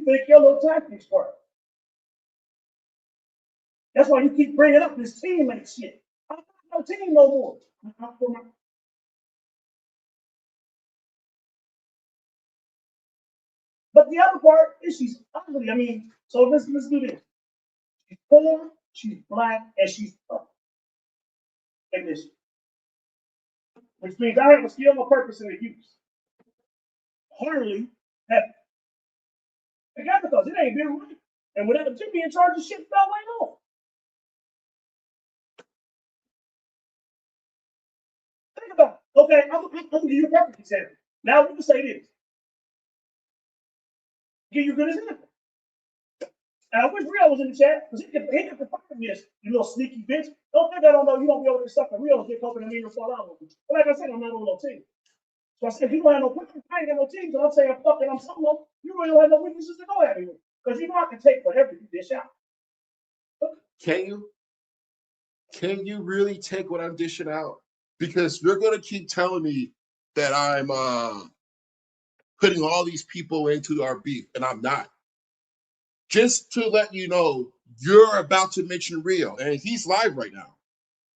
think your little tactics work. That's why you keep bringing up this teammate shit. I'm not no team no more. But the other part is she's ugly. I mean, so let's do this. She's poor, she's black, and she's ugly. In this, which means I have a skill, a purpose, and a use. Hardly have together because it ain't been right. And without Jimmy in charge of shit, fell right off. Think about it. Okay, I'm gonna give you a perfect example. Now we can say this. Give you a good example. And I wish Rio was in the chat because he can confirm this, you little sneaky bitch. Don't think I don't know you don't be over there sucking Rio and get hoping to me to fall out with you. But like I said, I'm not on no team. So I said, if you don't have no weaknesses, I ain't got no team. So I'm saying, fuck it, I'm solo. You really don't have no weaknesses to go at me with. Because you know I can take whatever you dish out. Can you? Can you really take what I'm dishing out? Because you're going to keep telling me that I'm putting all these people into our beef, and I'm not. Just to let you know, you're about to mention Rio, and he's live right now.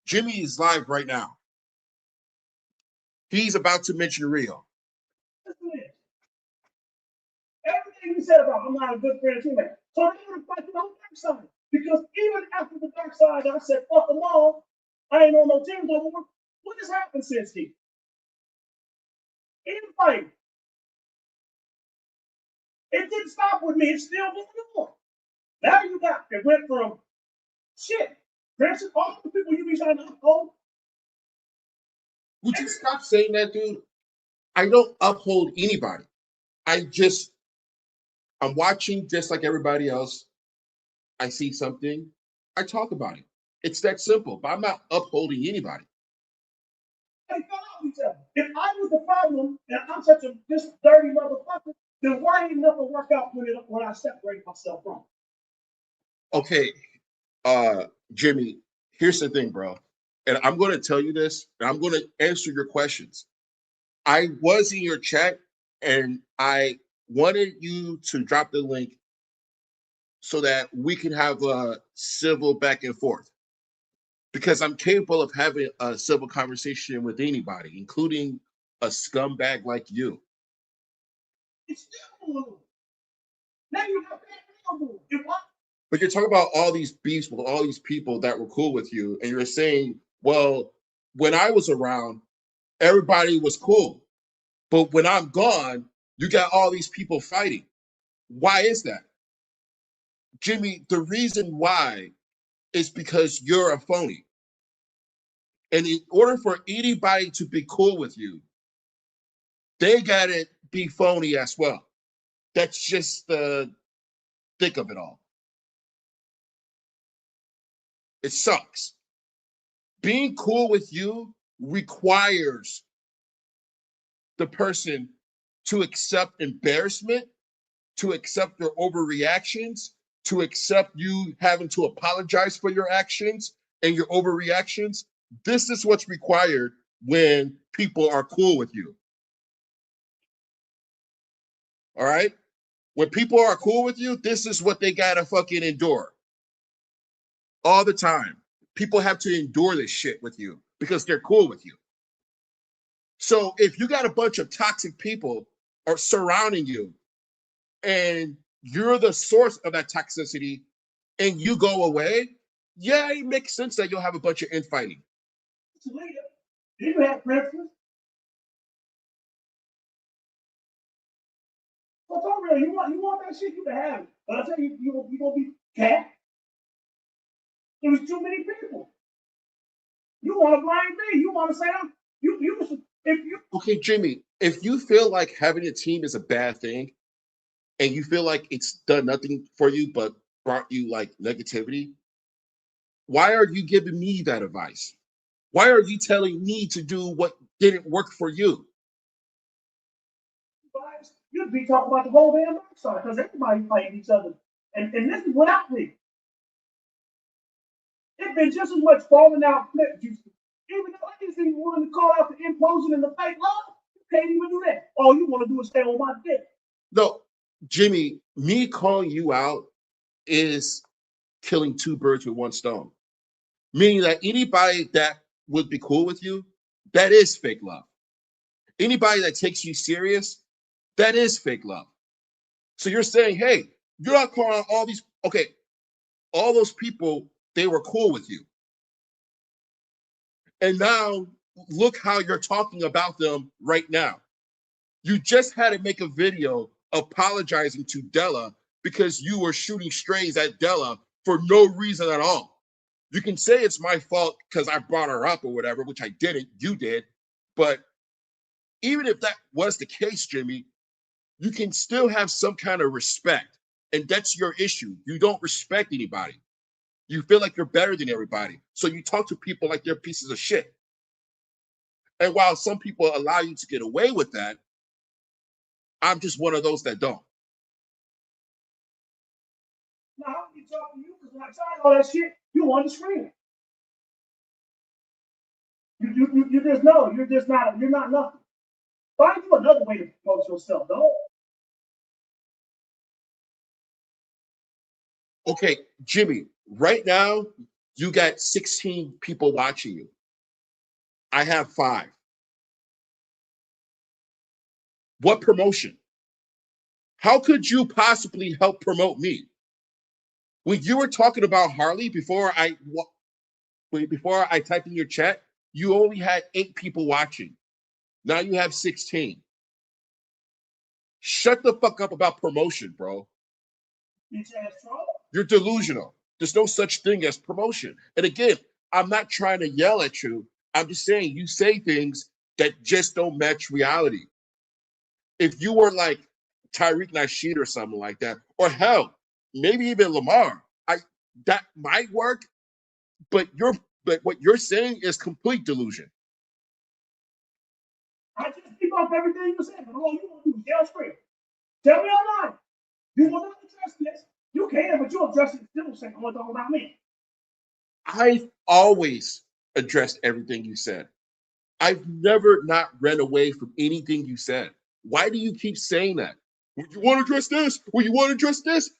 Jimmy is live right now. He's about to mention Rio. Everything you said about I'm not a good friend of teammate. So I'm going to fight the whole dark side. Because even after the dark side, I said, fuck them all. I ain't on no team no more. What has happened since then? Infighting. It didn't stop with me. It's still going on. Now you got it went from shit. Granted, all the people you be trying to uphold. Would you stop saying that, dude? I don't uphold anybody. I'm watching just like everybody else. I see something, I talk about it. It's that simple, but I'm not upholding anybody. They fell out with each other. If I was the problem and I'm such a this dirty motherfucker, then why ain't nothing work out when I separate myself from? Okay, Jimmy, here's the thing, bro. And I'm going to tell you this, and I'm going to answer your questions. I was in your chat, and I wanted you to drop the link so that we can have a civil back and forth. Because I'm capable of having a civil conversation with anybody, including a scumbag like you. It's still now you got but you're talking about all these beefs with all these people that were cool with you, and you're saying, well, when I was around, everybody was cool. But when I'm gone, you got all these people fighting. Why is that? Jimmy, the reason why is because you're a phony. And in order for anybody to be cool with you, they gotta be phony as well. That's just the thick of it all. It sucks. Being cool with you requires the person to accept embarrassment, to accept their overreactions, to accept you having to apologize for your actions and your overreactions. This is what's required when people are cool with you. All right? When people are cool with you, this is what they gotta fucking endure. All the time. People have to endure this shit with you because they're cool with you. So if you got a bunch of toxic people are surrounding you and you're the source of that toxicity and you go away, yeah, it makes sense that you'll have a bunch of infighting. You have preference. Well, don't really. You want that shit, you can have it. But I tell you, you gonna be cat. There was too many people. You want to blame me. You want to say Okay, Jimmy, if you feel like having a team is a bad thing and you feel like it's done nothing for you but brought you like negativity, why are you giving me that advice? Why are you telling me to do what didn't work for you? You'd be talking about the whole damn side because everybody fighting each other. And this is without me. It's been just as much falling out flip juice. Even though I didn't even want to call out the implosion and the fake love, you can't even do that. All you want to do is stay on my dick. No, Jimmy, me calling you out is killing two birds with one stone. Meaning that anybody that would be cool with you, that is fake love. Anybody that takes you serious, that is fake love. So you're saying, hey, you're not calling out all these, okay, all those people, they were cool with you. And now look how you're talking about them right now. You just had to make a video apologizing to Della because you were shooting strays at Della for no reason at all. You can say it's my fault because I brought her up or whatever, which I didn't, you did. But even if that was the case, Jimmy, you can still have some kind of respect. And that's your issue. You don't respect anybody. You feel like you're better than everybody. So you talk to people like they're pieces of shit. And while some people allow you to get away with that, I'm just one of those that don't. Now, how can you talk to you? Because when I tried all that shit, you wanted to scream. You just know you're not nothing. Find you another way to promote yourself, though. Okay, Jimmy, right now you got 16 people watching you. I have 5. What promotion? How could you possibly help promote me? When you were talking about Harley before I typed in your chat, you only had 8 people watching. Now you have 16. Shut the fuck up about promotion, bro. You're delusional. There's no such thing as promotion. And again, I'm not trying to yell at you. I'm just saying you say things that just don't match reality. If you were like Tyreek Nasheed or something like that, or hell, maybe even Lamar, that might work, but what you're saying is complete delusion. I just keep up everything you said, but all you want to do is yell straight. Tell me I'm lying. You will not address this. You can, but you'll address it still saying, I'm talking about me. I've always addressed everything you said. I've never not ran away from anything you said. Why do you keep saying that? Well, you want to address this? Well, you want to address this?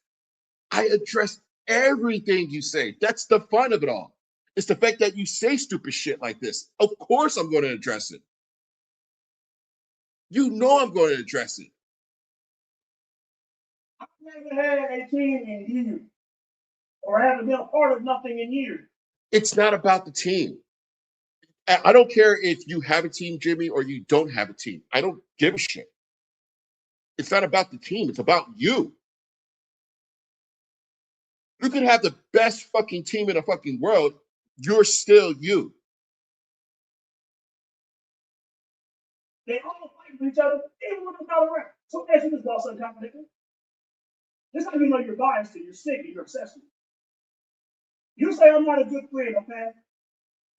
I address everything you say. That's the fun of it all. It's the fact that you say stupid shit like this. Of course I'm going to address it. You know I'm going to address it. I've never had a team in years, or haven't been a part of nothing in years. It's not about the team. I don't care if you have a team, Jimmy, or you don't have a team. I don't give a shit. It's not about the team. It's about you. You can have the best fucking team in the fucking world. You're still you. They all fight with each other, even when they're not around. So as you just lost some competition. This how you know you're biased and you're sick and you're obsessive. You say I'm not a good friend, okay?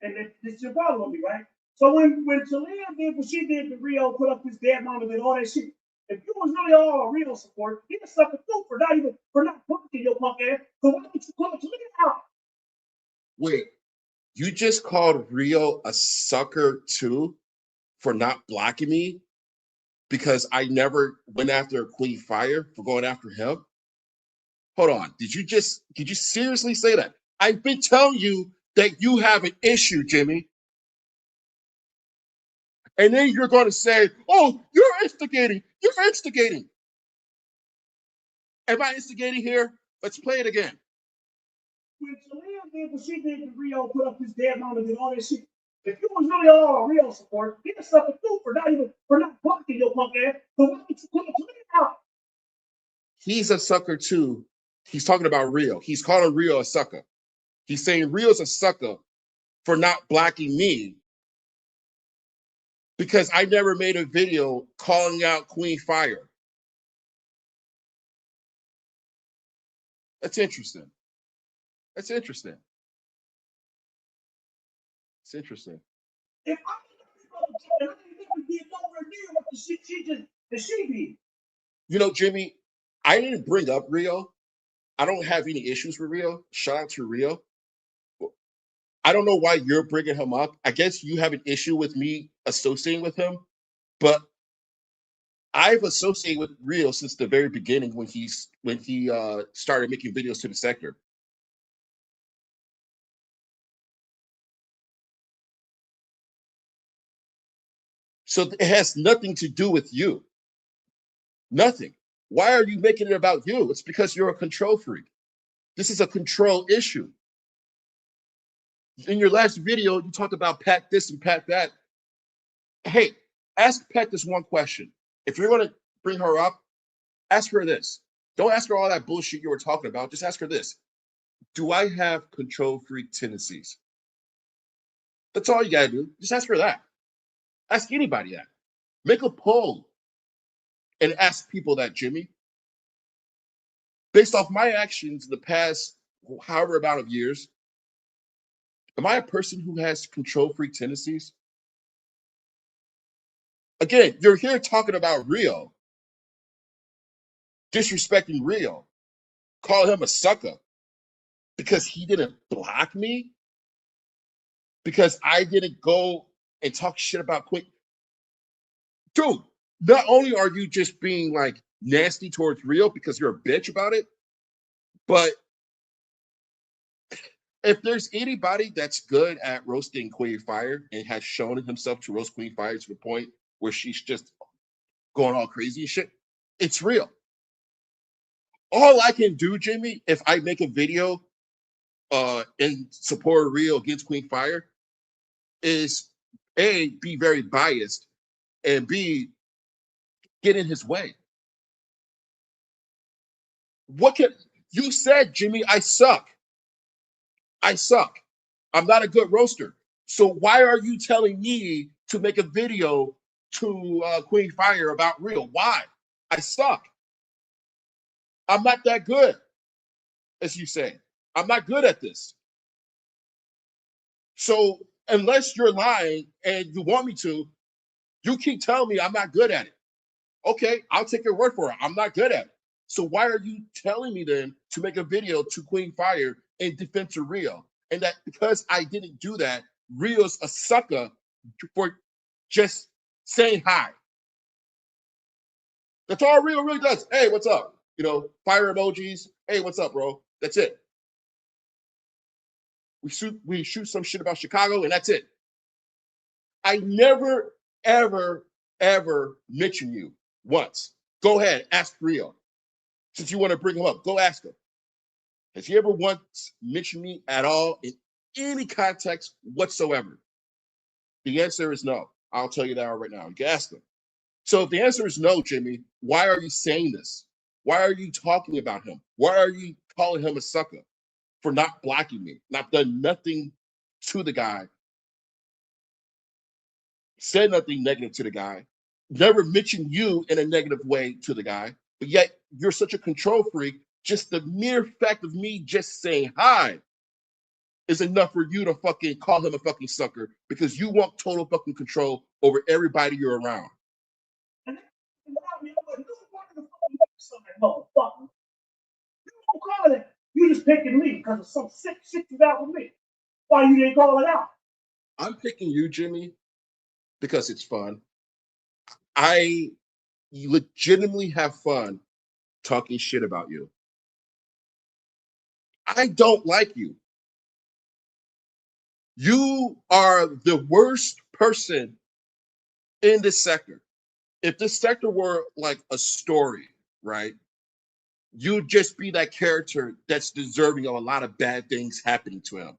And this is your problem with me, right? So when Talia did what she did to Rio, put up his dead mom and all that shit, if you was really all a real support, you'd suck a too for not punking your punk ass. So why don't you call Talia out? Wait, you just called Rio a sucker too for not blocking me because I never went after Queen Fire for going after him? Hold on. Did you seriously say that? I've been telling you that you have an issue, Jimmy. And then you're going to say, oh, you're instigating. You're instigating. Am I instigating here? Let's play it again. When Talia did what she did to Rio, put up his dead mom and all that shit, if you was really all a real support, you'd suck a too for not punking your punk ass. So why don't you call Talia out? He's a sucker too. He's talking about Rio. He's calling Rio a sucker. He's saying Rio's a sucker for not blocking me because I never made a video calling out Queen Fire. That's interesting. That's interesting. It's interesting. If I didn't never get nowhere near what the shit she did. You know, Jimmy, I didn't bring up Rio. I don't have any issues with Rio. Shout out to Rio. I don't know why you're bringing him up. I guess you have an issue with me associating with him, but I've associated with Rio since the very beginning when he started making videos to the sector. So it has nothing to do with you. Nothing. Why are you making it about you? It's because you're a control freak. This is a control issue. In your last video, you talked about Pat this and Pat that. Hey, ask Pat this one question. If you're going to bring her up, ask her this. Don't ask her all that bullshit you were talking about. Just ask her this. Do I have control freak tendencies? That's all you got to do. Just ask her that. Ask anybody that. Make a poll and ask people that, Jimmy. Based off my actions in the past however amount of years, am I a person who has control freak tendencies? Again, you're here talking about Rio, disrespecting Rio, call him a sucker because he didn't block me, because I didn't go and talk shit about Quinn. Dude, not only are you just being like nasty towards Rio because you're a bitch about it, but if there's anybody that's good at roasting Queen Fire and has shown himself to roast Queen Fire to the point where she's just going all crazy and shit, it's Rio. All I can do, Jimmy, if I make a video in support of Rio against Queen Fire, is A, be very biased, and B, get in his way. What can you said, Jimmy, I suck. I suck. I'm not a good roaster. So why are you telling me to make a video to Queen Fire about Rio? Why? I suck. I'm not that good, as you say. I'm not good at this. So unless you're lying and you want me to, you keep telling me I'm not good at it. Okay, I'll take your word for it. I'm not good at it. So why are you telling me then to make a video to Queen Fire in defense of Rio? And that because I didn't do that, Rio's a sucker for just saying hi. That's all Rio really does. Hey, what's up? You know, fire emojis. Hey, what's up, bro? That's it. We shoot some shit about Chicago, and that's it. I never, ever, ever mention you once. Go ahead, ask Rio. Since you want to bring him up, go ask him. Has he ever once mentioned me at all in any context whatsoever? The answer is no. I'll tell you that right now. You can ask him. So if the answer is no, Jimmy, why are you saying this? Why are you talking about him? Why are you calling him a sucker for not blocking me? Not done nothing to the guy, said nothing negative to the guy, never mentioned you in a negative way to the guy, but yet you're such a control freak. Just the mere fact of me just saying hi is enough for you to fucking call him a fucking sucker because you want total fucking control over everybody you're around. And you motherfucker. You don't call it. You just picking me because of some sick shit you got with me. Why you didn't call it out? I'm picking you, Jimmy, because it's fun. I legitimately have fun talking shit about you. I don't like you. You are the worst person in this sector. If this sector were like a story, right? You'd just be that character that's deserving of a lot of bad things happening to him.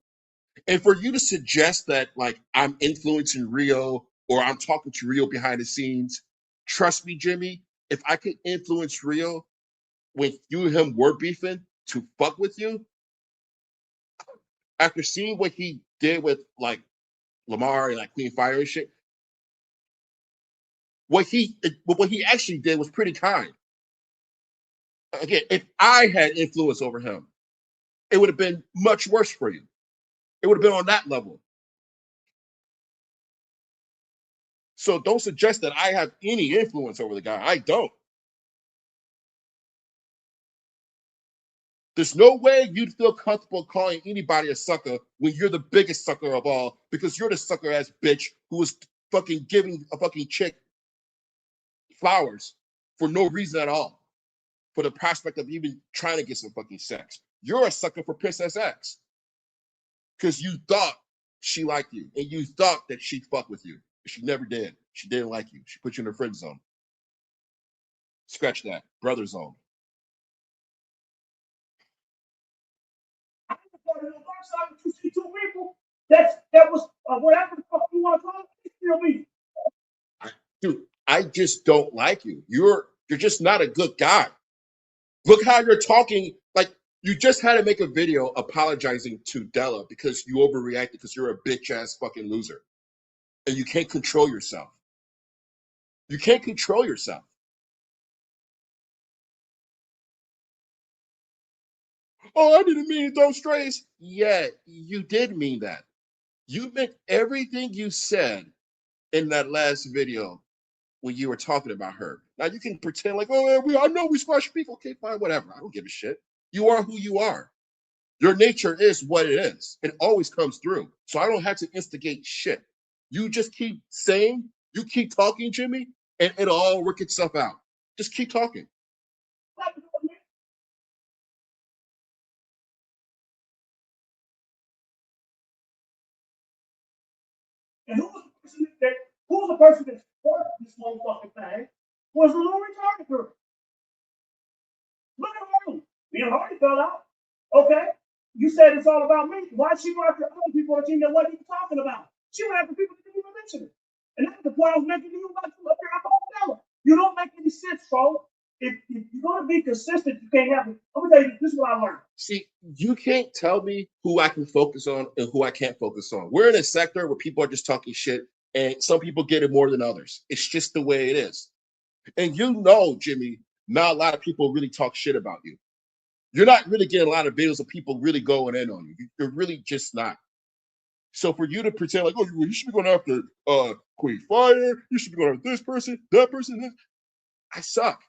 And for you to suggest that like I'm influencing Rio or I'm talking to Rio behind the scenes, trust me, Jimmy, if I could influence Rio when you and him were beefing to fuck with you, after seeing what he did with like Lamar and like Queen Fire and shit, what he actually did was pretty kind. Again, if I had influence over him, it would have been much worse for you. It would have been on that level. So don't suggest that I have any influence over the guy. I don't. There's no way you'd feel comfortable calling anybody a sucker when you're the biggest sucker of all because you're the sucker ass bitch who was fucking giving a fucking chick flowers for no reason at all, for the prospect of even trying to get some fucking sex. You're a sucker for Princess X because you thought she liked you and you thought that she'd fuck with you. She never did. She didn't like you. She put you in her friend zone. Scratch that. Brother zone. I was part of the dark side, but you see two people. That was whatever the fuck you want to call it. It's still me. Dude, I just don't like you. You're just not a good guy. Look how you're talking. Like, you just had to make a video apologizing to Della because you overreacted because you're a bitch ass fucking loser. And you can't control yourself. You can't control yourself. Oh, I didn't mean to throw strays. Yeah, you did mean that. You meant everything you said in that last video when you were talking about her. Now you can pretend like, oh, yeah, I know we squash people. Okay, fine, whatever. I don't give a shit. You are who you are. Your nature is what it is. It always comes through. So I don't have to instigate shit. You just keep saying, you keep talking, Jimmy, and it'll all work itself out. Just keep talking. And who was the person that started this motherfucking thing? Was the little retarded girl. Look at Harley. Me and Harley fell out. Okay. You said it's all about me. Why she went after other people on the team that wasn't even talking about? She went after people that didn't even mention it. And that's the point I was making to you about you up there. I'm a fella. You don't make any sense, bro. If you're gonna be consistent, you can't have it. I'm gonna tell you, this is what I learned. See, you can't tell me who I can focus on and who I can't focus on. We're in a sector where people are just talking shit, and some people get it more than others. It's just the way it is. And you know, Jimmy, not a lot of people really talk shit about you. You're not really getting a lot of videos of people really going in on you. You're really just not. So for you to pretend like, oh, you should be going after Queen Fire, you should be going after this person, that person, this. I suck.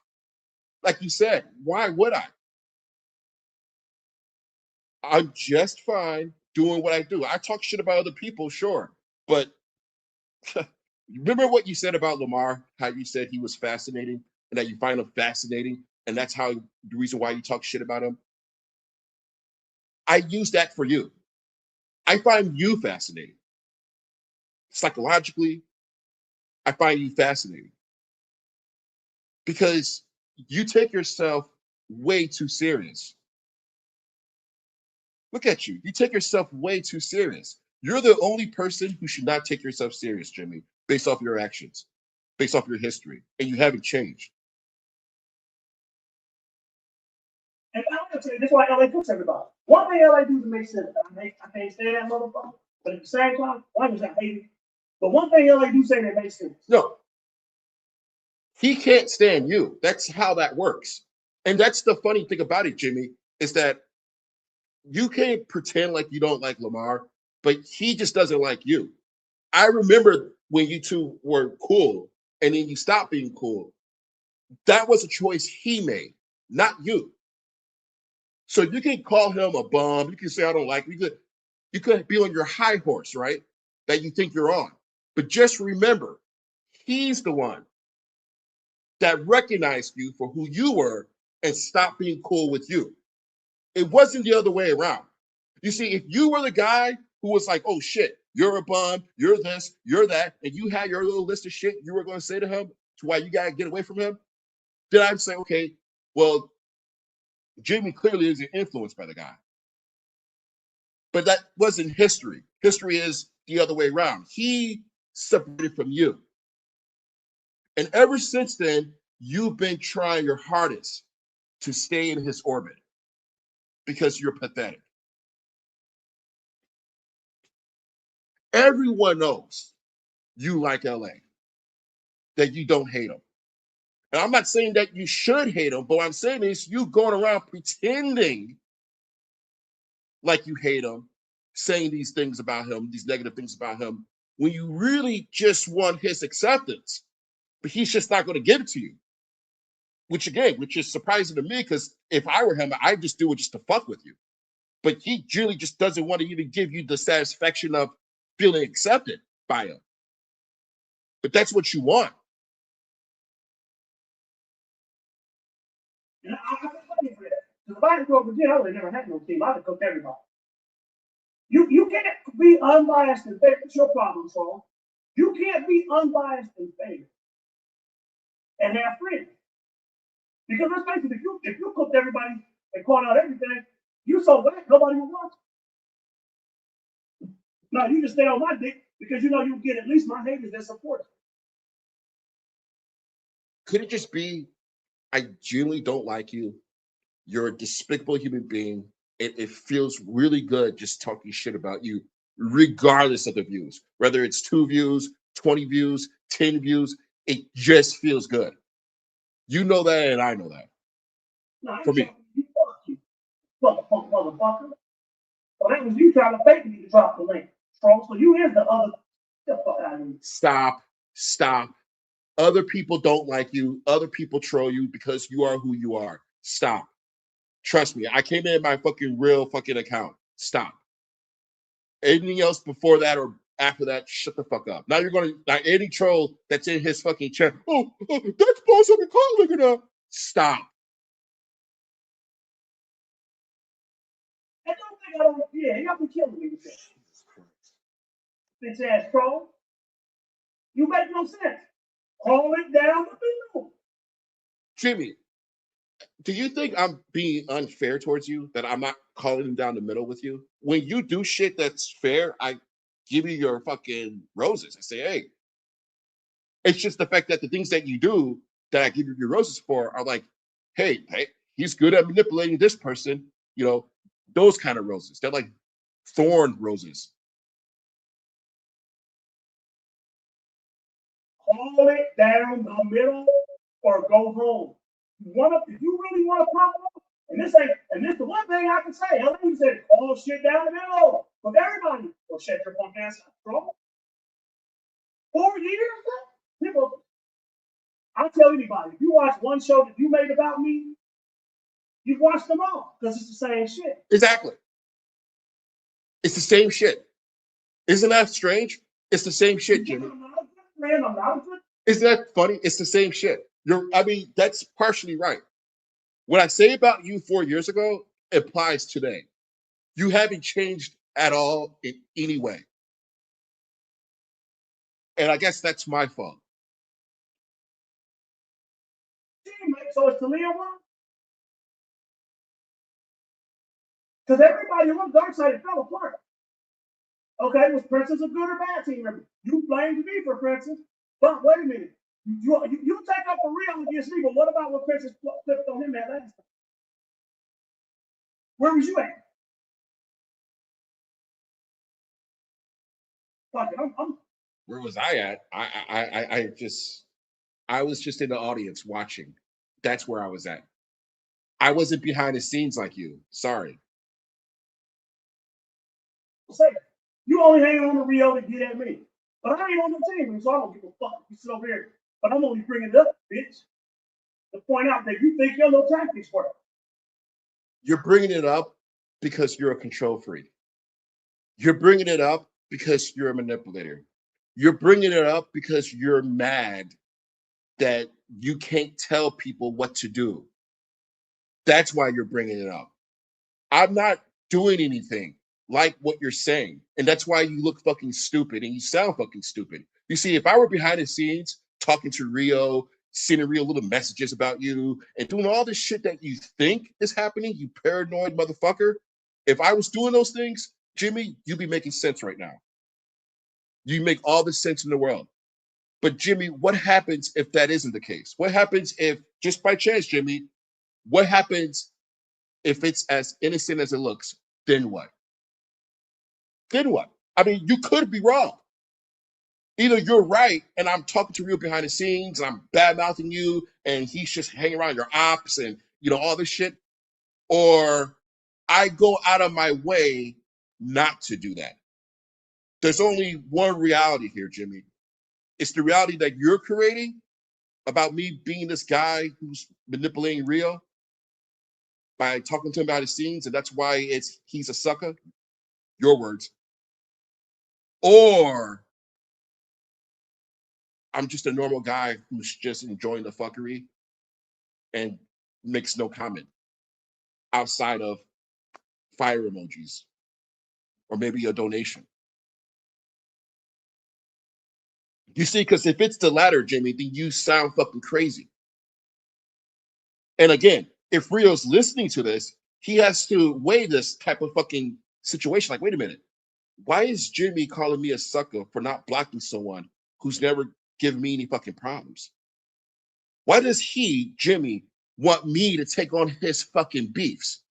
Like you said, why would I? I'm just fine doing what I do. I talk shit about other people, sure. But remember what you said about Lamar, how you said he was fascinating and that you find him fascinating, and that's how the reason why you talk shit about him? I use that for you. I find you fascinating. Psychologically, I find you fascinating because you take yourself way too serious. Look at you. You take yourself way too serious. You're the only person who should not take yourself serious, Jimmy, based off your actions, based off your history, and you haven't changed. And I'm gonna tell you, this is why LA cooks everybody. One thing LA do to make sense. I can't stand that motherfucker. But at the same time, one is I hate it. But one thing LA do say that makes sense. No, he can't stand you. That's how that works. And that's the funny thing about it, Jimmy, is that you can't pretend like you don't like Lamar, but he just doesn't like you. I remember when you two were cool and then you stopped being cool. That was a choice he made, not you. So you can call him a bum. You can say I don't like. You could be on your high horse, right? That you think you're on. But just remember, he's the one that recognized you for who you were and stopped being cool with you. It wasn't the other way around. You see, if you were the guy who was like, oh shit, you're a bum, you're this, you're that, and you had your little list of shit you were going to say to him to why you got to get away from him, then I'd say, okay, well, Jimmy clearly isn't influenced by the guy. But that wasn't history. History is the other way around. He separated from you. And ever since then, you've been trying your hardest to stay in his orbit because you're pathetic. Everyone knows you like LA, that you don't hate him. And I'm not saying that you should hate him, but what I'm saying is you going around pretending like you hate him, saying these things about him, these negative things about him, when you really just want his acceptance, but he's just not going to give it to you. Which is surprising to me because if I were him, I'd just do it just to fuck with you. But he really just doesn't want to even give you the satisfaction of feeling accepted by him. But that's what you want. I didn't grow up Virginia, I would have never had no team. I'd have cooked everybody. You can't be unbiased and fair. It's your problem, Saul. You can't be unbiased and fair and have friends. Because let's face it, if you cooked everybody and caught out everything, you so whack, nobody will watch. No, you just stay on my dick because you know you get at least my haters that support it. Could it just be, I genuinely don't like you. You're a despicable human being. It feels really good just talking shit about you, regardless of the views. Whether it's 2 views, 20 views, 10 views, it just feels good. You know that, and I know that. No, For me. You, fuck you. Motherfucker. So that was you trying to fake me to drop the link. So you is the other. Get the fuck out of here. Stop. Other people don't like you. Other people troll you because you are who you are. Stop. Trust me, I came in my fucking real fucking account. Stop. Anything else before that or after that, shut the fuck up. Now you're going to, now any troll that's in his fucking chat, that's boss of the call, look at that. Stop. And don't think I don't, yeah, y'all be killing me with that. Bitch ass troll. You make no sense. Call it down the middle. Jimmy, do you think I'm being unfair towards you, that I'm not calling him down the middle with you? When you do shit that's fair, I give you your fucking roses. I say, hey, it's just the fact that the things that you do that I give you your roses for are like, hey, he's good at manipulating this person, those kind of roses. They're like thorn roses. Call it down the middle or go home. If you really want to pop up, and this is the one thing I can say. Ellen said, call shit down the middle with everybody. Well, shut your punk ass up, bro. 4 years? People, I'll tell anybody, if you watch one show that you made about me, you've watched them all because it's the same shit. Exactly. It's the same shit. Isn't that strange? It's the same shit, Jimmy. I'm not a good friend. I'm not a good. Isn't that funny? It's the same shit. That's partially right. What I say about you 4 years ago applies today. You haven't changed at all in any way. And I guess that's my fault. So it's the Leo one? Because everybody on the dark side fell apart. Okay, was Princess a good or bad team member? You blamed me for Princess, but wait a minute. You take up for real against me, but what about what Princess flipped on him that last time? Where was you at? Fuck it, Where was I at? I was just in the audience watching. That's where I was at. I wasn't behind the scenes like you. Sorry. say it. You only hang on to Rio to get at me. But I ain't on the team, so I don't give a fuck. You sit over here. But I'm only bringing it up, bitch, to point out that you think your little tactics work. You're bringing it up because you're a control freak. You're bringing it up because you're a manipulator. You're bringing it up because you're mad that you can't tell people what to do. That's why you're bringing it up. I'm not doing anything like what you're saying. And that's why you look fucking stupid and you sound fucking stupid. You see, if I were behind the scenes talking to Rio, sending Rio little messages about you and doing all this shit that you think is happening, you paranoid motherfucker. If I was doing those things, Jimmy, you'd be making sense right now. You make all the sense in the world. But Jimmy, what happens if that isn't the case? What happens if, just by chance, Jimmy, what happens if it's as innocent as it looks? Then what? Then what? I mean, you could be wrong. Either you're right and I'm talking to Rio behind the scenes and I'm bad mouthing you and he's just hanging around your ops and all this shit, or I go out of my way not to do that. There's only one reality here, Jimmy. It's the reality that you're creating about me being this guy who's manipulating Rio by talking to him about his scenes, and that's why he's a sucker. Your words. Or I'm just a normal guy who's just enjoying the fuckery and makes no comment. outside of fire emojis or maybe a donation. You see, because if it's the latter, Jimmy, then you sound fucking crazy. And again, if Rio's listening to this, he has to weigh this type of fucking situation. Like, wait a minute. Why is Jimmy calling me a sucker for not blocking someone who's never given me any fucking problems? Why does he, Jimmy, want me to take on his fucking beefs?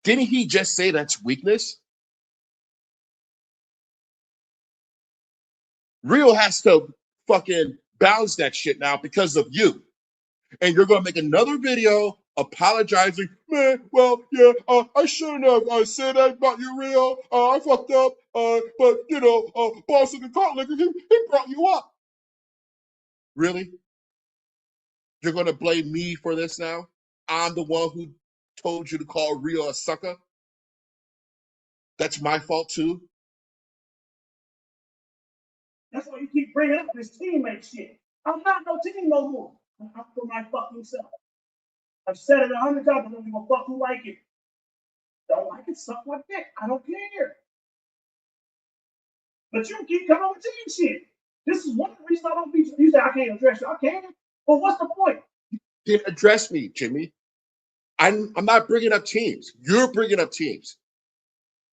Didn't he just say that's weakness? Rio has to fucking balance that shit now because of you. And you're going to make another video apologizing. Man, well, yeah, I shouldn't have said that about you, Rio. I fucked up. But, you know, boss of the Cutler, he brought you up. Really? You're going to blame me for this now? I'm the one who told you to call Rio a sucker? That's my fault, too? That's why you keep bringing up this teammate shit. I'm not no team no more. I'm out for my fucking self. I've said it 100 times. I don't give a fuck who like it. Don't like it, suck my dick. I don't care. But you keep coming with team shit. This is one of the reasons I don't be. You say I can't address you. I can. But what's the point? Didn't address me, Jimmy. I'm not bringing up teams. You're bringing up teams.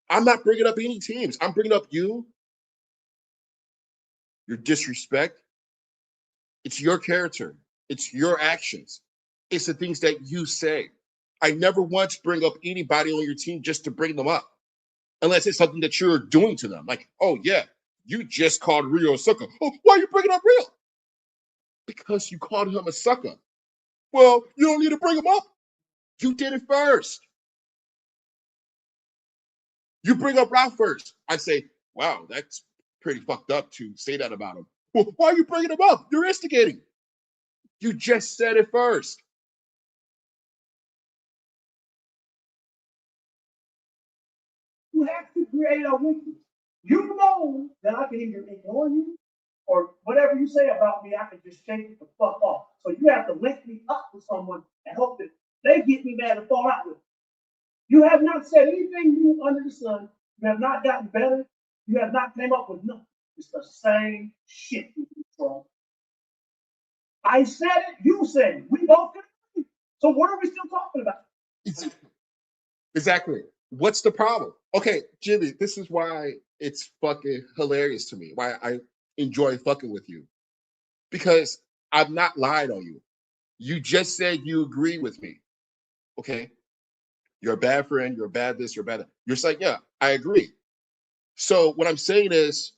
I'm not bringing up any teams. I'm bringing up you, your disrespect. It's your character. It's your actions. It's the things that you say. I never once bring up anybody on your team just to bring them up, unless it's something that you're doing to them. Like, oh yeah, you just called Rio a sucker. Oh, why are you bringing up Rio? Because you called him a sucker. Well, you don't need to bring him up. You did it first. You bring up Ralph first. I say, wow, that's pretty fucked up to say that about him. Well, why are you bringing him up? You're instigating. You just said it first. You have to create a weakness. You know that I can either ignore you or whatever you say about me, I can just shake it the fuck off. So you have to link me up with someone and hope that they get me mad and fall out with me. You have not said anything new under the sun. You have not gotten better. You have not came up with nothing. It's the same shit you control. I said it, you said it. We both agree. So what are we still talking about? Exactly. What's the problem? Okay, Jimmy, this is why it's fucking hilarious to me. Why I enjoy fucking with you. Because I'm not lying on you. You just said you agree with me. Okay. You're a bad friend, you're a bad this, you're bad that. You're saying, yeah, I agree. So what I'm saying is,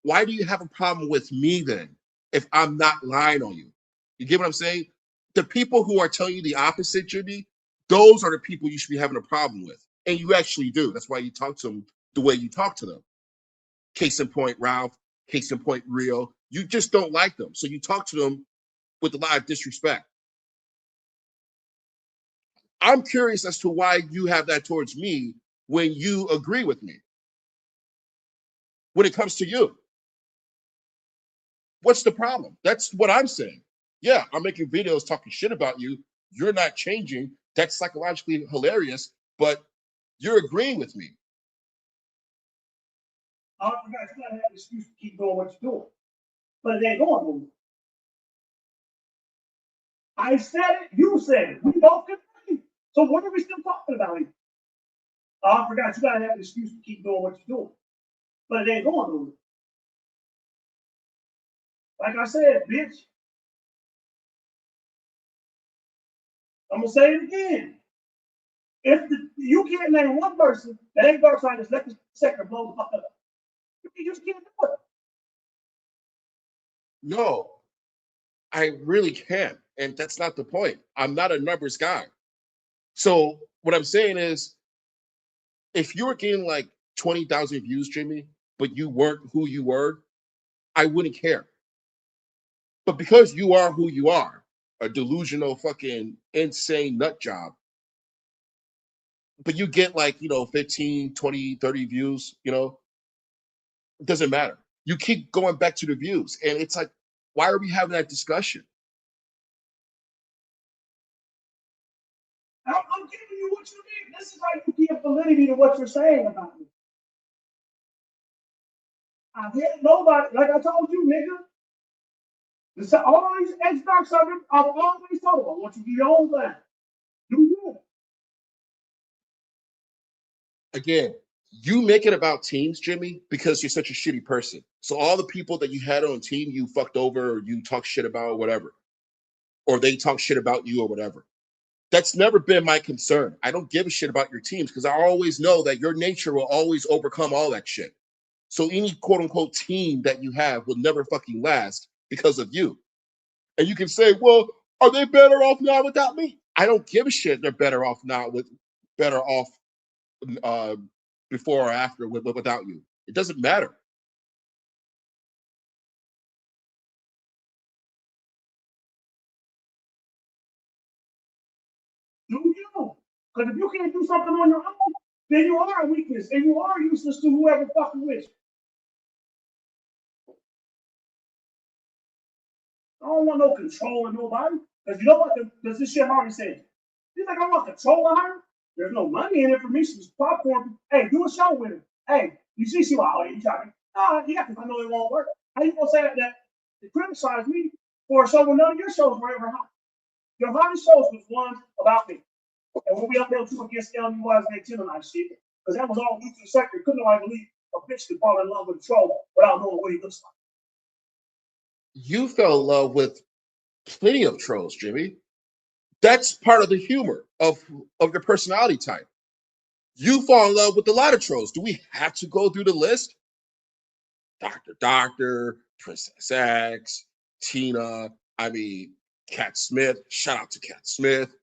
why do you have a problem with me then if I'm not lying on you? You get what I'm saying? The people who are telling you the opposite, Jimmy, those are the people you should be having a problem with. And you actually do. That's why you talk to them the way you talk to them. Case in point, Ralph. Case in point, Rio. You just don't like them. So you talk to them with a lot of disrespect. I'm curious as to why you have that towards me when you agree with me. When it comes to you, what's the problem? That's what I'm saying. Yeah, I'm making videos talking shit about you. You're not changing. That's psychologically hilarious, but you're agreeing with me. I forgot you gotta have an excuse to keep doing what you're doing. But it ain't going nowhere. I said it, you said it. We both agree. So what are we still talking about here? I forgot you gotta have an excuse to keep doing what you're doing. But it ain't going nowhere. Like I said, bitch, I'm gonna say it again. You can't name one person that ain't gonna try to let the sector blow the fuck up. You just can't do it. No, I really can't. And that's not the point. I'm not a numbers guy. So what I'm saying is, if you were getting like 20,000 views, Jimmy, but you weren't who you were, I wouldn't care. But because you are who you are, a delusional fucking insane nut job, but you get like, 15, 20, 30 views, it doesn't matter. You keep going back to the views. And it's like, why are we having that discussion? I'm validity to what you're saying about me. I've hit nobody, like I told you, nigga. All these ex-docs I've always told them, I want you to do your own thing. Do you? Again, you make it about teams, Jimmy, because you're such a shitty person. So all the people that you had on team, you fucked over, or you talk shit about, or whatever, or they talk shit about you, or whatever. That's never been my concern. I don't give a shit about your teams because I always know that your nature will always overcome all that shit. So any quote unquote team that you have will never fucking last because of you. And you can say, well, are they better off now without me? I don't give a shit. They're better off now better off uh, before or after without you. It doesn't matter. Do you? Because if you can't do something on your own, then you are a weakness and you are useless to whoever fucking with you. I don't want no control of nobody. Because you know what? Because this shit Harvey said. You think I want control of her? There's no money in it for me. She's popcorn. Hey, do a show with her. Hey, you see, she like, oh, you trying to, yeah, because I know it won't work. How you gonna say that to criticize me for a show when none of your shows were ever hot? Your hottest shows was one about me. And when we up there to against LUIs and Gemini shit, because that was all YouTube sector. Couldn't nobody believe a bitch could fall in love with a troll without knowing what he looks like. You fell in love with plenty of trolls, Jimmy. That's part of the humor of your personality type. You fall in love with a lot of trolls. Do we have to go through the list? Doctor, Princess X, Tina, I mean, Cat Smith. Shout out to Cat Smith.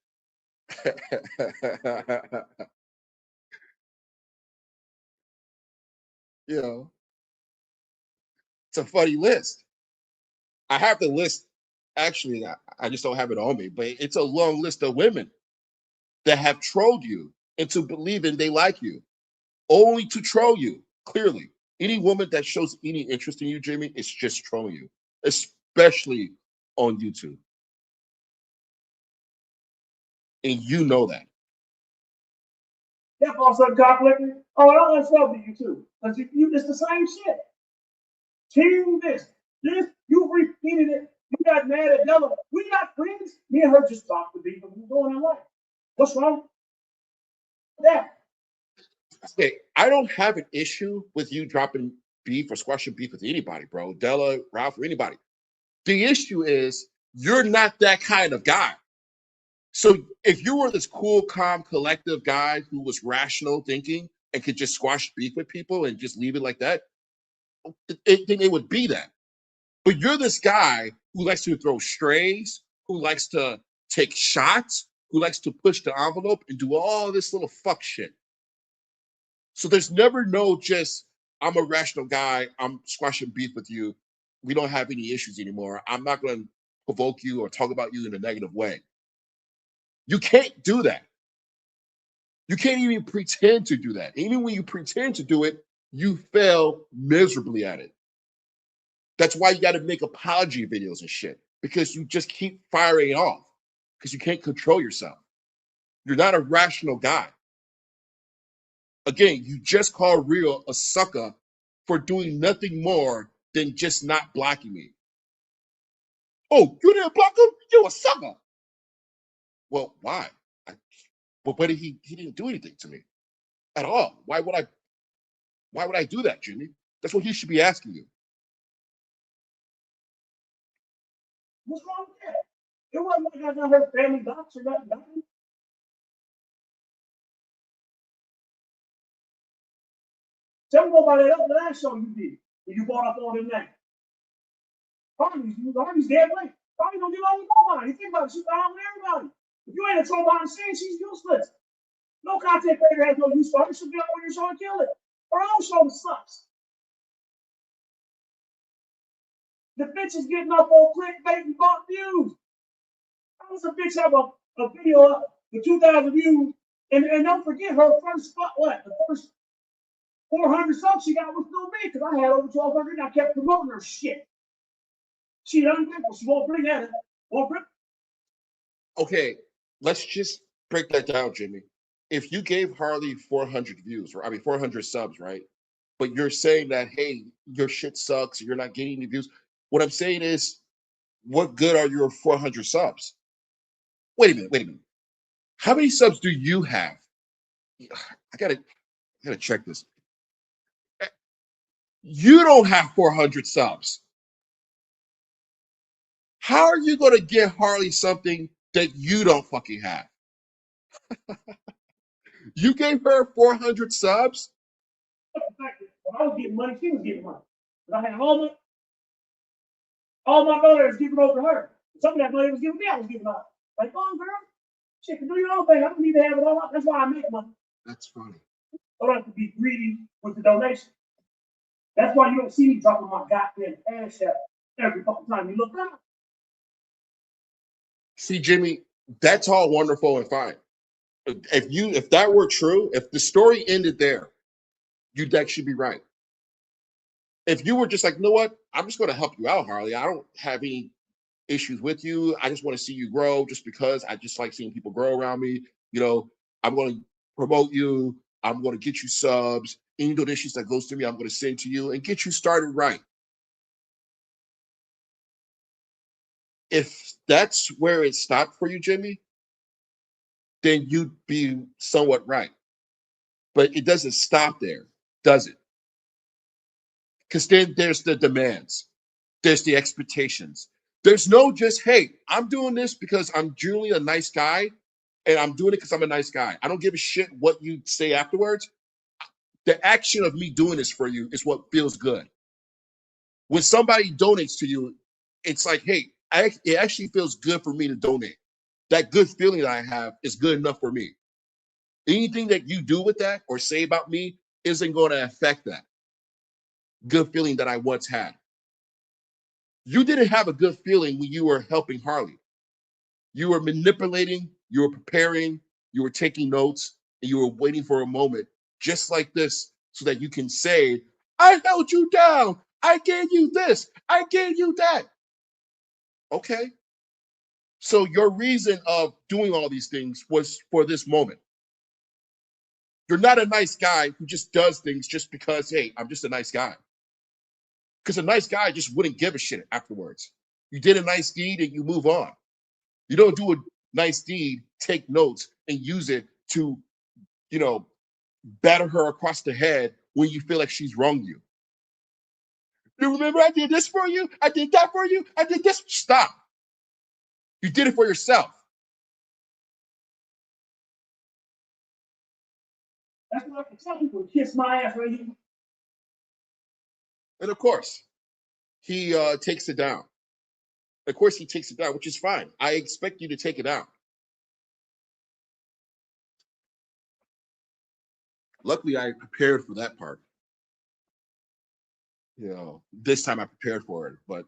You know, it's a funny list. I have the list. Actually, I just don't have it on me, but it's a long list of women that have trolled you into believing they like you, only to troll you. Clearly, any woman that shows any interest in you, Jimmy, is just trolling you, especially on YouTube. And you know that. That false up conflict. Oh, I don't want to sell to you too. Because you, it's the same shit. Team this, you repeated it. You got mad at Della. We not friends. Me and her just talked to people who's going in life. What's wrong with that? Okay, I don't have an issue with you dropping beef or squashing beef with anybody, bro. Della, Ralph, or anybody. The issue is you're not that kind of guy. So if you were this cool, calm, collective guy who was rational thinking and could just squash beef with people and just leave it like that, then it would be that. But you're this guy who likes to throw strays, who likes to take shots, who likes to push the envelope and do all this little fuck shit. So there's never no just, I'm a rational guy, I'm squashing beef with you. We don't have any issues anymore. I'm not going to provoke you or talk about you in a negative way. You can't do that. You can't even pretend to do that. Even when you pretend to do it, you fail miserably at it. That's why you got to make apology videos and shit, because you just keep firing it off because you can't control yourself. You're not a rational guy. Again, you just call Real a sucker for doing nothing more than just not blocking me. Oh, you didn't block him? You're a sucker. Well, why? But he didn't do anything to me at all. Why would I do that, Jimmy? That's what he should be asking you. What's wrong with that? It wasn't like I got her family docs or nothing. Tell me about that other last show you did when you brought up all them names. Harvey's dead weight. Harvey don't get along with nobody. You think about it, she's along with everybody. If you ain't a troll behind the scenes, she's useless. No content creator has no use for her. She'll get on your show and kill it. Her own show sucks. The bitch is getting up on clickbait and bought views. How does a bitch have a video up with 2,000 views? And don't forget her first the first 400 subs she got was through me because I had over 1,200 and I kept promoting her shit. She ungrateful. She won't bring that. Won't bring. Okay, let's just break that down, Jimmy. if you gave Harley 400 views, or I mean 400 subs, right? But you're saying that, hey, your shit sucks, you're not getting any views. What I'm saying is, what good are your 400 subs? Wait a minute, wait a minute. How many subs do you have? I gotta check this. You don't have 400 subs. How are you gonna get Harley something that you don't fucking have? You gave her 400 subs? The fact that when I was getting money, she was getting money. But I had all my dollars given over to her. Some of that money was given me, I was giving her. Like, oh girl, shit, can do your own thing. I don't need to have it all. That's why I make money. That's funny. I don't have to be greedy with the donation. That's why you don't see me dropping my goddamn cash out every fucking time you look up. See, Jimmy, that's all wonderful and fine. If that were true, if the story ended there, you'd actually be right. If you were just like, you know what, I'm just going to help you out, Harley. I don't have any issues with you. I just want to see you grow just because I just like seeing people grow around me. You know, I'm going to promote you. I'm going to get you subs. Any donations that goes to me, I'm going to send to you and get you started right. If that's where it stopped for you, Jimmy, then you'd be somewhat right. But it doesn't stop there, does it? Because then there's the demands, there's the expectations. There's no just, hey, I'm doing this because I'm genuinely a nice guy and I'm doing it because I'm a nice guy. I don't give a shit what you say afterwards. The action of me doing this for you is what feels good. When somebody donates to you, it's like, hey, it actually feels good for me to donate. That good feeling that I have is good enough for me. Anything that you do with that or say about me isn't going to affect that good feeling that I once had. You didn't have a good feeling when you were helping Harley. You were manipulating, you were preparing, you were taking notes, and you were waiting for a moment just like this so that you can say, I held you down. I gave you this. I gave you that. Okay. So your reason of doing all these things was for this moment. You're not a nice guy who just does things just because, hey, I'm just a nice guy. Because a nice guy just wouldn't give a shit afterwards. You did a nice deed and you move on. You don't do a nice deed, take notes, and use it to, you know, batter her across the head when you feel like she's wronged you. You remember I did this for you? I did that for you? I did this. Stop. You did it for yourself. That's why I can tell people to kiss my ass right here. And of course, he takes it down. Of course, he takes it down, which is fine. I expect you to take it down. Luckily, I prepared for that part. You know, this time I prepared for it. But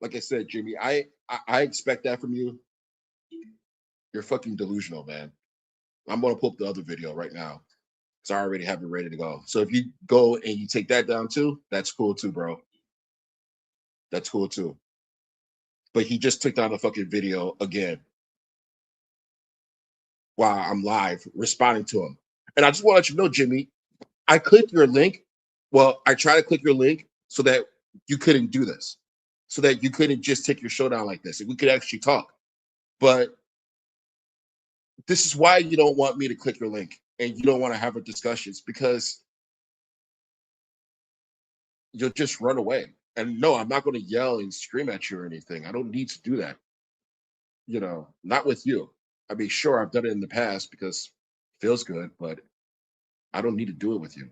like I said, Jimmy, I expect that from you. You're fucking delusional, man. I'm gonna pull up the other video right now because I already have it ready to go. So if you go and you take that down too, that's cool too, bro. That's cool too. But he just took down the fucking video again while I'm live responding to him. And I just want to let you know, Jimmy, I clicked your link. Well, I tried to click your link so that you couldn't do this, so that you couldn't just take your show down like this, and we could actually talk. But this is why you don't want me to click your link and you don't want to have a discussions because you'll just run away. And no, I'm not going to yell and scream at you or anything. I don't need to do that. You know, not with you. I mean, sure, I've done it in the past because it feels good, but I don't need to do it with you.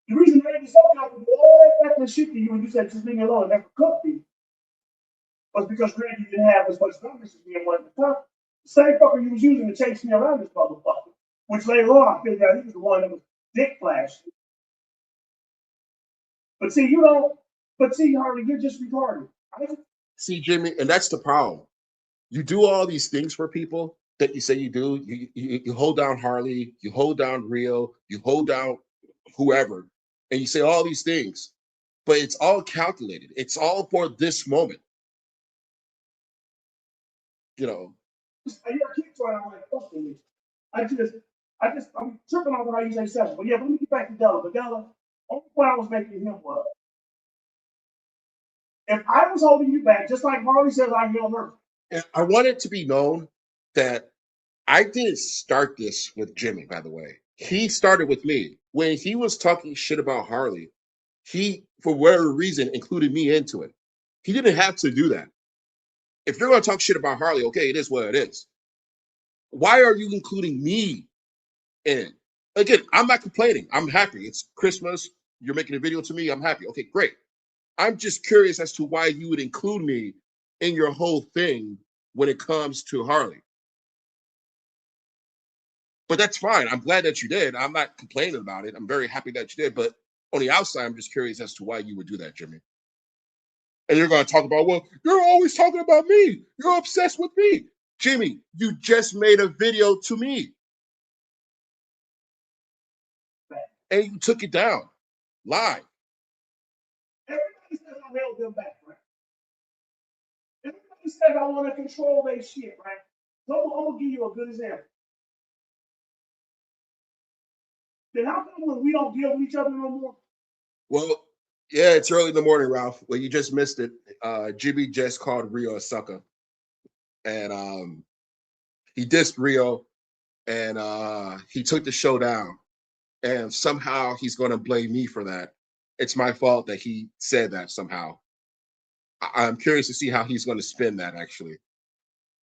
The reason Randy Sotomayor would do all that fucking shit to you and you said just leave me alone and never cooked me was because Randy didn't have as much numbers as me and wanted to talk. The same fucker you was using to chase me around this motherfucker. Which later on I figured out he was the one that was dick flashing. But see, you know, but see, Harley, you're just retarded. See, Jimmy, and that's the problem. You do all these things for people that you say you do. You hold down Harley, you hold down Rio, you hold down whoever, and you say all these things, but it's all calculated. It's all for this moment. you know. I hear a kick to it, I'm like, fuck with me. I'm tripping on what I usually say. But yeah, let me get back to Della. But Della, only point I was making him was, if I was holding you back, just like Harley says, I held her. And I want it to be known that I didn't start this with Jimmy, by the way. He started with me. When he was talking shit about Harley, he, for whatever reason, included me into it. He didn't have to do that. If you're going to talk shit about Harley, okay, it is what it is. Why are you including me in it? Again, I'm not complaining. I'm happy. It's Christmas. You're making a video to me. I'm happy. Okay, great. I'm just curious as to why you would include me in your whole thing when it comes to Harley. But that's fine. I'm glad that you did. I'm not complaining about it. I'm very happy that you did. But on the outside, I'm just curious as to why you would do that, Jimmy. And you're going to talk about, well, you're always talking about me. You're obsessed with me. Jimmy, you just made a video to me. And you took it down live. Everybody says I held them back, right? Everybody says I want to control their shit, right? So I'm going to give you a good example. Then how come when we don't deal with each other no more? Well, yeah, it's early in the morning, Ralph. Well, you just missed it. Jimmy just called Rio a sucker. And he dissed Rio and he took the show down. And somehow he's going to blame me for that. It's my fault that he said that somehow. I'm curious to see how he's going to spin that, actually.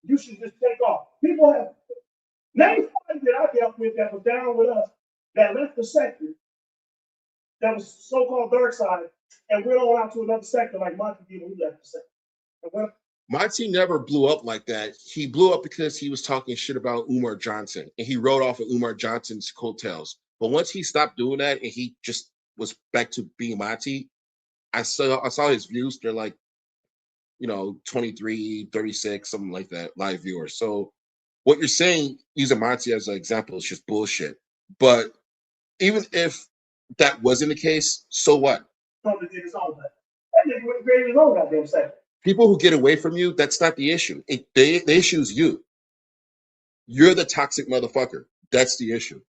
You should just take off. People have name somebody that I dealt with that was down with us that left the sector that was so-called dark side and went on out to another sector like Monty did when he left the sector. Monty never blew up like that. He blew up because he was talking shit about Umar Johnson and he rode off of Umar Johnson's coattails. But once he stopped doing that and he just was back to being Monty, I saw his views. They're like, 23, 36, something like that, live viewers. So what you're saying, using Monty as an example, is just bullshit. But even if that wasn't the case, so what? Something did his own thing. That nigga created his own goddamn sector. People who get away from you, that's not the issue. The issue is you. You're the toxic motherfucker. That's the issue.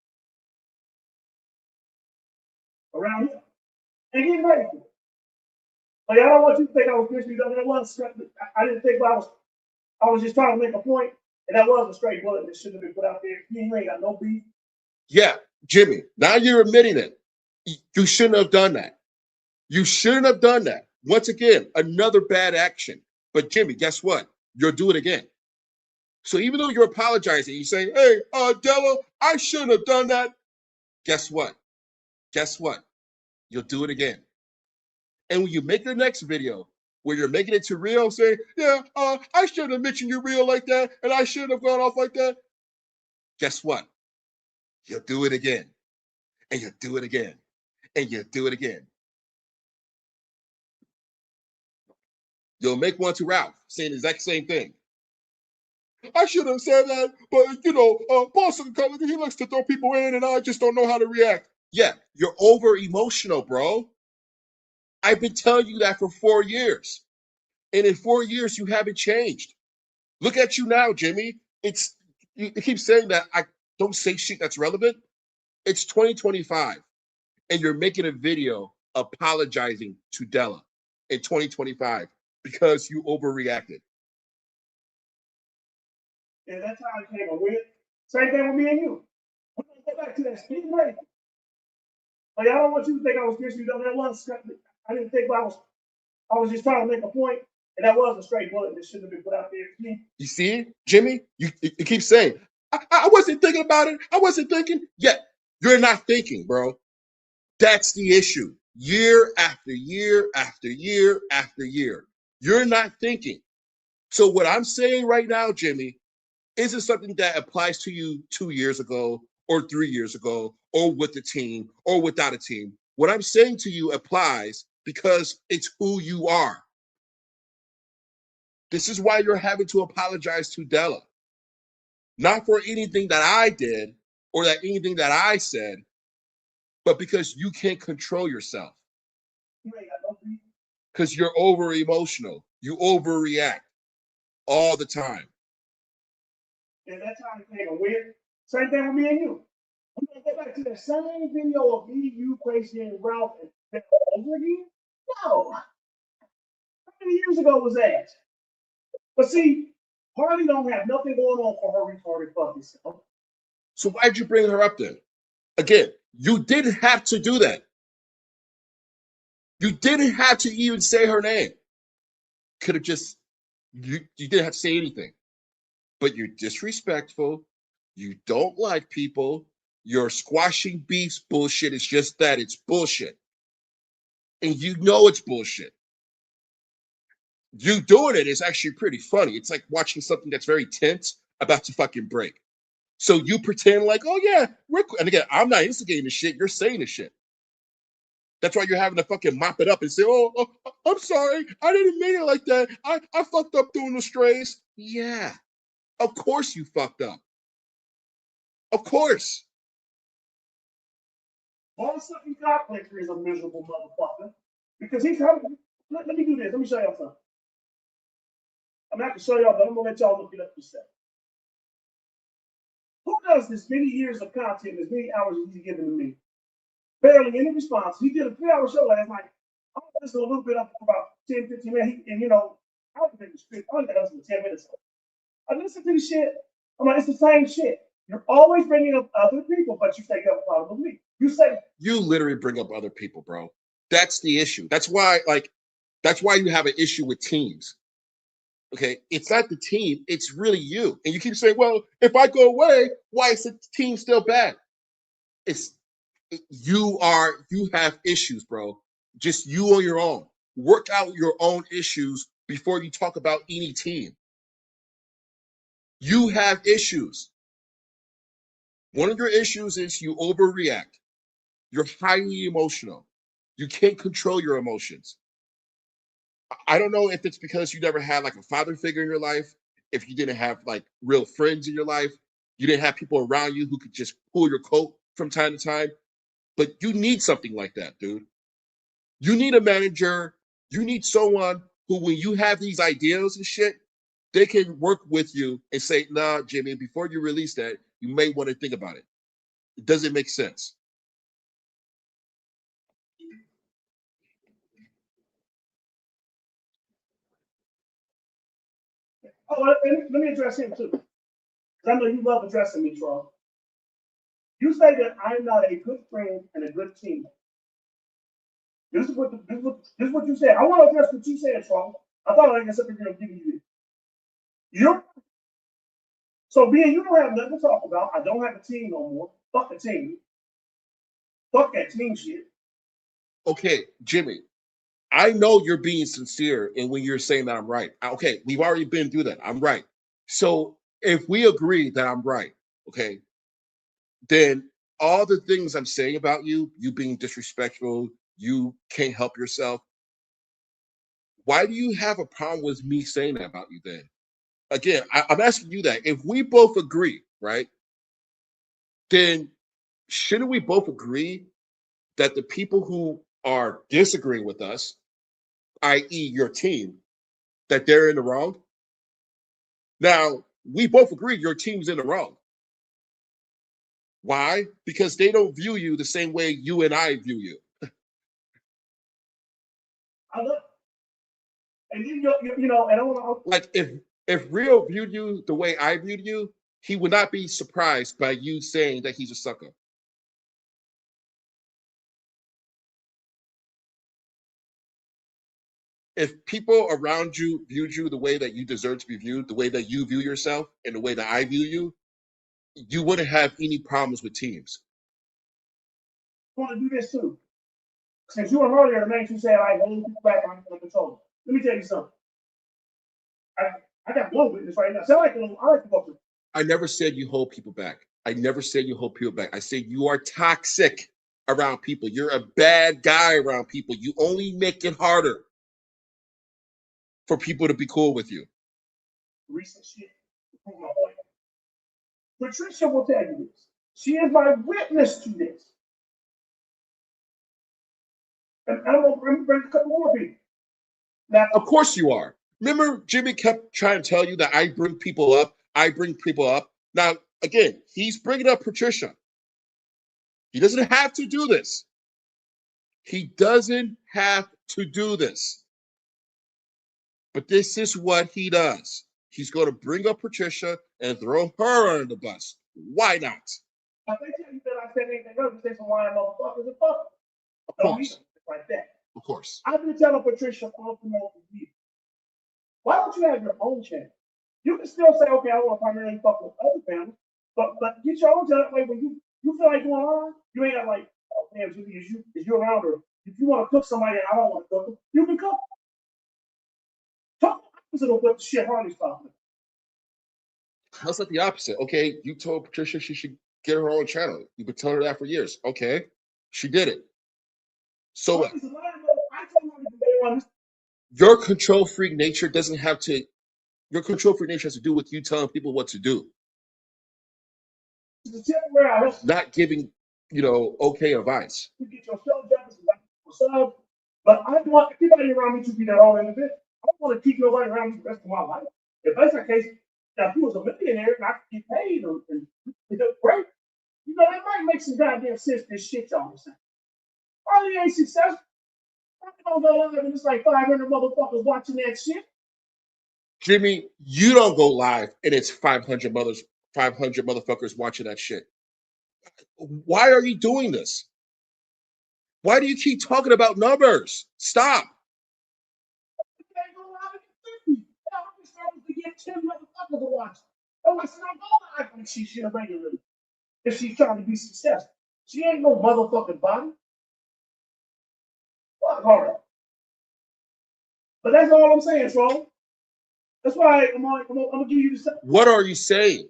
Around here. And getting ready for it. Like, I don't want you to think I was pushing you down. I didn't think I was just trying to make a point, and that was a straight bullet that shouldn't have been put out there. You ain't got no beef. Yeah, Jimmy, now you're admitting it. You shouldn't have done that. You shouldn't have done that. Once again, another bad action. But Jimmy, guess what? You'll do it again. So even though you're apologizing, you're saying, hey, Della, I shouldn't have done that. Guess what? Guess what? You'll do it again. And when you make your next video where you're making it to Rio, saying, yeah, I shouldn't have mentioned you Rio like that, and I shouldn't have gone off like that. Guess what? You'll do it again. And you'll do it again. And you'll do it again. You'll make one to Ralph saying the exact same thing. I should have said that, but Boston College, he likes to throw people in, and I just don't know how to react. Yeah, you're over emotional, bro. I've been telling you that for 4 years. And in 4 years, you haven't changed. Look at you now, Jimmy. You keep saying that I don't say shit that's relevant. It's 2025, and you're making a video apologizing to Della in 2025 because you overreacted. And that's how I came up with it. Same thing with me and you. We're going to go back to that speed rate. Like, I don't want you to think I was pushing you down. I didn't think I was just trying to make a point, and that was a straight bullet that shouldn't have been put out there. You see, Jimmy, you keep saying, I wasn't thinking about it. I wasn't thinking. Yet, you're not thinking, bro. That's the issue. Year after year after year after year. You're not thinking. So what I'm saying right now, Jimmy, isn't something that applies to you 2 years ago or 3 years ago or with the team or without a team. What I'm saying to you applies because it's who you are. This is why you're having to apologize to Della. Not for anything that I did or that anything that I said, but because you can't control yourself. Because you're over emotional. You overreact all the time. And that time came a win. Same thing with me and you. I'm gonna go back to that same video of me, you, Crazy, and Ralph and that over again. No. How many years ago was that? But see, Harley don't have nothing going on for her retarded fucking self. So why'd you bring her up then? Again, you didn't have to do that. You didn't have to even say her name. Could have just, you didn't have to say anything. But you're disrespectful. You don't like people. You're squashing beefs bullshit. It's just that. It's bullshit. And you know it's bullshit. You doing it is actually pretty funny. It's like watching something that's very tense about to fucking break. So you pretend like, oh yeah, we're cool. And again, I'm not instigating the shit. You're saying the shit. That's why you're having to fucking mop it up and say, oh, I'm sorry. I didn't mean it like that. I fucked up doing the strays. Yeah, of course you fucked up. Of course. All sucking cock licker is a miserable motherfucker. Because he's coming. Let me do this. Let me show y'all something. I'm gonna have to show y'all, but I'm gonna let y'all look it up yourself. Who does this many years of content, as many hours as he's given to me? Barely any response. He did a 3-hour show last night. I'm gonna listen a little bit up for about 10, 15 minutes. And you know, I don't think the script. I only got listen to 10 minutes. I listen to the shit. I'm like, it's the same shit. You're always bringing up other people, but you say you have a problem with me. You say you literally bring up other people, bro. That's the issue. That's why you have an issue with teams. Okay, it's not the team, it's really you. And you keep saying, well, if I go away, why is the team still bad? You have issues, bro. Just you on your own. Work out your own issues before you talk about any team. You have issues. One of your issues is you overreact. You're highly emotional. You can't control your emotions. I don't know if it's because you never had like a father figure in your life, if you didn't have like real friends in your life, you didn't have people around you who could just pull your coat from time to time, but you need something like that, dude. You need a manager. You need someone who, when you have these ideas and shit, they can work with you and say, nah, Jimmy, before you release that, you may want to think about it. It doesn't make sense. oh, let me address him too. Because I know you love addressing me, Troy. You say that I'm not a good friend and a good teammate. This is what you said. I want to address what you said, Troy. I thought I had something to give you this. You so being you don't have nothing to talk about. I don't have a team no more. Fuck the team. Fuck that team shit. Okay, Jimmy, I know you're being sincere and when you're saying that I'm right. Okay, we've already been through that. I'm right. So if we agree that I'm right, okay, then all the things I'm saying about you, you being disrespectful, you can't help yourself. Why do you have a problem with me saying that about you then? Again, I'm asking you that. If we both agree, right, then shouldn't we both agree that the people who are disagreeing with us, i.e., your team, that they're in the wrong? Now, we both agree your team's in the wrong. Why? Because they don't view you the same way you and I view you. I love, and you know, and I want to Like if Rio viewed you the way I viewed you, he would not be surprised by you saying that he's a sucker. If people around you viewed you the way that you deserve to be viewed, the way that you view yourself, and the way that I view you, you wouldn't have any problems with teams. do this too. Since you and Harley are the main two saying I hold people back on control. Let me tell you something. I got one witness right now. So I like to go through. I never said you hold people back. I never said you hold people back. I said you are toxic around people. You're a bad guy around people. You only make it harder for people to be cool with you. Recent shit to prove my point. Patricia will tell you this. She is my witness to this. And I'm going to bring a couple more people. Now, of course you are. Remember, Jimmy kept trying to tell you that I bring people up. I bring people up. Now, again, he's bringing up Patricia. He doesn't have to do this. He doesn't have to do this. But this is what he does. He's going to bring up Patricia and throw her under the bus. Why not? If they tell you that I said anything else, you say some lying motherfuckers and fuck. Of Don't course. be like that. Of course. I've been telling Patricia all from over years. Why don't you have your own channel? You can still say, okay, I want to primarily fuck with other families, but get your own channel. That way, when you feel like going on, you ain't got like, oh damn, Jimmy, is you around, or if you want to cook somebody and I don't want to cook them, you can cook. Talk opposite of what the shit Harley's talking. How's that the opposite? Okay, you told Patricia she should get her own channel. You've been telling her that for years. Okay, she did it. So what? Your control freak nature doesn't have to. Your control freak nature has to do with you telling people what to do, not giving, okay advice. You get your show but I want everybody around me to be their own individual. I don't want to keep nobody around me the rest of my life. If that's the case, now if he was a millionaire and I could get paid, and great. That might make some goddamn sense. This shit y'all are saying. Harley ain't successful. I don't go live and it's like 500 motherfuckers watching that shit. Jimmy, you don't go live and it's 500 motherfuckers watching that shit. Why are you doing this? Why do you keep talking about numbers? Stop. To get 10 motherfuckers to watch. Oh, I said, I'm going live when she's here regularly. If she's trying to be successful. She ain't no motherfucking body. Fuck her. But that's all I'm saying, Troll. That's why I'm gonna give you the. What are you saying?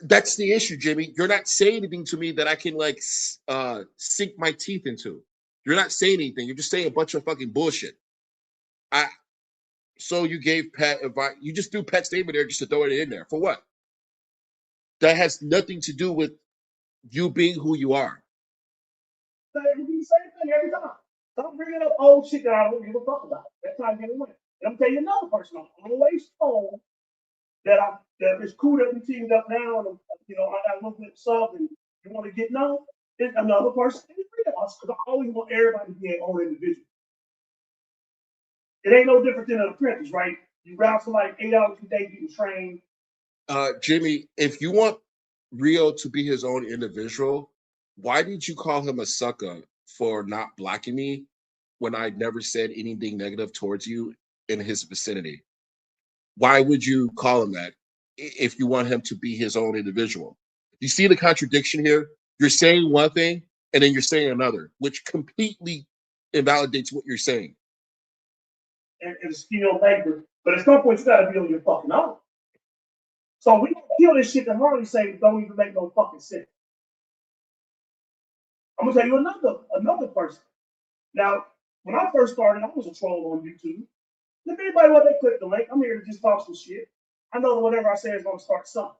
That's the issue, Jimmy. You're not saying anything to me that I can sink my teeth into. You're not saying anything. You're just saying a bunch of fucking bullshit. So you gave Pat advice. You just threw Pat's statement there just to throw it in there. For what? That has nothing to do with you being who you are. It would be the same thing every time. Stop bringing up old shit that I don't give a fuck about. That's how I get away. And I'm telling you another person I'm always told that it's cool that we teamed up now, and I got a little bit of sub, and you want to get known. It's another person in us, because I always want everybody to be their own individual. It ain't no different than an apprentice, right? You route for like 8 hours a day getting trained. Jimmy, if you want Rio to be his own individual, why did you call him a sucker for not blocking me when I never said anything negative towards you in his vicinity? Why would you call him that if you want him to be his own individual? You see the contradiction here? You're saying one thing and then you're saying another, which completely invalidates what you're saying. And it's skilled labor. But at some point, you got to be on your fucking own. So we don't kill this shit that Harley saying don't even make no fucking sense. I'm gonna tell you another person. Now, when I first started, I was a troll on YouTube. If anybody want to click the link, I'm here to just talk some shit. I know that whatever I say is gonna start something.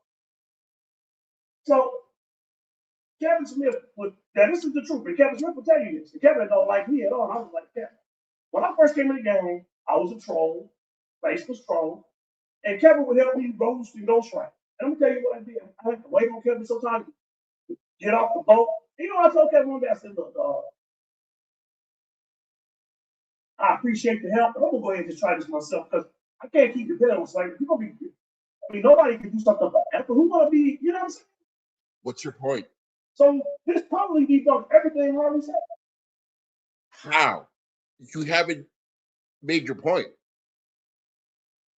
So Kevin Smith now this is the truth, but Kevin Smith will tell you this. And Kevin don't like me at all. I was like, Kevin. When I first came in the game, I was a troll, face was troll, and Kevin would help me roast and ghostwrite. And I'm gonna tell you what I did. I had to wait on Kevin sometimes to get off the boat. You know what I told Kevin one day? I said, look, I appreciate the help, but I'm gonna go ahead and just try this myself because I can't keep depending on slavery. You're gonna be, nobody can do something forever. Who wanna be, you know what I'm saying? What's your point? So this probably debunked everything Harley said. How? You haven't made your point.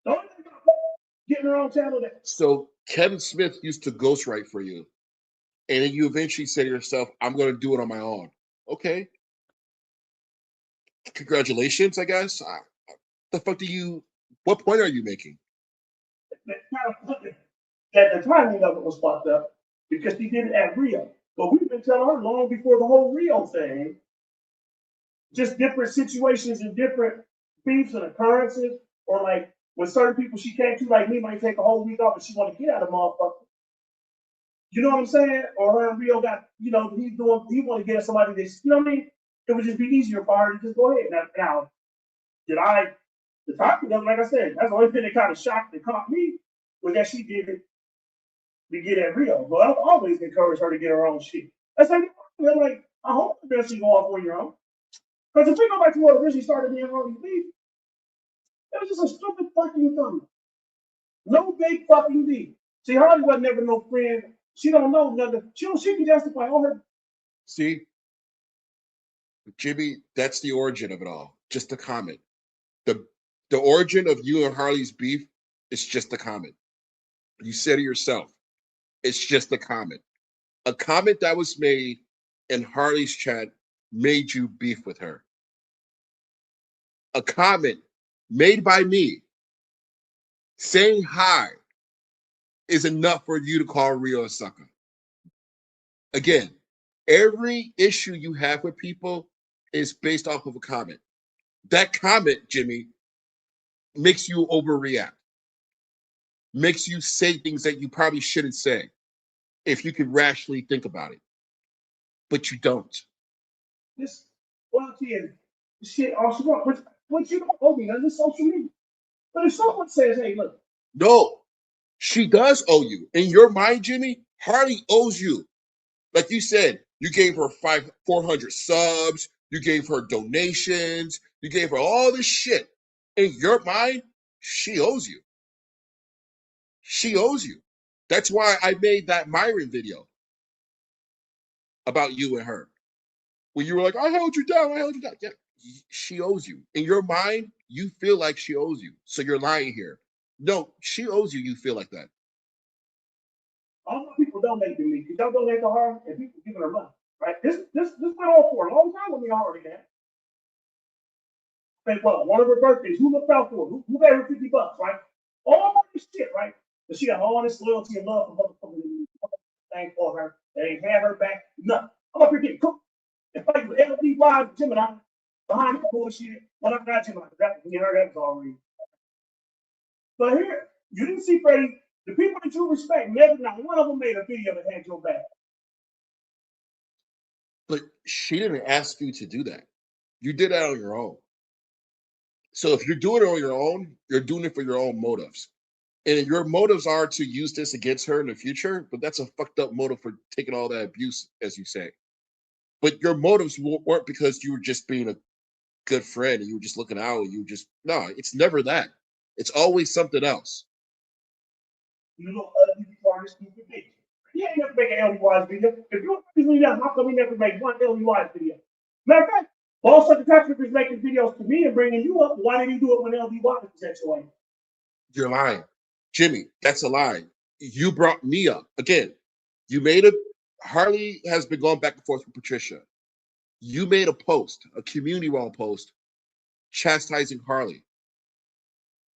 Don't getting her own channel there. So Kevin Smith used to ghostwrite for you. And then you eventually say to yourself, I'm going to do it on my own. Okay. Congratulations, I guess. What point are you making? That the timing of it was fucked up because he did it at Rio. But we've been telling her long before the whole Rio thing, just different situations and different beefs and occurrences, or like when certain people she came to, like me, might take a whole week off and she want to get out of motherfucker. You know what I'm saying? Or her and Rio got, he want to get at somebody that's, you know what I mean? It would just be easier for her to just go ahead. Now the topic of, like I said, that's the only thing that kind of shocked and caught me was that she did it to get at Rio. But I've always encouraged her to get her own shit. I said, like, I hope eventually go off on your own. Because if we go back to what originally started being Harley's beef, it was just a stupid fucking thing. No big fucking deal. See, Harley was never no friend. She don't know nothing. She can justify all her. See, Jimmy, that's the origin of it all. Just a comment. The origin of you and Harley's beef is just a comment. You said it yourself. It's just a comment. A comment that was made in Harley's chat made you beef with her. A comment made by me saying hi is enough for you to call Rio a sucker. Again, every issue you have with people is based off of a comment. That comment, Jimmy, makes you overreact, makes you say things that you probably shouldn't say if you could rationally think about it, but you don't. This loyalty and shit all she wants. But you don't owe me none of this social media. But if someone says, hey, look, No, she does owe you. In your mind, Jimmy, Harley owes you. Like you said, you gave her 400 subs, you gave her donations, you gave her all this shit. In your mind, she owes you. She owes you. That's why I made that Myron video about you and her. When you were like, I held you down, I held you down. Yeah, she owes you. In your mind, you feel like she owes you. So you're lying here. No, she owes you. You feel like that. all the people donate to me. Because y'all donate to her and people giving her money. Right? This went on for a long time with me already, man. Think, well, one of her birthdays, who looked out for her? Who gave her $50, right? All this shit, right? But she got all this loyalty and love for motherfuckers thing for her. They ain't had her back. Nothing. I'm up here getting cooked and fighting with LDY Gemini behind the bullshit. Well, I'm not Gemini. That, you heard that was already. But here, you didn't see Freddie. The people that you respect, never, not one of them made a video that had your back. But she didn't ask you to do that. You did that on your own. So if you're doing it on your own, you're doing it for your own motives. And your motives are to use this against her in the future, but that's a fucked up motive for taking all that abuse, as you say. But your motives weren't because you were just being a good friend and you were just looking out. You just, no, it's never that. It's always something else. You know, other people are this stupid bitch. He ain't never make an LDY video. If you really that, how come he never make one LDY video? Matter of fact, all such attachments is making videos to me and bringing you up. Why did he do it when LDY was that way? You're lying. Jimmy, that's a lie. You brought me up. Again, you made a, Harley has been going back and forth with Patricia. You made a post, a community wall post, chastising Harley.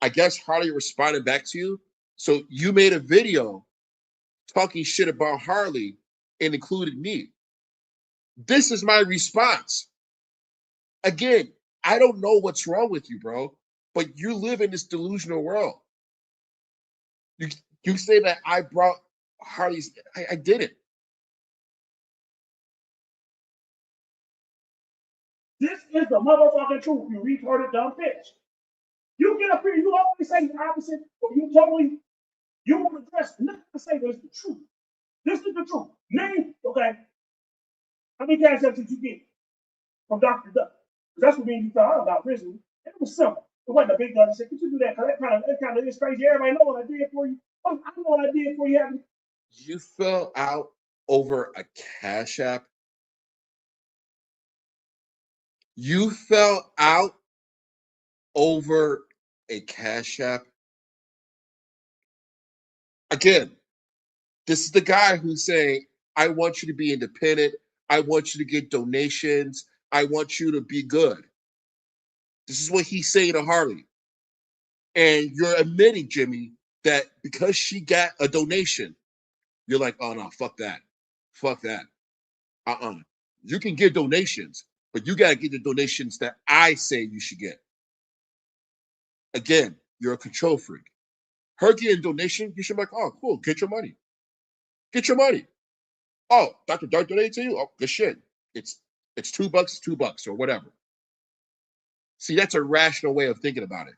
I guess Harley responded back to you. So you made a video talking shit about Harley and included me. This is my response. Again, I don't know what's wrong with you, bro, but you live in this delusional world. You you say that I brought Harley's. I didn't. This is the motherfucking truth, you retarded dumb bitch. You get up here, you always say the opposite, or you want to dress nothing to say, but it's the truth. This is the truth. Name, okay, how many cash apps did you get from Dr. Duck? Because that's what me and you found out about prison. It was simple. It wasn't a big gun. I said, could you do that? Because that kind of is crazy. Everybody know what I did for you. I know what I did for you. You fell out over a Cash App. You fell out over a Cash App. Again, this is the guy who's saying, I want you to be independent. I want you to get donations. I want you to be good. This is what he's saying to Harley. And you're admitting, Jimmy, that because she got a donation, you're like, oh no, fuck that. Fuck that. Uh-uh. You can get donations, but you got to get the donations that I say you should get. Again, you're a control freak. Her getting donation, you should be like, oh, cool, get your money. Get your money. Oh, Dr. Dark donated to you? Oh, good shit. It's $2, it's $2 or whatever. See, that's a rational way of thinking about it.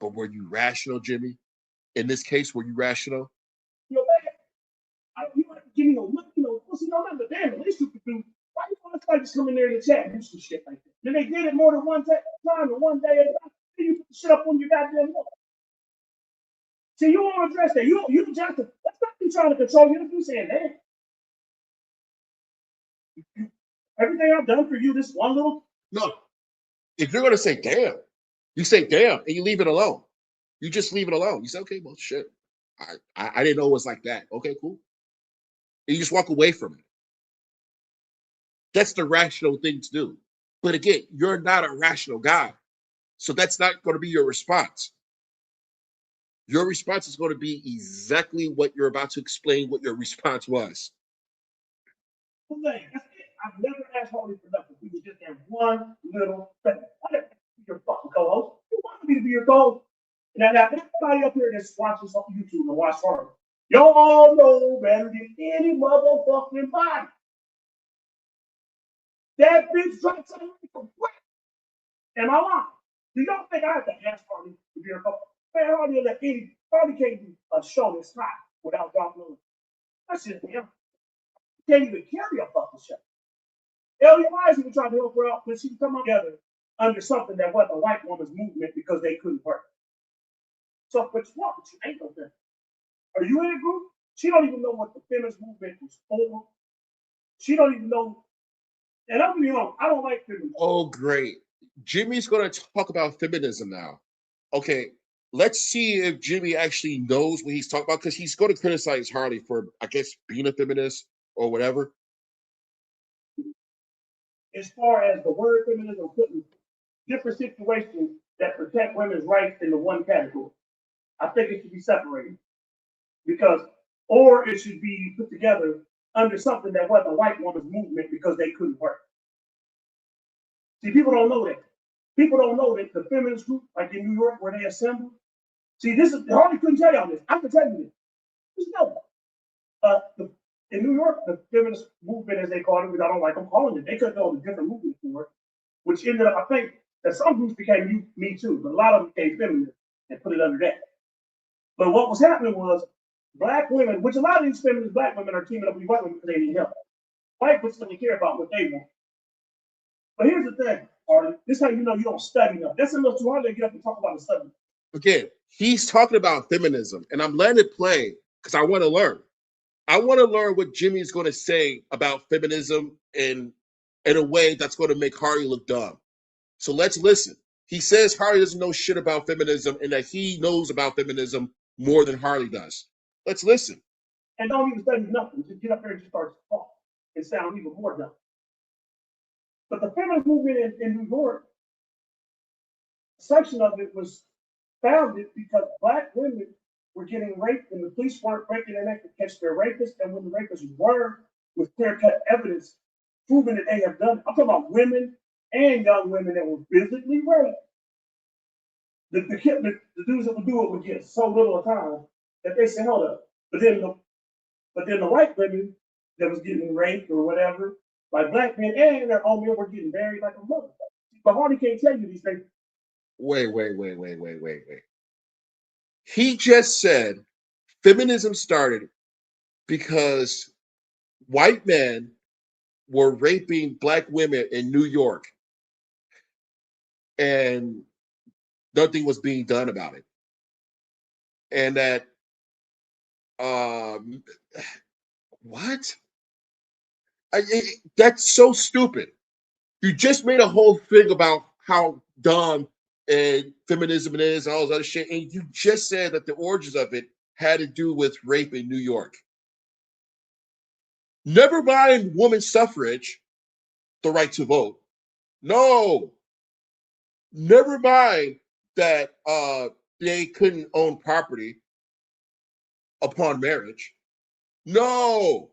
But were you rational, Jimmy? In this case, were you rational? You're bad. give me no look, pussy, no nothing. Damn, at least you could do. Why you want to just come in there in the chat and do some shit like that? Then they did it more than one time or one day at a time. Then you put the shit up on your goddamn wall. See, you won't address that. You just that's not you trying to control you. You saying, damn, everything I've done for you, this one little. No, if you're gonna say damn, you say damn and you leave it alone. You just leave it alone. You say, okay, well, shit. I didn't know it was like that. Okay, cool. And you just walk away from it. That's the rational thing to do. But again, you're not a rational guy. So that's not going to be your response. Your response is going to be exactly what you're about to explain what your response was. That's it. I've never asked Harley for nothing. We was just in one little thing. I didn't be your fucking co-host. You wanted me to be your co-host. Now, everybody up here that's watching some YouTube and watch Harley, y'all all know better than any motherfucking body. That bitch dropped something from what? Am I lying? Do y'all think I have to ask Harley to be your co-host? Man, Harley can't do a show this hot without dropping on. That's just him. Can't even carry a fucking show. Elliot Wise even tried to help her out when she come together under something that wasn't a white woman's movement because they couldn't work. So, but what? You ain't no feminist. Are you in a group? She don't even know what the feminist movement was for. She don't even know. And I'm gonna be honest, I don't like feminism. Oh, great. Jimmy's going to talk about feminism now. Okay, let's see if Jimmy actually knows what he's talking about because he's going to criticize Harley for, I guess, being a feminist or whatever. As far as the word feminism, putting different situations that protect women's rights into one category, I think it should be separated because, or it should be put together under something that wasn't a white woman's movement because they couldn't work. See, people don't know that. People don't know that the feminist group, like in New York, where they assemble. See, this is Harley couldn't tell y'all this. I can tell you this. Just know. In New York, the feminist movement, as they call it, which I don't like them calling it, they could go to different movements for it, which ended up, I think, that some groups became Me Too, but a lot of them became feminist and put it under that. But what was happening was black women, which a lot of these feminist black women are teaming up with white women because they need help. White folks don't care about what they want. But here's the thing, Harley. This is how you know you don't study enough. That's enough too hard to get up and talk about the study. Again, he's talking about feminism, and I'm letting it play because I want to learn. I want to learn what Jimmy is going to say about feminism in a way that's going to make Harley look dumb. So let's listen. He says Harley doesn't know shit about feminism and that he knows about feminism more than Harley does. Let's listen. And don't even study nothing. Just get up there and just start to talk and sound even more dumb. But the feminist movement in New York, a section of it was founded because black women were getting raped and the police weren't breaking their neck to catch their rapists. And when the rapists were, with clear-cut evidence proving that they have done it, I'm talking about women and young women that were physically raped. The dudes that would do it would get so little time that they said, hold up. But then the white women that was getting raped or whatever, like black men and their own men were getting married like a mother. But Hardy can't tell you these things. Wait. He just said feminism started because white men were raping black women in New York and nothing was being done about it. And that, what? That's so stupid. You just made a whole thing about how dumb and feminism is and all this other shit. And you just said that the origins of it had to do with rape in New York. Never mind women's suffrage, the right to vote. No. Never mind that they couldn't own property upon marriage. No.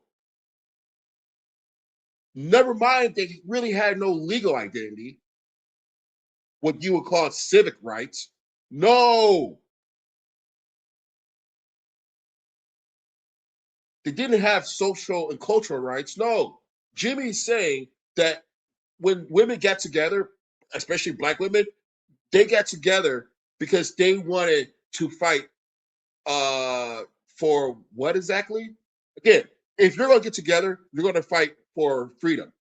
Never mind they really had no legal identity, what you would call civic rights. No. They didn't have social and cultural rights. No. Jimmy's saying that when women got together, especially black women, they got together because they wanted to fight for what exactly? Again, If you're going to get together, you're going to fight for freedom,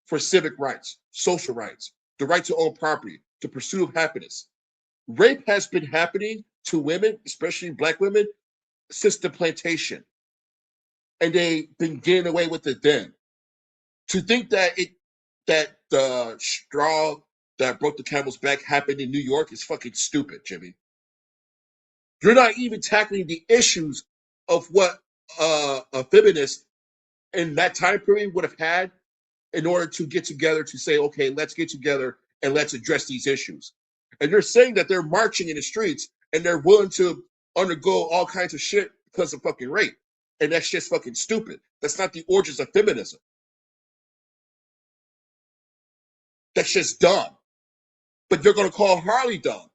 for civic rights, social rights, the right to own property, the pursuit of happiness. Rape has been happening to women, especially black women, since the plantation. And they've been getting away with it then. To think that the straw that broke the camel's back happened in New York is fucking stupid, Jimmy. You're not even tackling the issues of what a feminist in that time period would have had in order to get together to say, okay, let's get together and let's address these issues. And you're saying that they're marching in the streets and they're willing to undergo all kinds of shit because of fucking rape. And that's just fucking stupid. That's not the origins of feminism. That's just dumb. But you're going to call Harley dumb.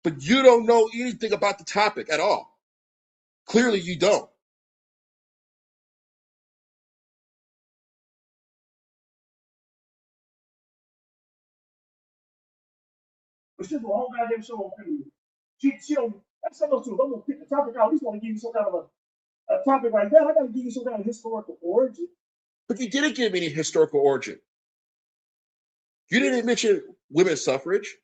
But you don't know anything about the topic at all. Clearly you don't. But she's a whole goddamn show on premium. She don't. That's something too. I'm gonna pick the topic out. At least want to give you some kind of a topic like that. I gotta give you some kind of historical origin. But you didn't give me any historical origin. You didn't mention women's suffrage,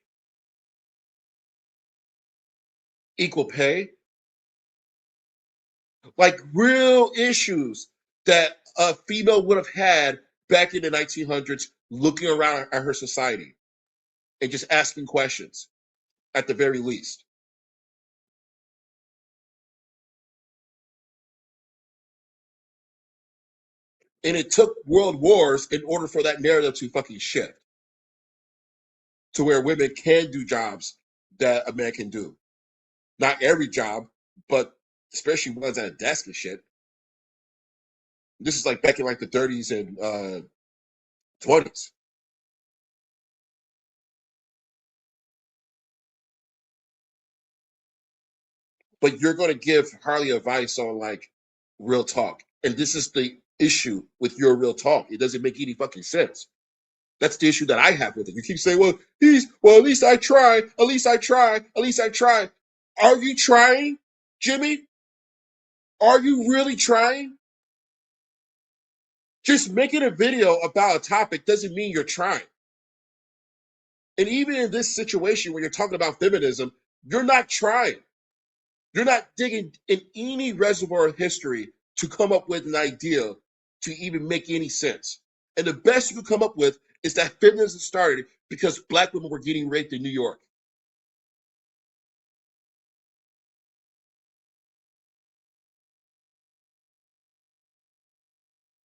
equal pay, like real issues that a female would have had back in the 1900s looking around at her society and just asking questions at the very least. And it took world wars in order for that narrative to fucking shift to where women can do jobs that a man can do. Not every job, but especially ones at a desk and shit. This is like back in like the 30s and 20s. But you're going to give Harley advice on like real talk. And this is the issue with your real talk. It doesn't make any fucking sense. That's the issue that I have with it. You keep saying, well, at least I try, at least I try, at least I try. Are you trying, Jimmy? Are you really trying? Just making a video about a topic doesn't mean you're trying. And even in this situation where you're talking about feminism, you're not trying. You're not digging in any reservoir of history to come up with an idea to even make any sense. And the best you can come up with is that feminism started because black women were getting raped in New York.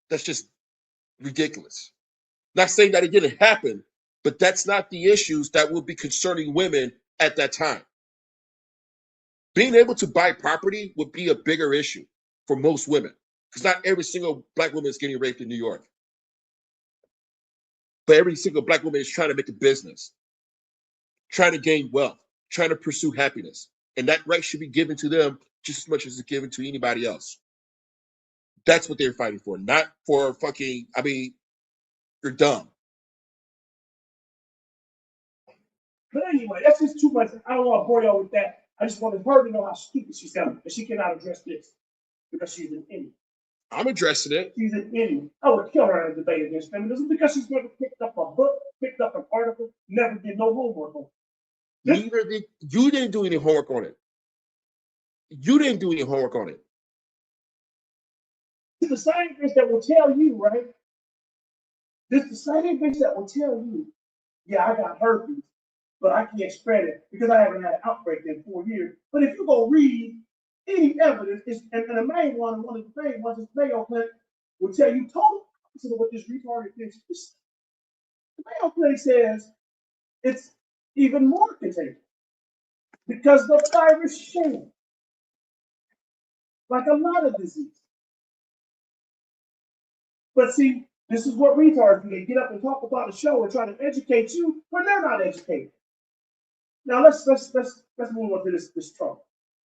That's just ridiculous. Not saying that it didn't happen, but that's not the issues that will be concerning women at that time. Being able to buy property would be a bigger issue for most women because not every single black woman is getting raped in New York. But every single black woman is trying to make a business, trying to gain wealth, trying to pursue happiness. And that right should be given to them just as much as it's given to anybody else. That's what they're fighting for, not for fucking, I mean, you're dumb. But anyway, that's just too much. I don't want to bore y'all with that. I just wanted her to know how stupid she sounds, but she cannot address this because she's an idiot. I'm addressing it. She's an idiot. I would kill her in a debate against feminism because she's never picked up a book, picked up an article, never did no homework on it. Neither did you. Didn't do any homework on it. You didn't do any homework on it. It's the same bitch that will tell you, right? It's the same bitch that will tell you, yeah, I got herpes, but I can't spread it because I haven't had an outbreak in 4 years. But if you go read any evidence, and the main one of the main ones is Mayo Clinic, will tell you total opposite of what this retarded bitch is. The Mayo Clinic says it's even more contagious because the virus shares, like a lot of disease. But see, this is what retards do. They get up and talk about a show and try to educate you when they're not educated. Now let's move on to this Trump.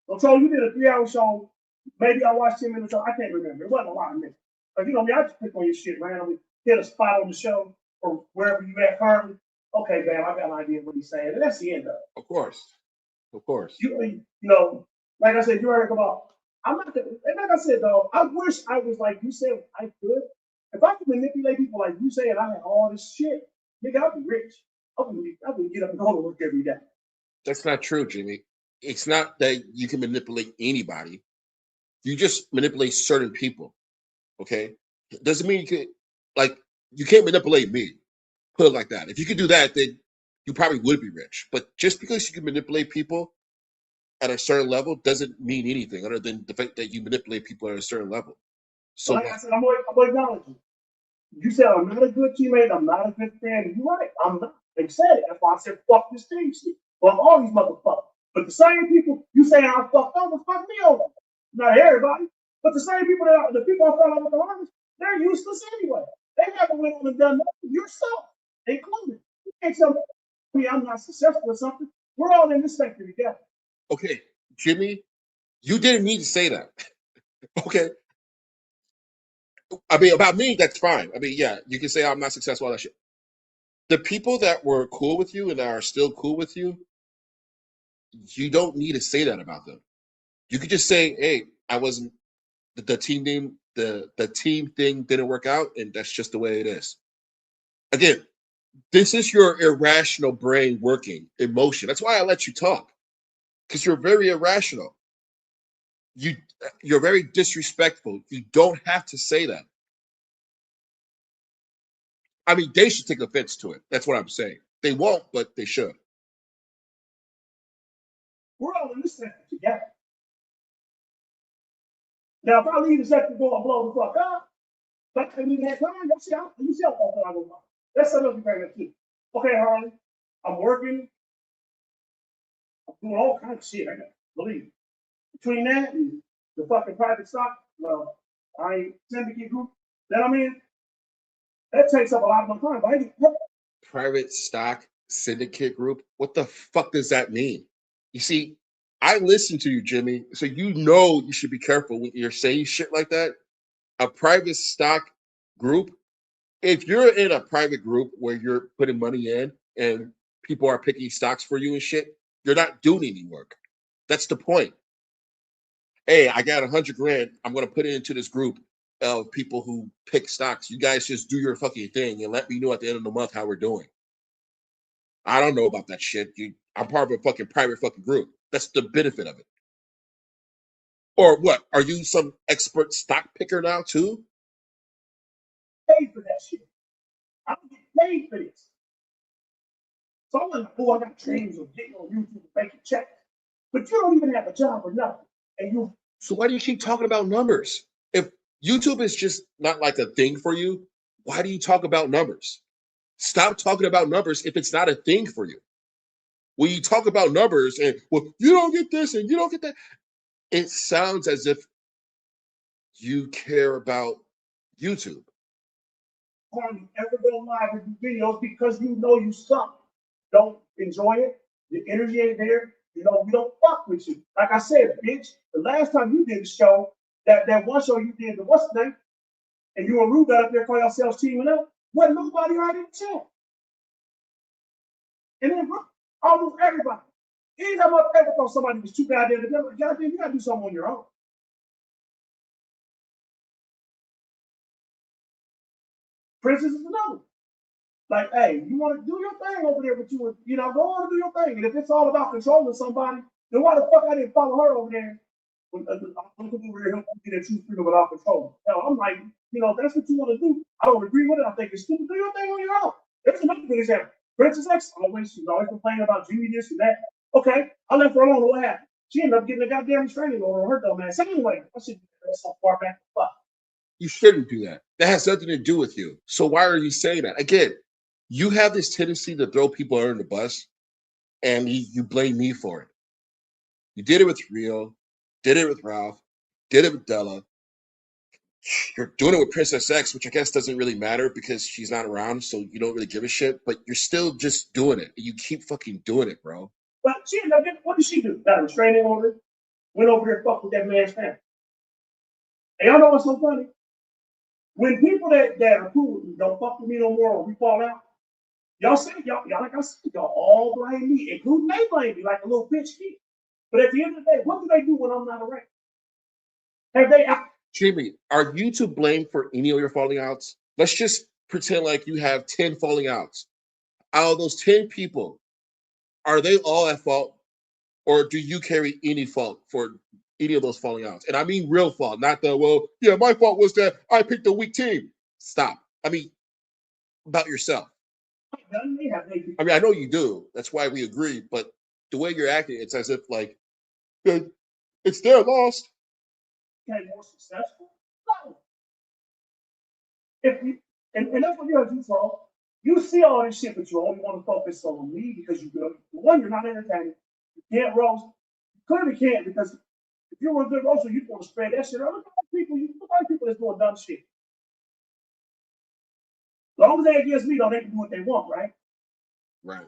So Trump, you did a 3 hour show. Maybe I watched 10 minutes. I can't remember. It wasn't a lot of minutes. Like you know, I just click on your shit randomly, hit a spot on the show or wherever you at currently. Okay, bam, I got an idea of what he's saying, and that's the end of it. Of course. You know, like I said, you heard about I'm not gonna, and like I said though, I wish I was like you said I could. If I could manipulate people like you say and I had all this shit, nigga, I'd be rich. I would get up and go to work every day. That's not true, Jimmy. It's not that you can manipulate anybody. You just manipulate certain people. Okay, it doesn't mean you can like you can't manipulate me. Put it like that. If you could do that, then you probably would be rich. But just because you can manipulate people at a certain level doesn't mean anything other than the fact that you manipulate people at a certain level. But So like I what? said, I'm gonna acknowledge you. You said I'm not a good teammate. I'm not a good friend. You're right. I'm not. They said it. That's why I said fuck this team shit. Fuck all these motherfuckers. But the same people you saying I fucked over, fuck me over. Not everybody, but the same people the people I fell out with the hardest, they're useless anyway. They never went on and done nothing. Yourself, included. You can't tell me I'm not successful or something. We're all in this sector together. Okay, Jimmy, you didn't need to say that. Okay, I mean about me, that's fine. I mean, yeah, you can say I'm not successful, all that shit. The people that were cool with you and that are still cool with you don't need to say that about them. You could just say, "Hey, I wasn't the team name, the team thing didn't work out, and that's just the way it is." Again, this is your irrational brain working emotion. That's why I let you talk because you're very irrational. You you're very disrespectful. You don't have to say that. I mean, they should take offense to it. That's what I'm saying. They won't, but they should. We're all in this sector together. Now, if I leave the sector, go and blow the fuck up, like I mean, that time, you see how far I go. That's something you bring too. Okay, Harley, I'm working, I'm doing all kinds of shit. I got believe me. Between that and the fucking private stock, well, I ain't syndicate group. That I mean, that takes up a lot of my time. But I ain't, Private stock syndicate group. What the fuck does that mean? You see, I listen to you, Jimmy, so you know you should be careful when you're saying shit like that. A private stock group, if you're in a private group where you're putting money in and people are picking stocks for you and shit, you're not doing any work. That's the point. Hey, I got 100 grand. I'm gonna put it into this group of people who pick stocks. You guys just do your fucking thing and let me know at the end of the month how we're doing. I don't know about that shit. I'm part of a fucking private fucking group. That's the benefit of it. Or what? Are you some expert stock picker now too? paid for that shit. I don't get paid for this. So I'm like, oh, I got dreams of getting on YouTube and making checks. But you don't even have a job or nothing. And you So why do you keep talking about numbers? If YouTube is just not like a thing for you, why do you talk about numbers? Stop talking about numbers if it's not a thing for you. When you talk about numbers and well, you don't get this and you don't get that, it sounds as if you care about YouTube. hardly ever go live and do videos because you know you suck. Don't enjoy it. The energy ain't there. You know, we don't fuck with you. Like I said, bitch, the last time you did a show, that one show you did, the what's the name? And you and Rue got up there call yourselves teaming up. Wasn't nobody already in the chat. And then almost everybody. Anytime I ever thought somebody was too goddamn together, goddamn, you gotta do something on your own. Princess is another. Like, hey, you want to do your thing over there, but you know, go on and do your thing. And if it's all about controlling somebody, then why the fuck I didn't follow her over there? When I'm over here helping you get that true freedom without control. Hell, I'm like, you know, if that's what you want to do, I don't agree with it. I think it's stupid. Do your thing on your own. There's another good example. Princess X she's always complaining about Jimmy this and that. Okay, I left her alone. What happened? She ended up getting a goddamn restraining order on her dumb ass. Anyway, I should that's so far back. Fuck. You shouldn't do that. That has nothing to do with you. So why are you saying that? Again, you have this tendency to throw people under the bus and you blame me for it. You did it with Rio, did it with Ralph, did it with Della. You're doing it with Princess X, which I guess doesn't really matter because she's not around, so you don't really give a shit, but you're still just doing it. You keep fucking doing it, bro. But she ended up getting, what did she do? Got a restraining order, went over there, fucked with that man's family. And y'all know what's so funny? When people that are cool with me don't fuck with me no more or we fall out, y'all say, y'all like I said, y'all all blame me, including they blame me like a little bitch kid. But at the end of the day, what do they do when I'm not around? Have they? Jimmy, are you to blame for any of your falling outs? Let's just pretend like you have 10 falling outs. Out of those 10 people, are they all at fault? Or do you carry any fault for any of those falling outs? And I mean real fault, not the, well, yeah, my fault was that I picked a weak team. Stop. I mean, about yourself. I mean, I know you do. That's why we agree. But the way you're acting, it's as if like it's their loss. Became more successful? No. If you, and that's what you have to do, so you see all this shit, but you only want to focus on me because you good. One, you're not entertaining. You can't roast. You clearly can't because if you were a good roaster, you'd want to spread that shit. Look at people, look at people that's doing dumb shit. As long as they against me, though, they can do what they want, right? Right.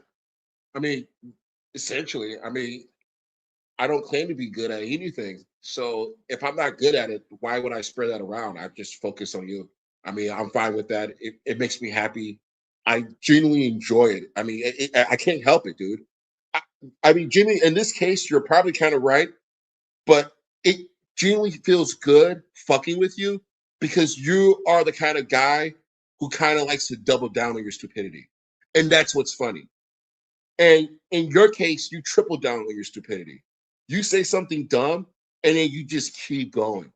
I mean, essentially, I mean, I don't claim to be good at anything. So if I'm not good at it, why would I spread that around? I just focus on you. I mean, I'm fine with that. It makes me happy. I genuinely enjoy it. I mean, I can't help it, dude. I, I mean, Jimmy, in this case, you're probably kind of right, but it genuinely feels good fucking with you because you are the kind of guy who kind of likes to double down on your stupidity. And that's what's funny. And in your case, you triple down on your stupidity. You say something dumb and then you just keep going.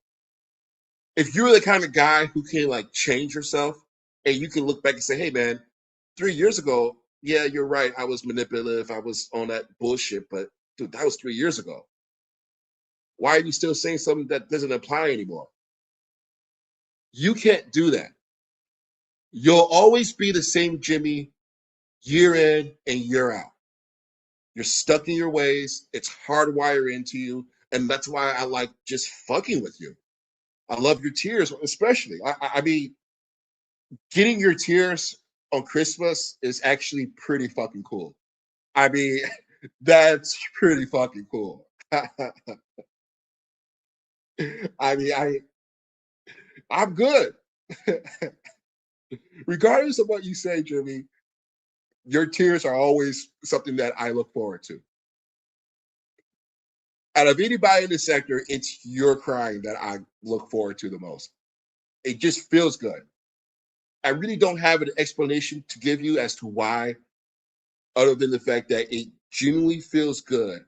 If you're the kind of guy who can like change yourself and you can look back and say, hey man, 3 years ago, yeah, you're right. I was manipulative. I was on that bullshit, but dude, that was 3 years ago. Why are you still saying something that doesn't apply anymore? You can't do that. You'll always be the same Jimmy year in and year out. You're stuck in your ways. It's hardwired into you. And that's why I like just fucking with you. I love your tears, especially. I mean, getting your tears on Christmas is actually pretty fucking cool. I mean, that's pretty fucking cool. I mean, I'm good. Regardless of what you say, Jimmy, your tears are always something that I look forward to. Out of anybody in the sector, it's your crying that I look forward to the most. It just feels good. I really don't have an explanation to give you as to why, other than the fact that it genuinely feels good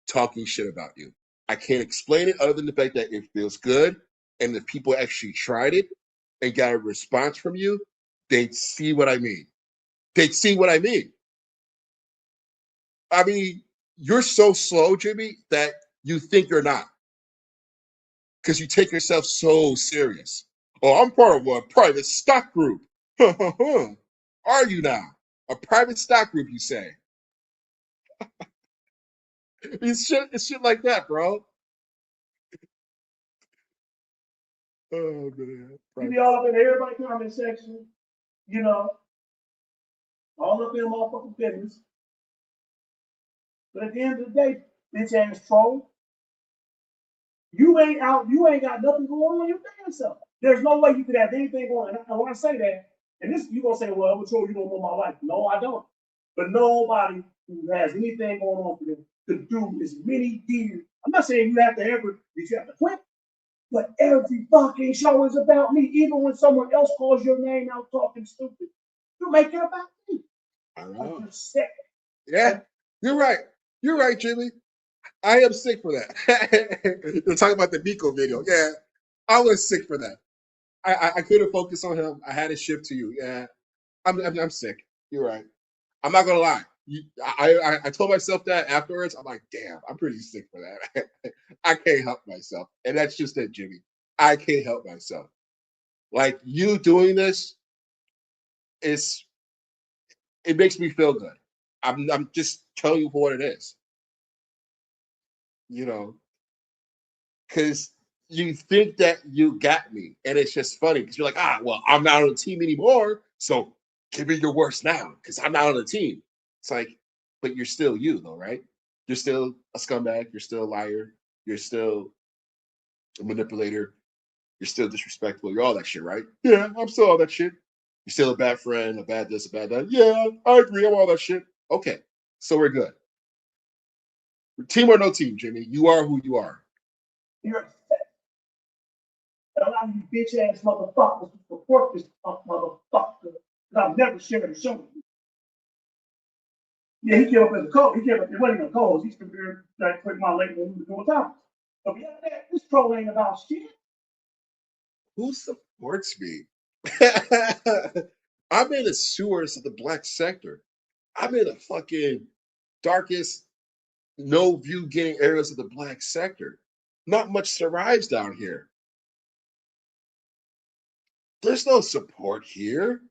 talking shit about you. I can't explain it other than the fact that it feels good. And if people actually tried it and got a response from you, they'd see what I mean. They'd see what I mean. I mean, you're so slow, Jimmy, that you think you're not because you take yourself so serious. Oh, I'm part of a private stock group. Are you now? A private stock group, you say? It's shit like that, bro. Oh man. You be all up in everybody's comment section, you know, all up in motherfucking business. But at the end of the day, bitch ass troll, you ain't out, you ain't got nothing going on your damn self. There's no way you could have anything going on. And when I say that, and this you gonna say, well, I'm a troll, you don't know my life. No, I don't. But nobody who has anything going on for them could do as many years. I'm not saying you have to ever, you have to quit, but every fucking show is about me. Even when someone else calls your name out talking stupid, you make it about me. I know. I'm just sick. Yeah, you're right. You're right, Jimmy. I am sick for that. You're talking about the Miko video. Yeah, I was sick for that. I couldn't focus on him. I had to shift to you. Yeah, I'm sick. You're right. I'm not gonna lie. I told myself that afterwards. I'm like, damn, I'm pretty sick for that. I can't help myself, and that's just it, Jimmy. I can't help myself. Like you doing this is it makes me feel good. I'm just telling you for what it is. You know, because you think that you got me, and it's just funny because you're like, well, I'm not on the team anymore, so give me your worst now because I'm not on the team. It's like, but you're still you, though, right? You're still a scumbag. You're still a liar. You're still a manipulator. You're still disrespectful. You're all that shit, right? Yeah, I'm still all that shit. You're still a bad friend, a bad this, a bad that. Yeah, I agree. I'm all that shit. Okay, so we're good. Team or no team, Jimmy, you are who you are. You're lot of you bitch ass motherfuckers who support this motherfucker. Because I've never shared a show with you. Yeah, he came up as a co. He came up, it wasn't even a co-host. He's compared like putting my late when we were doing topics. But beyond that, this troll ain't about shit. Who supports me? I'm in the sewers of the black sector. I'm in the fucking darkest, no view getting areas of the black sector. Not much survives down here. There's no support here.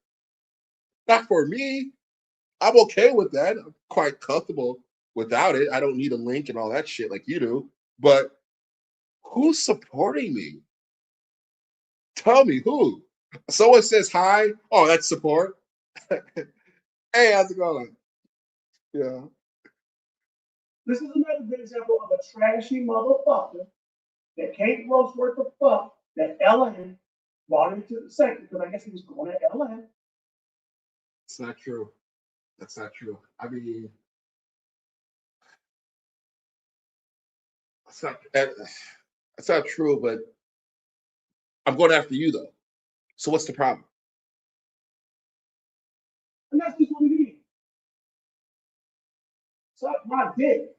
Not for me. I'm okay with that. I'm quite comfortable without it. I don't need a link and all that shit like you do. But who's supporting me? Tell me who. Someone says hi. Oh, that's support. Hey, how's it going? Yeah. This is another good example of a trashy motherfucker that can't roast worth a fuck that LA brought into the sector because I guess he was going to LA. It's not true. That's not true. I mean, it's not true, but I'm going after you though. So what's the problem? And that's just what it is. Suck my dick.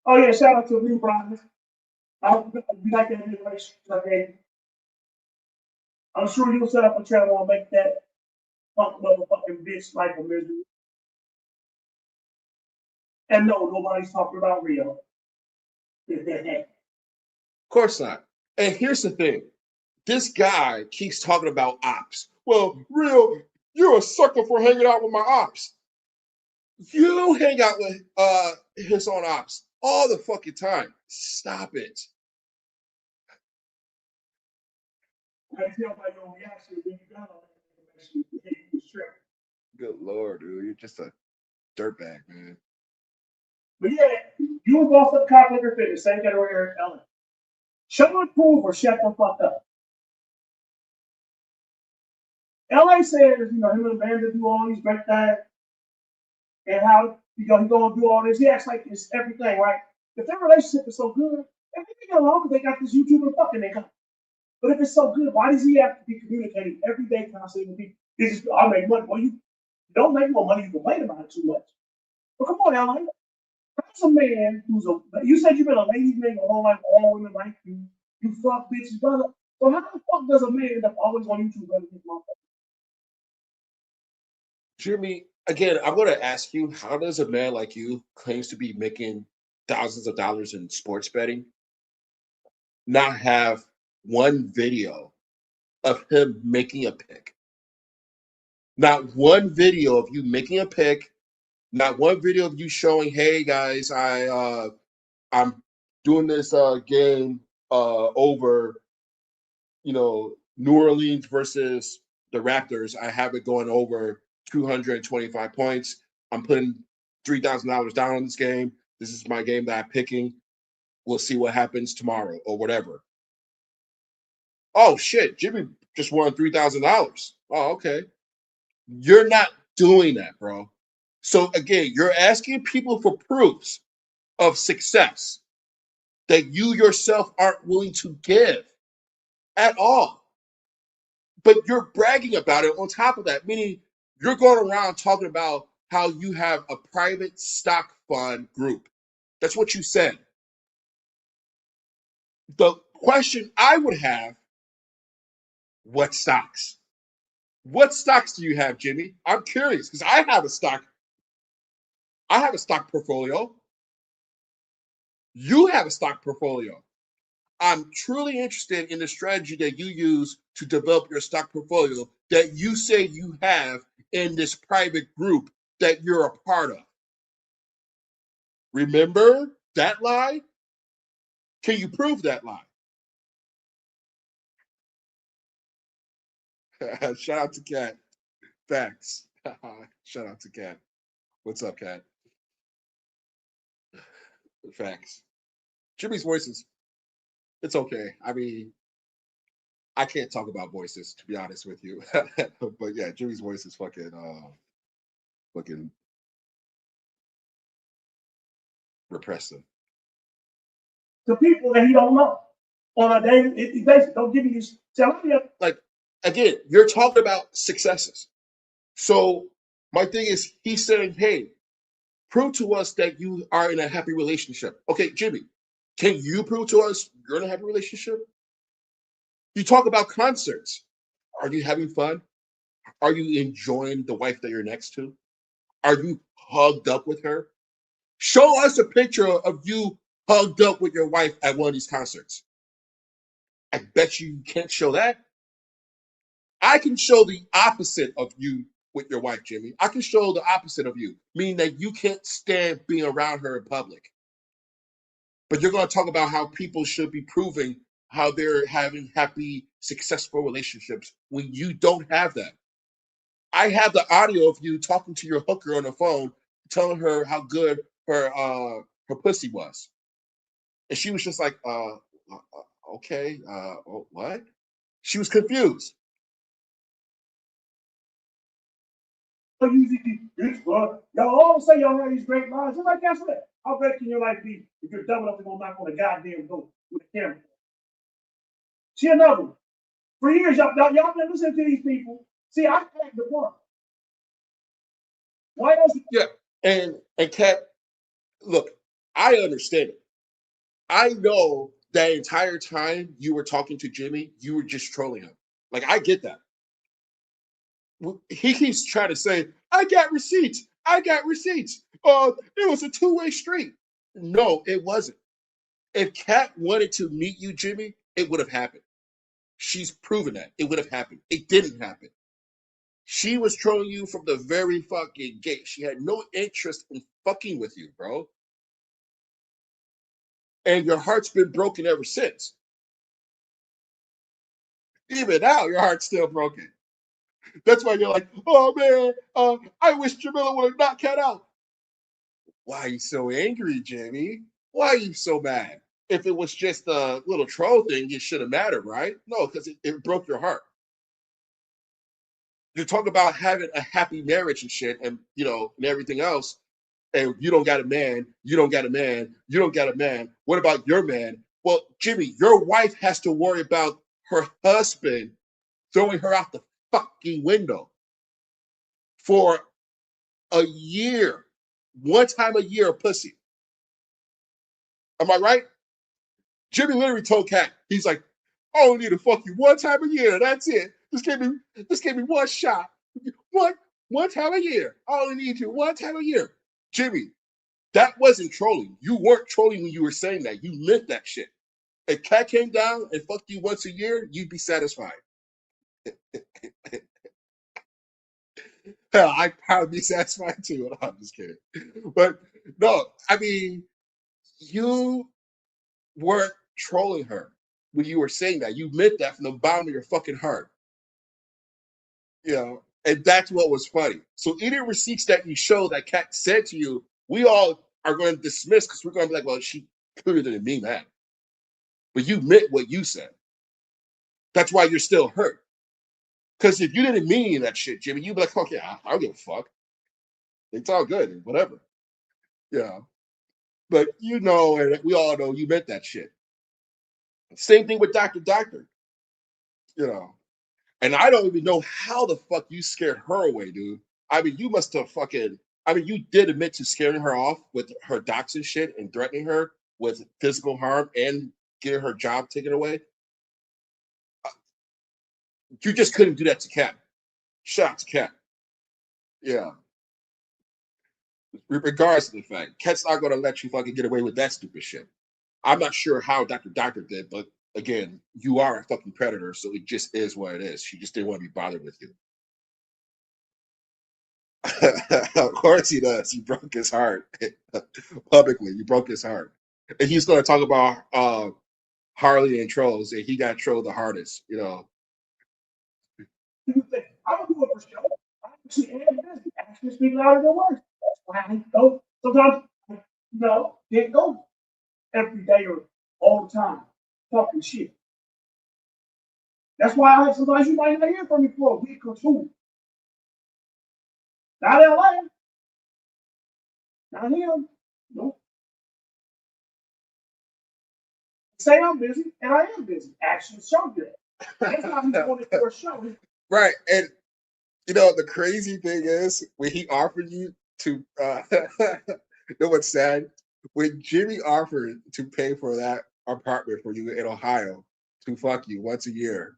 Oh yeah, shout out to New Brothers. I'll be like that anyway. Okay. I'm sure you'll set up a channel and make that punk motherfucking bitch like a misery. And no, nobody's talking about Rio. Of course not. And here's the thing. This guy keeps talking about ops. Well, Rio, you're a sucker for hanging out with my ops. You hang out with his own ops all the fucking time. Stop it. I can tell by your reaction when you got all that information. You straight. Good Lord, dude. You're just a dirtbag, man. But yeah, you were both up cop liquor fitness, same category Eric Ellen. Show and prove or shut the fuck up. LA says, you know, him and Amanda do all these great things and how he gonna do all this. He acts like it's everything, right? If their relationship is so good, and they get along because they got this YouTuber fucking they come. But if it's so good, why does he have to be communicating every day constantly with people? This is I make money. Well, you don't make more money, you complain about it too much. But come on, LA. That's a man who's a you said you've been a ladies' man your whole life, all women like you. You fuck bitches, brother. So how the fuck does a man end up always on YouTube running his mouth? Jeremy, again, I'm going to ask you, how does a man like you claims to be making thousands of dollars in sports betting not have one video of him making a pick? Not one video of you making a pick, not one video of you showing, hey guys, I'm doing this game over, New Orleans versus the Raptors. I have it going over 225 points. I'm putting $3,000 down on this game. This is my game that I'm picking. We'll see what happens tomorrow or whatever. Oh shit, Jimmy just won $3,000. Oh, okay. You're not doing that, bro. So again, you're asking people for proofs of success that you yourself aren't willing to give at all. But you're bragging about it on top of that, meaning you're going around talking about how you have a private stock fund group. That's what you said. The question I would have, what stocks? What stocks do you have, Jimmy? I'm curious because I have a stock portfolio. You have a stock portfolio. I'm truly interested in the strategy that you use to develop your stock portfolio that you say you have in this private group that you're a part of. Remember that lie? Can you prove that lie? Shout out to Kat. Facts. Shout out to Kat. What's up, Kat? Facts. Jimmy's voices. It's okay. I mean, I can't talk about voices to be honest with you, but yeah, Jimmy's voice is fucking repressive. To people that he don't know on a daily basis. Don't give me this Tell me, Like, again, you're talking about successes. So my thing is, he's saying, hey, prove to us that you are in a happy relationship. Okay, Jimmy, can you prove to us you're in a happy relationship? You talk about concerts. Are you having fun? Are you enjoying the wife that you're next to? Are you hugged up with her? Show us a picture of you hugged up with your wife at one of these concerts. I bet you can't show that. I can show the opposite of you with your wife, Jimmy. I can show the opposite of you, meaning that you can't stand being around her in public. But you're going to talk about how people should be proving how they're having happy, successful relationships when you don't have that. I have the audio of you talking to your hooker on the phone, telling her how good her pussy was, and she was just like, okay, what? She was confused. usually this, well, y'all all say y'all have these great lives. I'm like, guess what? How great can your life be if you're dumb enough to go knock on a goddamn door with a camera? See another one. For years, y'all been listening to these people. See, I had the one. Why else? Yeah, and Kat, look, I understand it. I know that entire time you were talking to Jimmy, you were just trolling him. Like, I get that. He keeps trying to say, I got receipts. I got receipts. It was a two-way street. No, it wasn't. If Kat wanted to meet you, Jimmy, it would have happened. She's proven that. It would have happened. It didn't happen. She was trolling you from the very fucking gate. She had no interest in fucking with you, bro. And your heart's been broken ever since. Even now, your heart's still broken. That's why you're like, oh man, I wish Jamila would have knocked Kat out. Why are you so angry, Jimmy? Why are you so mad? If it was just a little troll thing, it should have mattered, right? No, because it broke your heart. You talk about having a happy marriage and shit, and and everything else, and you don't got a man, you don't got a man, you don't got a man. What about your man? Well, Jimmy, your wife has to worry about her husband throwing her out the fucking window for a year, one time a year of pussy. Am I right? Jimmy literally told Kat, he's like, I only need to fuck you one time a year. That's it. Just give me one shot. One one time a year. I only need you one time a year. Jimmy, that wasn't trolling. You weren't trolling when you were saying that. You meant that shit. If Kat came down and fucked you once a year, you'd be satisfied. Hell, I'd probably be satisfied too. No, I'm just kidding. But no, I mean, you weren't trolling her when you were saying that. You meant that from the bottom of your fucking heart. And that's what was funny. So any receipts that you show that Kat said to you, we all are going to dismiss because we're going to be like, well, she clearly didn't mean that. But you meant what you said. That's why you're still hurt. Because if you didn't mean any of that shit, Jimmy, you'd be like, okay, I don't give a fuck. It's all good, whatever. Yeah. But and we all know you meant that shit. Same thing with Dr. Doctor, you know. And I don't even know how the fuck you scared her away, dude. I mean, you must have you did admit to scaring her off with her doxing shit and threatening her with physical harm and getting her job taken away. You just couldn't do that to Kat. Shout out to Kat. Yeah. Regardless of the fact, Kat's not going to let you fucking get away with that stupid shit. I'm not sure how Dr. Doctor did, but again, you are a fucking predator, so it just is what it is. She just didn't want to be bothered with you. Of course he does. You broke his heart publicly. You broke his heart, and he's going to talk about Harley and trolls, and he got trolled the hardest. I don't do it for show. I actually am busy. Actions speak louder than words. That's why I go. Sometimes, didn't go every day or all the time talking shit. That's why sometimes you might not hear from me for a week or two. Not LA, not him. No. Say I'm busy, and I am busy. Actions show you that. That's why he's doing it for a show. Right. And you know, the crazy thing is when he offered you to you know what's sad? When Jimmy offered to pay for that apartment for you in Ohio to fuck you once a year.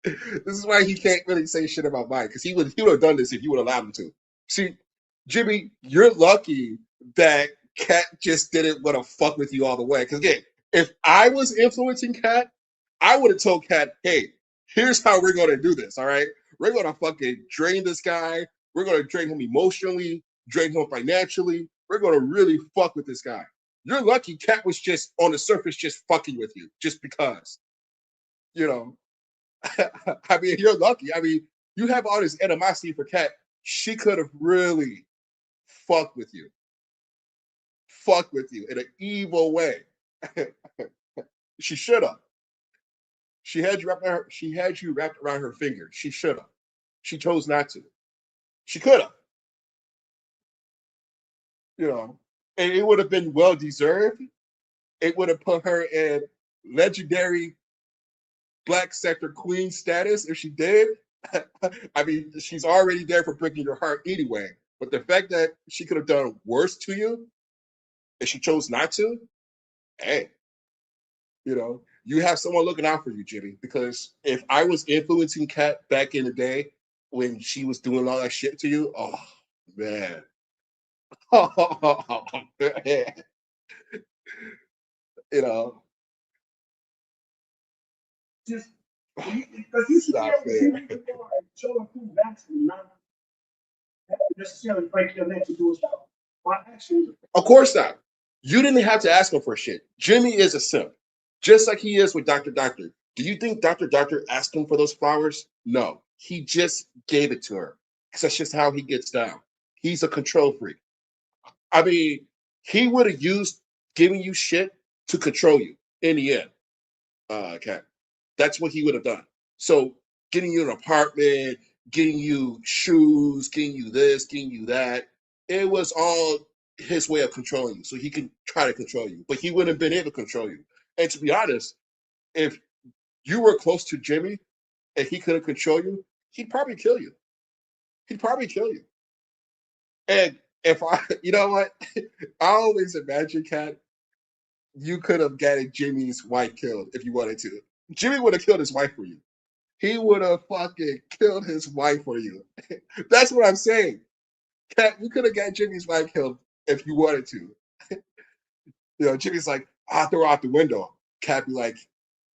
This is why he can't really say shit about Mike, because he would have done this if you would allow him to. See, Jimmy, you're lucky that Kat just didn't want to fuck with you all the way. Because again, if I was influencing Kat, I would have told Kat, hey, here's how we're gonna do this. All right. We're gonna fucking drain this guy. We're gonna drain him emotionally, drain him financially. We're gonna really fuck with this guy. You're lucky Kat was just on the surface just fucking with you, just because. You know, I mean, you're lucky. I mean, you have all this animosity for Kat. She could have really fucked with you, in an evil way. She should have. She had you wrapped around her finger. She should have. She chose not to. She could have, you know, and it would have been well deserved. It would have put her in legendary Black Sector Queen status if she did. I mean, she's already there for breaking your heart anyway. But the fact that she could have done worse to you and she chose not to, hey, you know, you have someone looking out for you, Jimmy. Because if I was influencing Kat back in the day when she was doing all that shit to you, oh man. Oh, man. You know, Just because you should be not able to see fair. who you are and show and prove actually, not necessarily break your neck to do a show. My actions. Of course not. You didn't have to ask him for shit. Jimmy is a simp, just like he is with Dr. Doctor. Do you think Dr. Doctor asked him for those flowers? No. He just gave it to her. Because that's just how he gets down. He's a control freak. I mean, he would have used giving you shit to control you in the end, Kat. That's what he would have done. So getting you an apartment, getting you shoes, getting you this, getting you that, it was all his way of controlling you. So he can try to control you, but he wouldn't have been able to control you. And to be honest, if you were close to Jimmy and he couldn't control you, he'd probably kill you. He'd probably kill you. And if I, you know what, I always imagine, Kat, you could have gotten Jimmy's wife killed if you wanted to. Jimmy would have killed his wife for you. He would have fucking killed his wife for you. That's what I'm saying. Kat, you could have got Jimmy's wife killed if you wanted to. You know, Jimmy's like, I'll throw her out the window. Kat be like,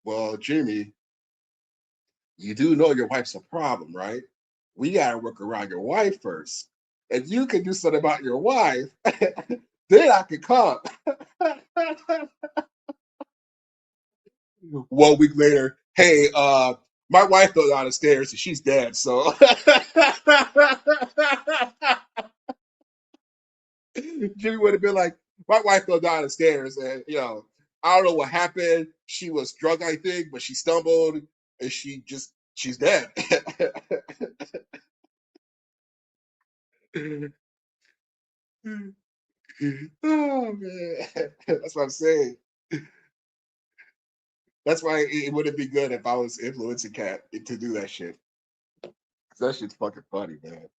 well, Jimmy, you do know your wife's a problem, right? We gotta work around your wife first. If you can do something about your wife, then I can come. 1 week later, hey, my wife fell down the stairs and she's dead. So Jimmy would have been like, my wife fell down the stairs and I don't know what happened. She was drunk, I think, but she stumbled and she's dead. Oh man. That's what I'm saying. That's why it wouldn't be good if I was influencing Kat to do that shit. That shit's fucking funny, man.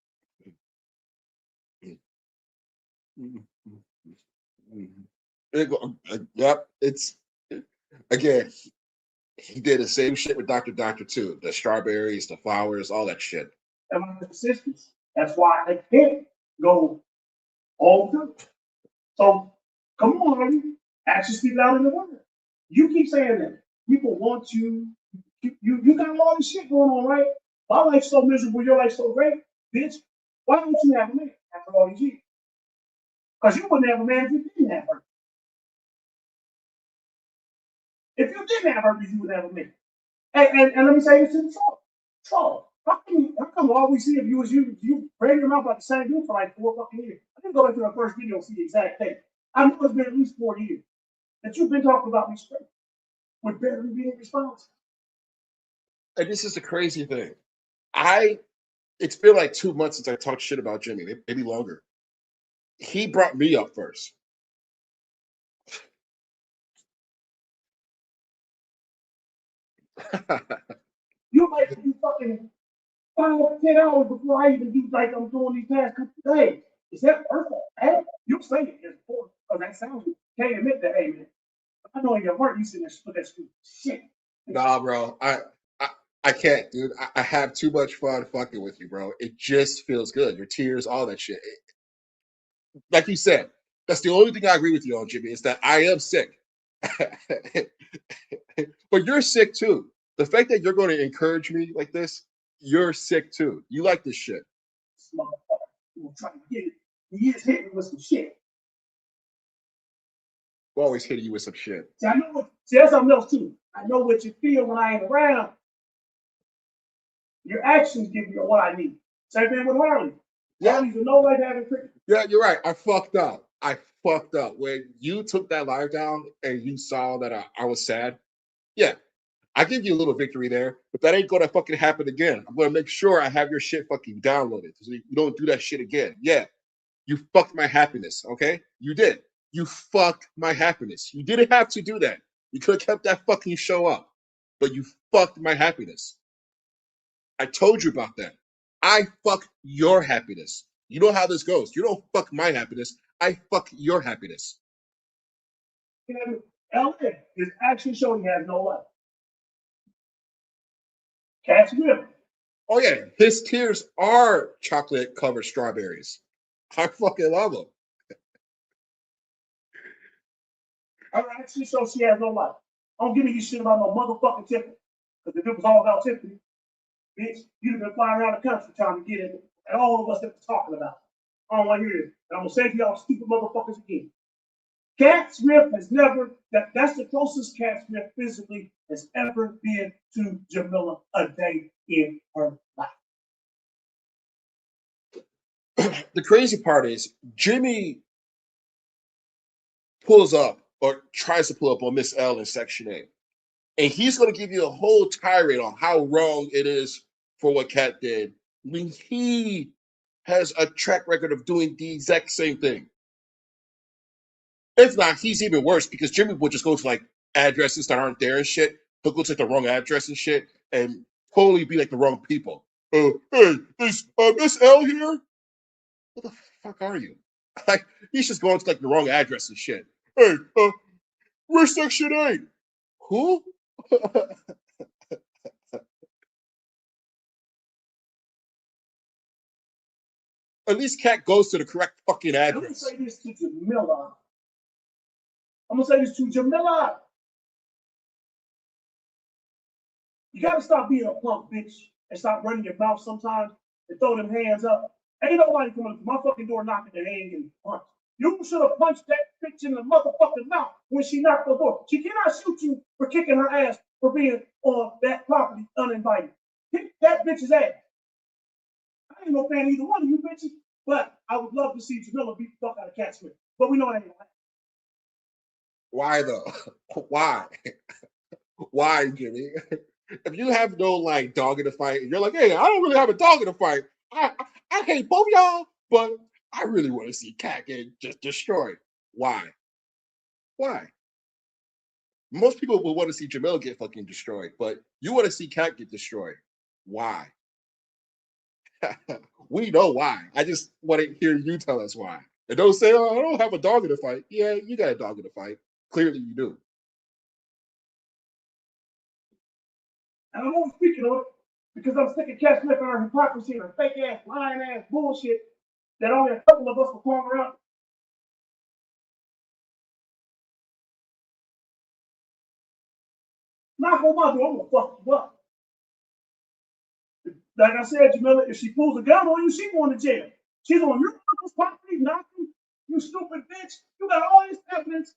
Yep, it's again. He did the same shit with Dr. Doctor too. The strawberries, the flowers, all that shit. And my consistency. That's why I can't go all good. So come on, baby. Actions speak louder than words. You keep saying that. People want you. You got all this shit going on, right? My life's so miserable, your life's so great, bitch. Why don't you have a man after all these years? Because you wouldn't have a man if you didn't have her. If you didn't have herpes, you would have a man. And let me say this to the troll. Troll. How come all we see of you is you ran your mouth about the same dude for like 4 fucking years? I didn't go back to our first video and see the exact thing. I know it's been at least 4 years that you've been talking about me straight with barely being responsive. And this is the crazy thing. It's been like 2 months since I talked shit about Jimmy, maybe longer. He brought me up first. You might do fucking 5 to 10 hours before I even do like I'm doing these past couple of days. Is that perfect? Hey, you say it is important. Oh, that sounds good. Can't admit that, hey man. I know in your work you sitting there with that stupid shit. Nah, bro. I I can't, dude. I have too much fun fucking with you, bro. It just feels good. Your tears, all that shit. Like you said, that's the only thing I agree with you on, Jimmy, is that I am sick. But you're sick too. The fact that you're going to encourage me like this, you're sick too. You like this shit. This motherfucker who was trying to get it. He is hitting me with some shit. I'm always hitting you with some shit. See, I know what, see, that's something else too. I know what you feel when I ain't around. Your actions give me what I need. Same thing with Harley. Yeah. Harley's a no way having cricket. Yeah, you're right. I fucked up. I fucked up. When you took that live down and you saw that I was sad, yeah, I give you a little victory there, but that ain't gonna fucking happen again. I'm gonna make sure I have your shit fucking downloaded so you don't do that shit again. Yeah, you fucked my happiness, okay? You did. You fucked my happiness. You didn't have to do that. You could have kept that fucking show up, but you fucked my happiness. I told you about that. I fuck your happiness. You know how this goes. You don't fuck my happiness. I fuck your happiness. LA is actually showing he has no life. Catch him. Oh yeah, his tears are chocolate covered strawberries. I fucking love them. I actually show she has no life. Don't give me this shit about no motherfucking Tiffany. Because if it was all about Tiffany, bitch, you'd have been flying around the country trying to get it. And all of us that was talking about it. I don't want to hear this. And I'm gonna say to y'all stupid motherfuckers again. Cat Smith has never, that's the closest Cat Smith physically has ever been to Jamila a day in her life. The crazy part is Jimmy pulls up or tries to pull up on b.s.c.l in Section 8. And he's going to give you a whole tirade on how wrong it is for what Cat did when he has a track record of doing the exact same thing. If not, he's even worse because Jimmy will just go to like addresses that aren't there and shit. He'll go to like the wrong address and shit and totally be like the wrong people. Hey, is b.s.c.l here? What the fuck are you? Like, he's just going to like the wrong address and shit. Hey, we're Section 8. Who? At least Cat goes to the correct fucking I'm gonna address. say this to Jamila. I'm gonna say this to Jamila. You gotta stop being a punk, bitch, and stop running your mouth sometimes and throw them hands up. Ain't nobody coming to my fucking door knocking their hand and punch. You should have punched that bitch in the motherfucking mouth when she knocked the door. She cannot shoot you for kicking her ass for being on that property uninvited. Kick that bitch's ass. I ain't no fan of either one of you bitches, but I would love to see Jamila beat the fuck out of Cat Smith. But we know it ain't gonna happen. Why though? Why? Why, Jimmy? If you have no like dog in the fight, and you're like, hey, I don't really have a dog in the fight. I hate both y'all, but I really want to see Cat get just destroyed. Why? Why? Most people would want to see Jamil get fucking destroyed, but you want to see Cat get destroyed. Why? We know why. I just want to hear you tell us why. And don't say, oh, I don't have a dog in the fight. Yeah, you got a dog in the fight. Clearly you do. And I'm only speaking on it because I'm sick of Cat Smith and her hypocrisy and her fake ass, lying ass bullshit that only a couple of us will call around. Knock on my door, I'm gonna fuck you up. Like I said, Jamila, if she pulls a gun on you, she going to jail. She's on your uncle's property, knocking, you stupid bitch. You got all this evidence.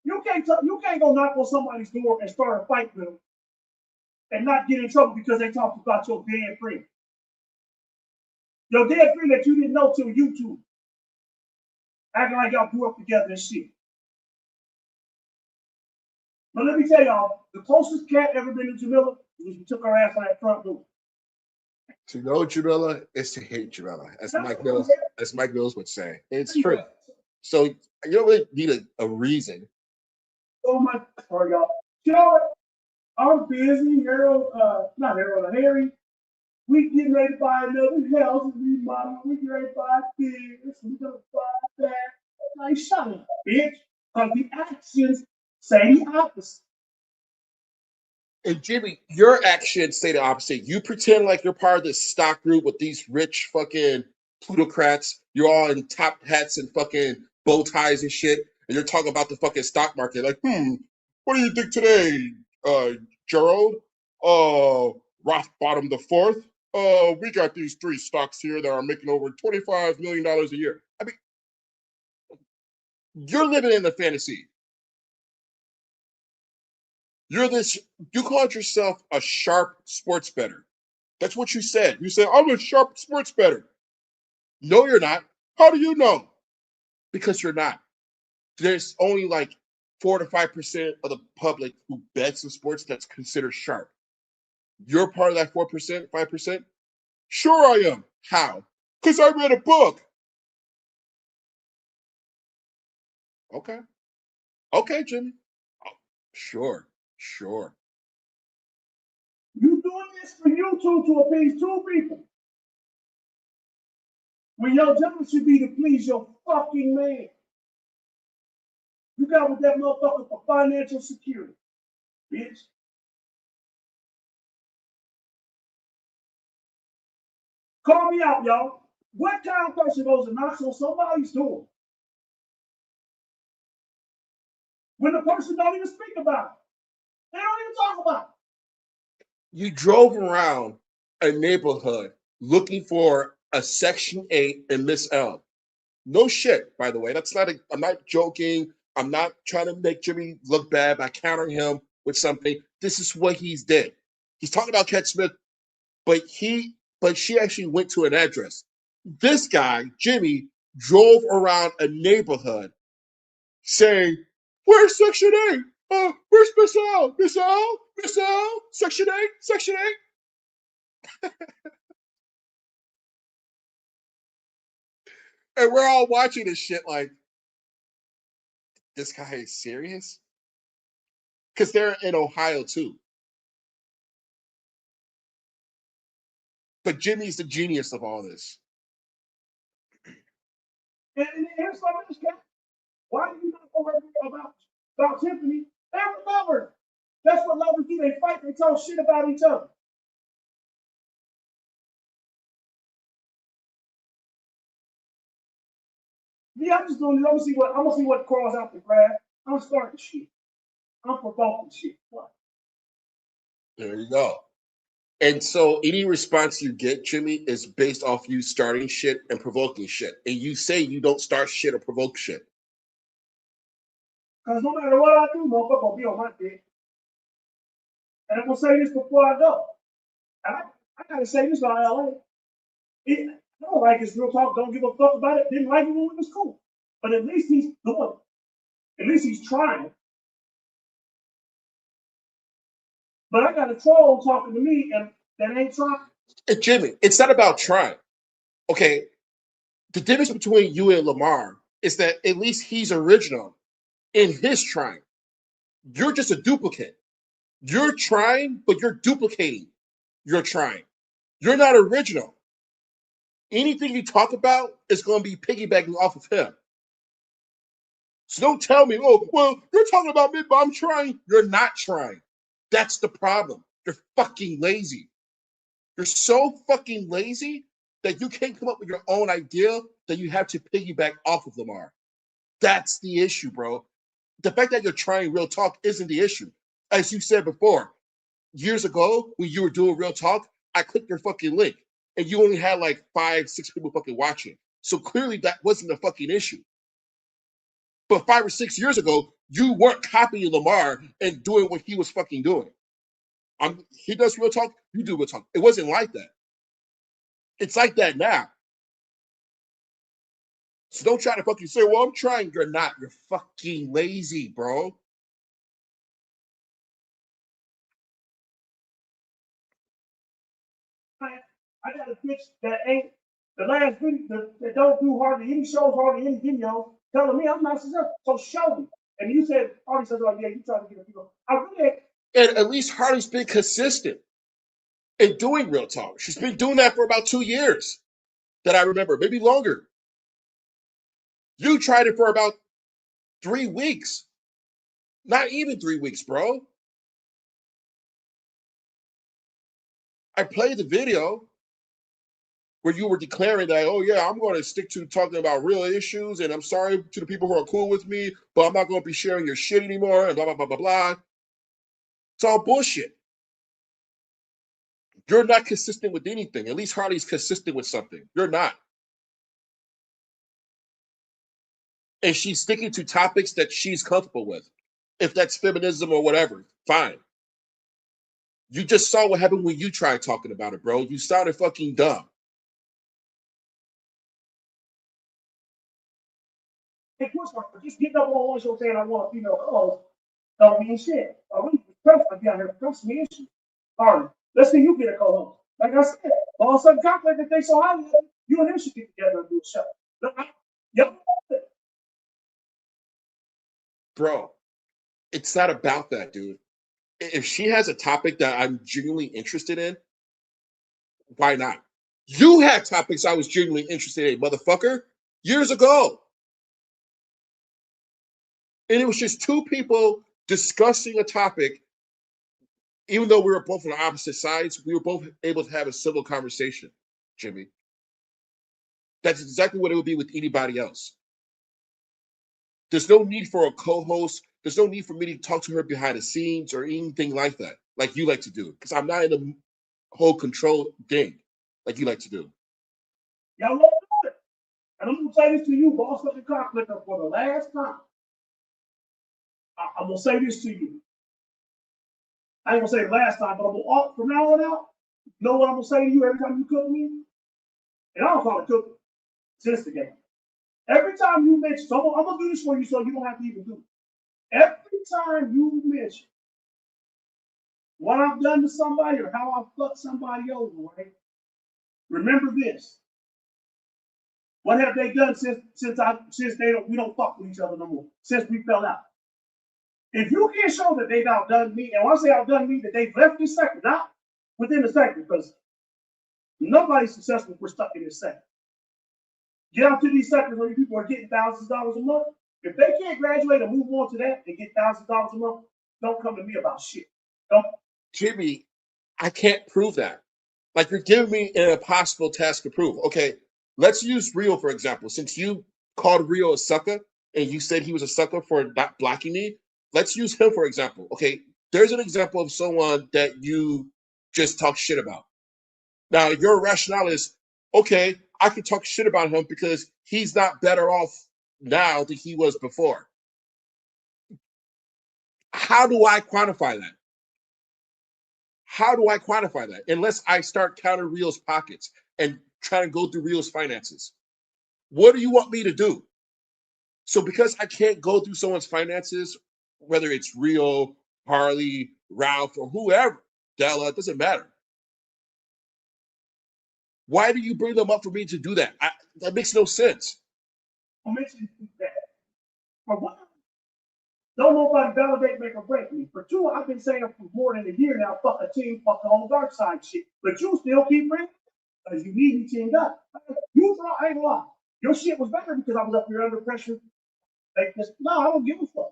You can't go knock on somebody's door and start a fight with them and not get in trouble because they talked about your dead friend. Your dead friend that you didn't know till YouTube. Acting like y'all grew up together and shit. But let me tell y'all, the closest Cat ever been to Jamila was we took her ass on that front door. To know Jamila is to hate Jamila, as Mike Mills would say. It's true. So you don't really need a reason. Oh my, sorry y'all. Joe, I'm busy. Not Harold, Harry. We getting ready to buy another house. We mama, we getting ready to buy this. We gonna buy that. Like, shut up, bitch. Because the actions say the opposite. And Jimmy, your actions say the opposite. You pretend like you're part of this stock group with these rich fucking plutocrats. You're all in top hats and fucking bow ties and shit. And you're talking about the fucking stock market. Like, what do you think today, Gerald? Roth bottom the fourth. We got these three stocks here that are making over $25 million a year. I mean, you're living in the fantasy. You called yourself a sharp sports bettor. That's what you said. You said, I'm a sharp sports bettor. No, you're not. How do you know? Because you're not. There's only like 4 to 5% of the public who bets in sports that's considered sharp. You're part of that 4%, 5%? Sure I am. How? Because I read a book. Okay. Okay, Jimmy. Oh, sure. Sure. You doing this for you two to appease two people. When your job should be to please your fucking man. You got with that motherfucker for financial security, bitch. Call me out, y'all. What kind of person goes and knocks on somebody's door when the person don't even speak about it? They don't even talk about it. You drove around a neighborhood looking for a Section 8 in b.s.c.l. No shit, by the way. I'm not joking. I'm not trying to make Jimmy look bad by countering him with something. This is what he's did. He's talking about Cat Smith, but she actually went to an address. This guy, Jimmy, drove around a neighborhood saying, where's Section 8? Where's b.s.c.l? b.s.c.l? b.s.c.l? Section 8? Section 8? And we're all watching this shit like, this guy is serious? Because they're in Ohio too. But Jimmy's the genius of all this. And here's some of this cat. Why do you not go about Tiffany? They're lovers. That's what lovers do. They fight. They talk shit about each other. Yeah, I'm just doing this. I'm gonna see what crawls out the grass. I'm starting shit. I'm provoking shit. What? There you go. And so any response you get, Jimmy, is based off you starting shit and provoking shit. And you say you don't start shit or provoke shit. Because no matter what I do, motherfucker will be on my dick. And I'm gonna say this before I go. I gotta say this about LA. I don't like his real talk. Don't give a fuck about it. Didn't like it when it was cool. But at least he's doing it. At least he's trying. But I got a troll talking to me and that ain't trying. And Jimmy, it's not about trying. Okay. The difference between you and Lamar is that at least he's original in his trying. You're just a duplicate. You're trying, but you're duplicating. You're trying. You're not original. Anything you talk about is going to be piggybacking off of him. So don't tell me, oh, well, you're talking about me, but I'm trying. You're not trying. That's the problem. You're fucking lazy. You're so fucking lazy that you can't come up with your own idea that you have to piggyback off of Lamar. That's the issue, bro. The fact that you're trying real talk isn't the issue. As you said before, years ago when you were doing real talk, I clicked your fucking link and you only had like 5, 6 people fucking watching. So clearly that wasn't a fucking issue. But 5 or 6 years ago, you weren't copying Lamar and doing what he was fucking doing. He does real talk, you do real talk. It wasn't like that. It's like that now. So don't try to fucking say, well, I'm trying. You're not. You're fucking lazy, bro. I got a bitch that ain't the last video that don't do hardly any shows, hardly any videos, telling me I'm not successful. So show me. And you said, Hardy says, like, yeah, you trying to get the people. I really, And at least Hardy's been consistent in doing real talk. She's been doing that for about 2 years that I remember, maybe longer. You tried it for about 3 weeks. Not even 3 weeks, bro. I played the video where you were declaring that, oh yeah, I'm going to stick to talking about real issues, and I'm sorry to the people who are cool with me, but I'm not going to be sharing your shit anymore, and blah, blah, blah, blah, blah. It's all bullshit. You're not consistent with anything. At least Harley's consistent with something. You're not. And she's sticking to topics that she's comfortable with. If that's feminism or whatever, fine. You just saw what happened when you tried talking about it, bro. You sounded fucking dumb. hey, just getting up on one show saying I want a female co-host don't mean shit. I really press like you out here press me issue. All right, let's see you get a co-host. Like I said, all some conflict that they so highly of, you and him should get together and do a show. Yep. Bro, it's not about that, dude. If she has a topic that I'm genuinely interested in, why not? You had topics I was genuinely interested in, motherfucker, years ago. And it was just two people discussing a topic. Even though we were both on the opposite sides, we were both able to have a civil conversation, Jimmy. That's exactly what it would be with anybody else. There's no need for a co-host. There's no need for me to talk to her behind the scenes or anything like that, like you like to do. Because I'm not in the whole control thing like you like to do. Y'all won't do it. And I'm gonna say this to you, boss of the conflict, for the last time. I'm gonna say this to you. I ain't gonna say it last time, but I'm gonna from now on out. You know what I'm gonna say to you every time you cook me? And I don't call it cooking. It's instigating. Every time you mention, so I'm gonna do this for you so you don't have to even do it. Every time you mention what I've done to somebody or how I've fucked somebody over, right? Remember this. What have they done since we don't fuck with each other no more? Since we fell out. If you can't show that they've outdone me, and when I say outdone me, that they've left this sector, not within the sector, because nobody's successful if we're stuck in this sector. Get out to these sectors where people are getting thousands of dollars a month. If they can't graduate and move on to that and get thousands of dollars a month, don't come to me about shit. Don't. Jimmy, I can't prove that. Like you're giving me an impossible task to prove. Okay, let's use Rio for example. Since you called Rio a sucker and you said he was a sucker for not blocking me, let's use him for example. Okay, there's an example of someone that you just talk shit about. Now your rationale is okay. I can talk shit about him because he's not better off now than he was before. How do I quantify that? How do I quantify that? Unless I start counting Rio's pockets and trying to go through Rio's finances. What do you want me to do? So because I can't go through someone's finances, whether it's Rio, Harley, Ralph, or whoever, Della, it doesn't matter. Why do you bring them up for me to do that? That makes no sense. I'll mention that. For one, don't nobody validate, make or break me. For two, I've been saying for more than a year now, fuck a team, fuck the whole dark side shit. But you still keep bringing because you need me teamed up. I ain't gonna lie. Your shit was better because I was up here under pressure. Like this, no, I don't give a fuck.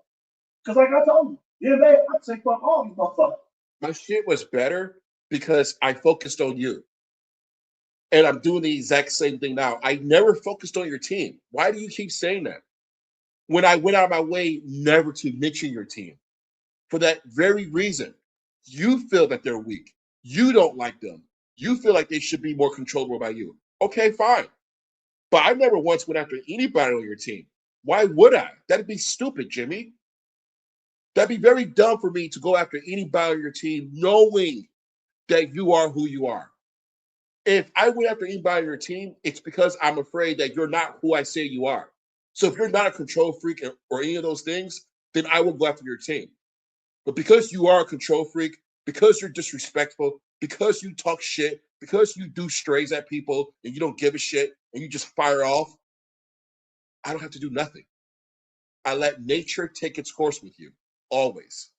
Because like I told you, yeah, I'd say fuck all these motherfuckers. My shit was better because I focused on you. And I'm doing the exact same thing now. I never focused on your team. Why do you keep saying that? When I went out of my way never to mention your team. For that very reason, you feel that they're weak. You don't like them. You feel like they should be more controllable by you. Okay, fine. But I never once went after anybody on your team. Why would I? That'd be stupid, Jimmy. That'd be very dumb for me to go after anybody on your team knowing that you are who you are. If I went after anybody on your team, it's because I'm afraid that you're not who I say you are. So if you're not a control freak or any of those things, then I will go after your team. But because you are a control freak, because you're disrespectful, because you talk shit, because you do strays at people and you don't give a shit and you just fire off, I don't have to do nothing. I let nature take its course with you, always.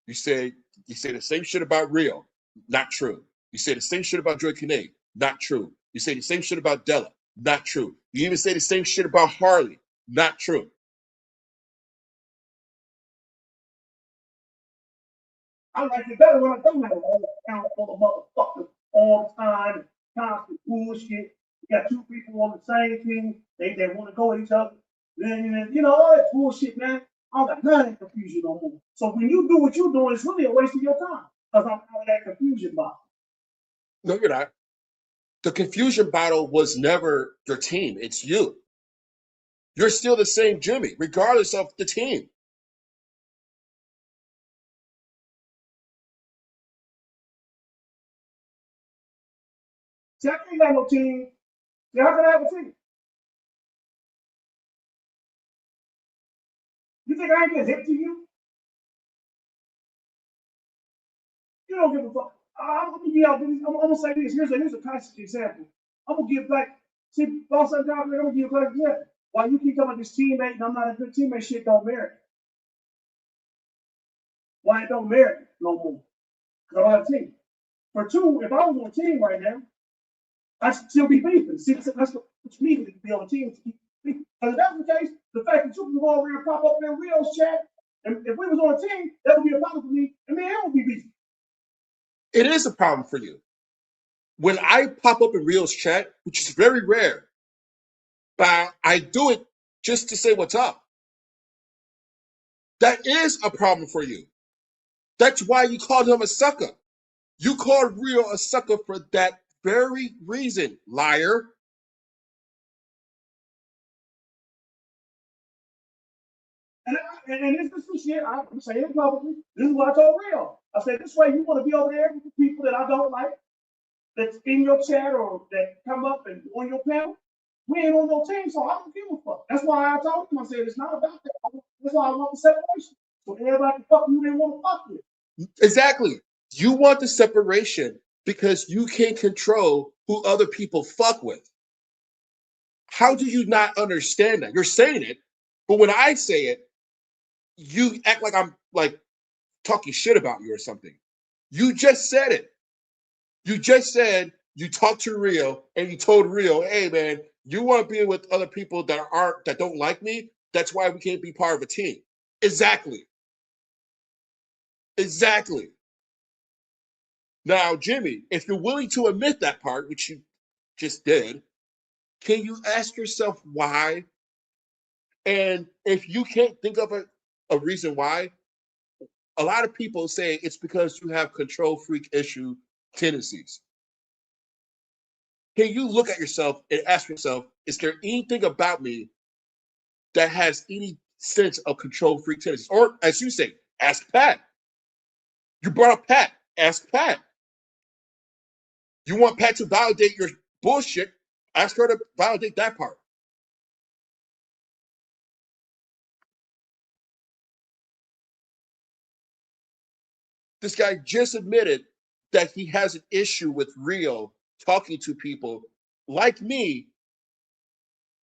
You say the same shit about Rio, not true. You say the same shit about Joy Kinnaid, not true. You say the same shit about Della, not true. You even say the same shit about Harley, not true. I like it better when I don't have a whole account full of motherfuckers all the time, constant bullshit. You got two people on the same team, they want to go at each other. Then, you know, all that bullshit, man. I don't got none of that confusion no more. So when you do what you're doing, it's really a waste of your time because I'm out of that confusion box. No, you're not. The confusion battle was never your team. It's you. You're still the same Jimmy, regardless of the team. See, I ain't got no team. See, how can I have a team? You think I ain't gonna hip to you? You don't give a fuck. I'm gonna give out. I'm gonna say this. Here's a classic example. I'm gonna give like, see, boss, I'm gonna give you a classic example. Why you keep talking about this teammate and I'm not a good teammate? Shit don't merit. Why it don't merit no more? Because I don't have a team. For two, if I was on a team right now, I'd still be beefing. See, that's what you need to be on a team to keep beefing. Because if that's the case, the fact that you can go over here and pop up in Rio's chat, and if we was on a team, that would be a problem for me, and me and him would be beefing. It is a problem for you. When I pop up in Rio's chat, which is very rare, but I do it just to say what's up. That is a problem for you. That's why you called him a sucker. You called Rio a sucker for that very reason, liar. And this is shit, I'm saying it publicly. This is what I told Rio. I said, this way you want to be over there with the people that I don't like, that's in your chat or that come up and on your panel. We ain't on no team, so I don't give a fuck. That's why I told him, I said, it's not about that. That's why I want the separation. So everybody can fuck who they want to fuck with. Exactly. You want the separation because you can't control who other people fuck with. How do you not understand that? You're saying it, but when I say it, you act like I'm like talking shit about you or something. You just said it. You just said you talked to Rio and you told Rio, hey man, you want to be with other people that don't like me? That's why we can't be part of a team. Exactly. Exactly. Now, Jimmy, if you're willing to admit that part, which you just did, can you ask yourself why? And if you can't think of a reason why, a lot of people say it's because you have control freak issue tendencies. Can you look at yourself and ask yourself, is there anything about me that has any sense of control freak tendencies? Or as you say, ask Pat. You brought up Pat. Ask Pat. You want Pat to validate your bullshit? Ask her to validate that part. This guy just admitted that he has an issue with Rio talking to people like me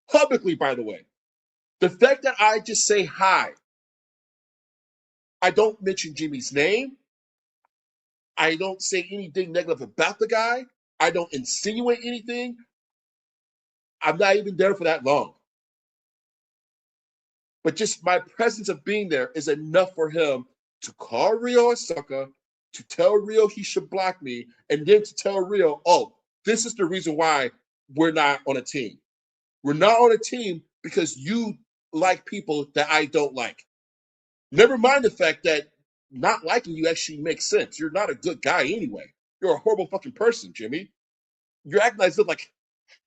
publicly, by the way. The fact that I just say hi, I don't mention Jimmy's name, I don't say anything negative about the guy, I don't insinuate anything. I'm not even there for that long. But just my presence of being there is enough for him to call Rio a sucker, to tell Rio he should block me, and then to tell Rio, oh, this is the reason why we're not on a team. We're not on a team because you like people that I don't like. Never mind the fact that not liking you actually makes sense. You're not a good guy anyway. You're a horrible fucking person, Jimmy. You're acting like,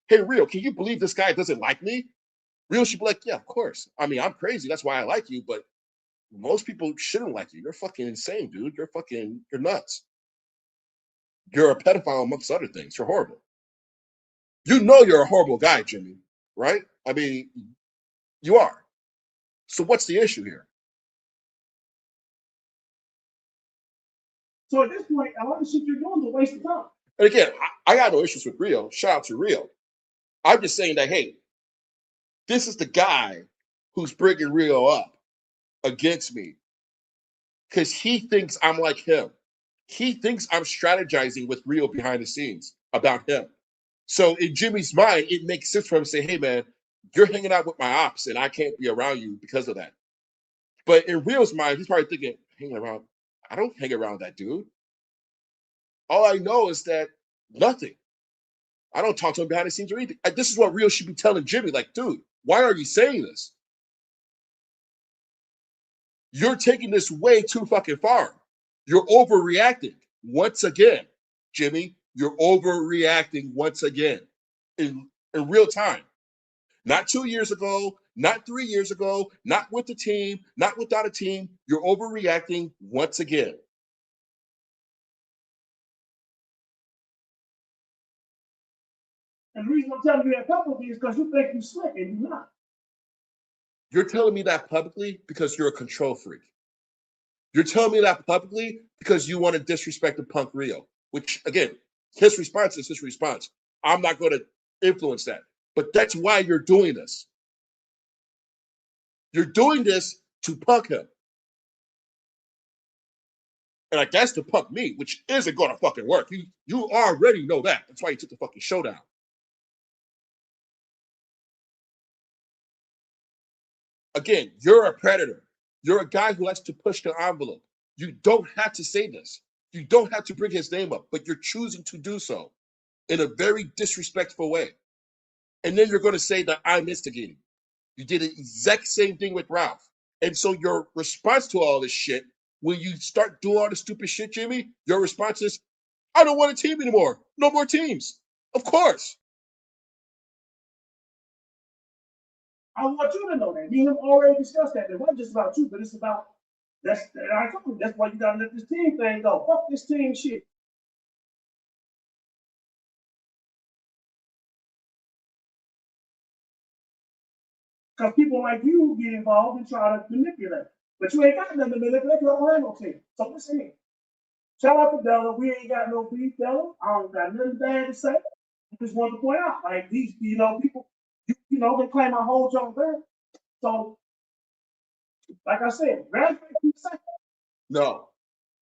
hey, Rio, can you believe this guy doesn't like me? Rio should be like, yeah, of course. I mean, I'm crazy. That's why I like you, but most people shouldn't like you. You're fucking insane, dude. You're nuts. You're a pedophile amongst other things. You're horrible. You know you're a horrible guy, Jimmy, right? I mean, you are. So what's the issue here? So at this point, a lot of shit you're doing is a waste of time. And again, I got no issues with Rio. Shout out to Rio. I'm just saying that, hey, this is the guy who's bringing Rio up against me because he thinks I'm like him. He thinks I'm strategizing with Rio behind the scenes about him. So in Jimmy's mind, it makes sense for him to say, hey, man, you're hanging out with my ops and I can't be around you because of that. But in Rio's mind, he's probably thinking, hanging around, I don't hang around that dude. All I know is that nothing. I don't talk to him behind the scenes or anything. This is what Rio should be telling Jimmy. Like, dude, why are you saying this? You're taking this way too fucking far. You're overreacting once again, Jimmy. You're overreacting once again in real time. Not 2 years ago, not 3 years ago, not with the team, not without a team. You're overreacting once again. And the reason I'm telling you that publicly is because you think you're slick and you're not. You're telling me that publicly because you're a control freak. You're telling me that publicly because you want to disrespect the Punk Rio, which, again, his response is his response. I'm not going to influence that. But that's why you're doing this. You're doing this to punk him. And I guess to punk me, which isn't going to fucking work. You already know that. That's why you took the fucking showdown. Again, you're a predator. You're a guy who likes to push the envelope. You don't have to say this. You don't have to bring his name up, but you're choosing to do so in a very disrespectful way. And then you're going to say that I'm instigating. You did the exact same thing with Ralph. And so your response to all this shit, when you start doing all this stupid shit, Jimmy, your response is, I don't want a team anymore. No more teams. Of course. I want you to know that. Me and him already discussed that. It wasn't just about you, but it's about I told you that's why you gotta let this team thing go. Fuck this team shit. Because people like you get involved and try to manipulate. But you ain't got nothing to manipulate. You don't have no team. So listen here. Shout out to Della. We ain't got no beef, Della. I don't got nothing bad to say. I just wanted to point out, like these, people, they claim I hold y'all back. So, like I said, no,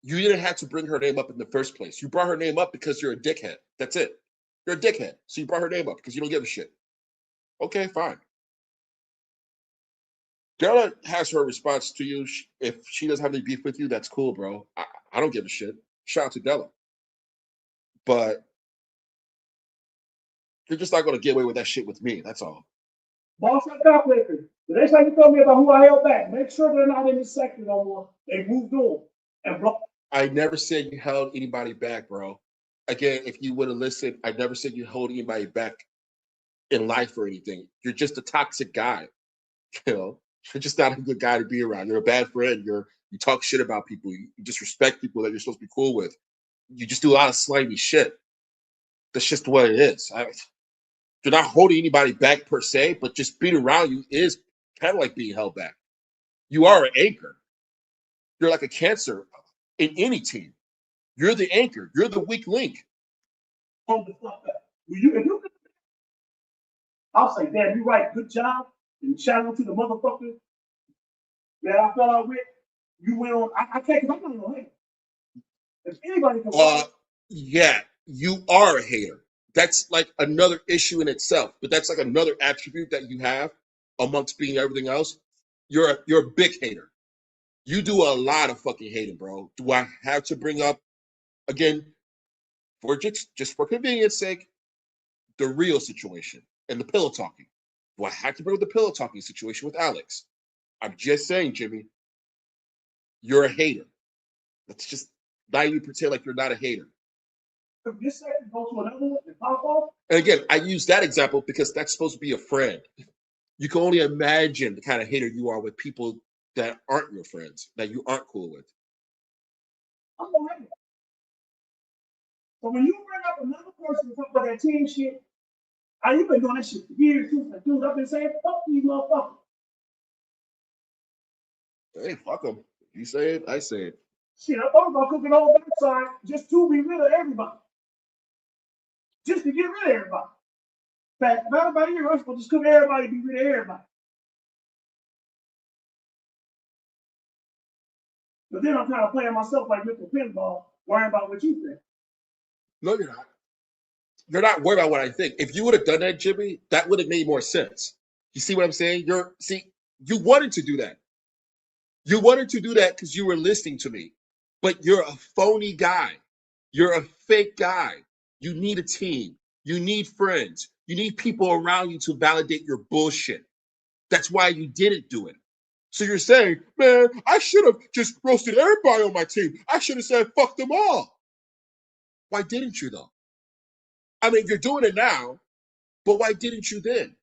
you didn't have to bring her name up in the first place. You brought her name up because you're a dickhead. That's it. You're a dickhead. So you brought her name up because you don't give a shit. Okay, fine. Della has her response to you. If she doesn't have any beef with you, that's cool, bro. I don't give a shit. Shout out to Della. But you're just not going to get away with that shit with me. That's all. Boss and calculator. The next time you tell me about who I held back, make sure they're not in this sector no more. They moved on and block. I never said you held anybody back, bro. Again, if you would have listened, I never said you held anybody back in life or anything. You're just a toxic guy. You're just not a good guy to be around. You're a bad friend. You talk shit about people. You disrespect people that you're supposed to be cool with. You just do a lot of slimy shit. That's just what it is. You're not holding anybody back per se, but just being around you is kind of like being held back. You are an anchor. You're like a cancer in any team. You're the anchor. You're the weak link. Hold the fuck up. I'll say, damn, you right. Good job. And shout out to the motherfucker that I fell out with. You went on. I can't, because I'm not going to hate. If anybody can. Yeah, you are a hater. That's like another issue in itself, but that's like another attribute that you have amongst being everything else. You're a big hater. You do a lot of fucking hating, bro. Do I have to bring up again for just for convenience sake the real situation and the pillow talking? Do I have to bring up the pillow talking situation with Alex? I'm just saying, Jimmy, you're a hater. Let's just not even pretend like you're not a hater. This second go to another one and pop off. And again, I use that example because that's supposed to be a friend. You can only imagine the kind of hater you are with people that aren't your friends, that you aren't cool with. I'm gonna hate it. So when you bring up another person to talk about that team shit, you've been doing that shit for years too. Dude, I've been saying, fuck these motherfuckers. Hey, fuck them. You say it, I say it. Shit, I thought about cooking all backside just to be rid of everybody. Just to get rid of everybody. In fact, not about here, I'm supposed to just cook everybody, be rid of everybody. But then I'm kind of playing myself like with the pinball, worrying about what you think. No, you're not. You're not worried about what I think. If you would have done that, Jimmy, that would have made more sense. You see what I'm saying? You wanted to do that. You wanted to do that because you were listening to me. But you're a phony guy. You're a fake guy. You need a team. You need friends. You need people around you to validate your bullshit. That's why you didn't do it. So you're saying, man, I should have just roasted everybody on my team. I should have said, fuck them all. Why didn't you, though? I mean, you're doing it now, but why didn't you then?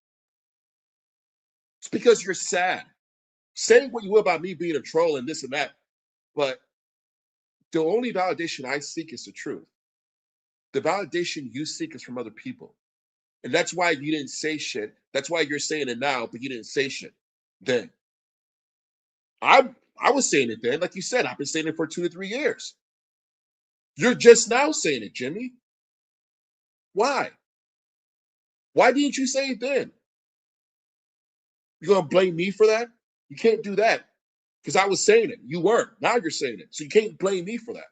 It's because you're sad. Say what you will about me being a troll and this and that, but the only validation I seek is the truth. The validation you seek is from other people. And that's why you didn't say shit. That's why you're saying it now, but you didn't say shit then. I was saying it then. Like you said, I've been saying it for 2 to 3 years. You're just now saying it, Jimmy. Why? Why didn't you say it then? You gonna blame me for that? You can't do that because I was saying it. You weren't. Now you're saying it. So you can't blame me for that.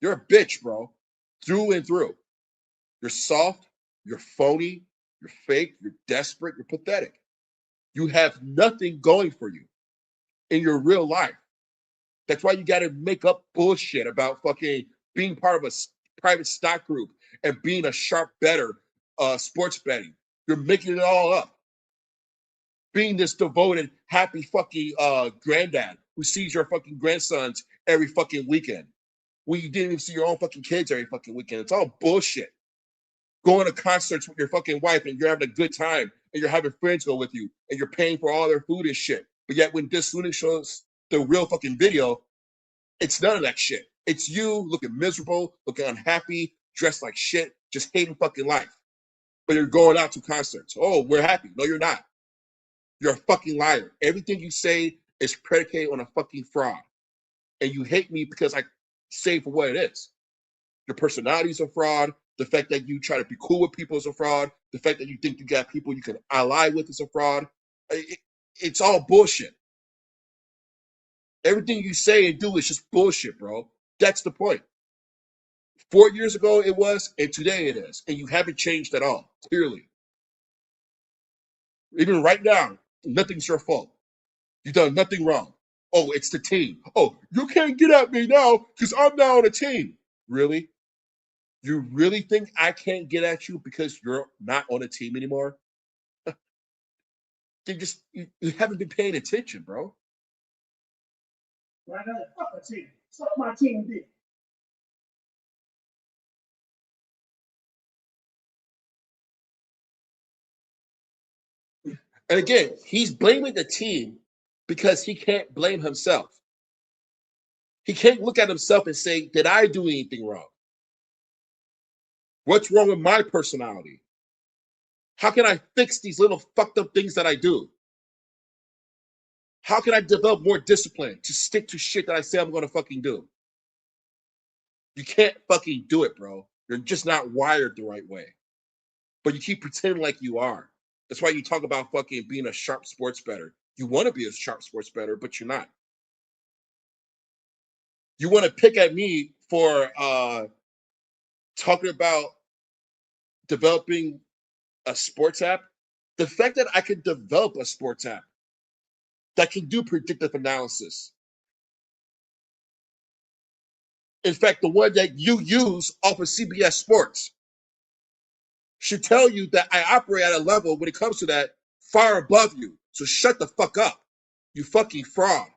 You're a bitch, bro. Through and through. You're soft. You're phony. You're fake. You're desperate. You're pathetic. You have nothing going for you in your real life. That's why you got to make up bullshit about fucking being part of a private stock group and being a sharp better sports betting. You're making it all up. Being this devoted, happy fucking granddad who sees your fucking grandsons every fucking weekend. When you didn't even see your own fucking kids every fucking weekend. It's all bullshit. Going to concerts with your fucking wife and you're having a good time and you're having friends go with you and you're paying for all their food and shit. But yet when this student shows the real fucking video, it's none of that shit. It's you looking miserable, looking unhappy, dressed like shit, just hating fucking life. But you're going out to concerts. Oh, we're happy. No, you're not. You're a fucking liar. Everything you say is predicated on a fucking fraud. And you hate me because I say for what it is. Your personality is a fraud. The fact that you try to be cool with people is a fraud. The fact that you think you got people you can ally with is a fraud. It's all bullshit. Everything you say and do is just bullshit, bro. That's the point. 4 years ago it was, and today it is. And you haven't changed at all, clearly. Even right now, nothing's your fault. You've done nothing wrong. Oh, it's the team. Oh, you can't get at me now because I'm now on a team. Really? You really think I can't get at you because you're not on a team anymore? You haven't been paying attention, bro. Right now, fuck a team. Suck my team dick. And again, he's blaming the team because he can't blame himself. He can't look at himself and say, did I do anything wrong? What's wrong with my personality? How can I fix these little fucked up things that I do? How can I develop more discipline to stick to shit that I say I'm going to fucking do? You can't fucking do it, bro. You're just not wired the right way. But you keep pretending like you are. That's why you talk about fucking being a sharp sports bettor. You want to be a sharp sports bettor, but you're not. You want to pick at me for talking about developing a sports app. The fact that I could develop a sports app that can do predictive analysis. In fact, the one that you use off of CBS Sports should tell you that I operate at a level when it comes to that far above you. So shut the fuck up, you fucking fraud.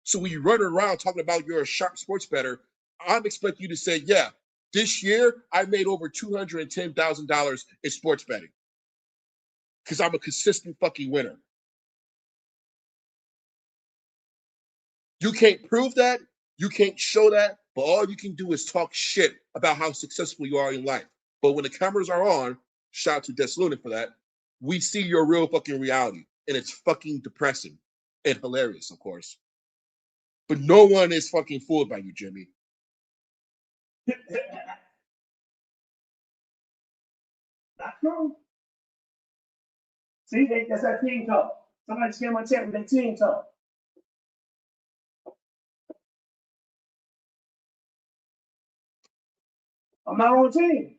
So when you run around talking about you're a sharp sports bettor, I'm expecting you to say, yeah, this year I made over $210,000 in sports betting because I'm a consistent fucking winner. You can't prove that. You can't show that. But all you can do is talk shit about how successful you are in life. But when the cameras are on, shout out to b.s.c.l for that, we see your real fucking reality. And it's fucking depressing and hilarious, of course. But no one is fucking fooled by you, Jimmy. Not true. See, that's that team talk. Somebody scan my chat with that team talk. I'm not on a team.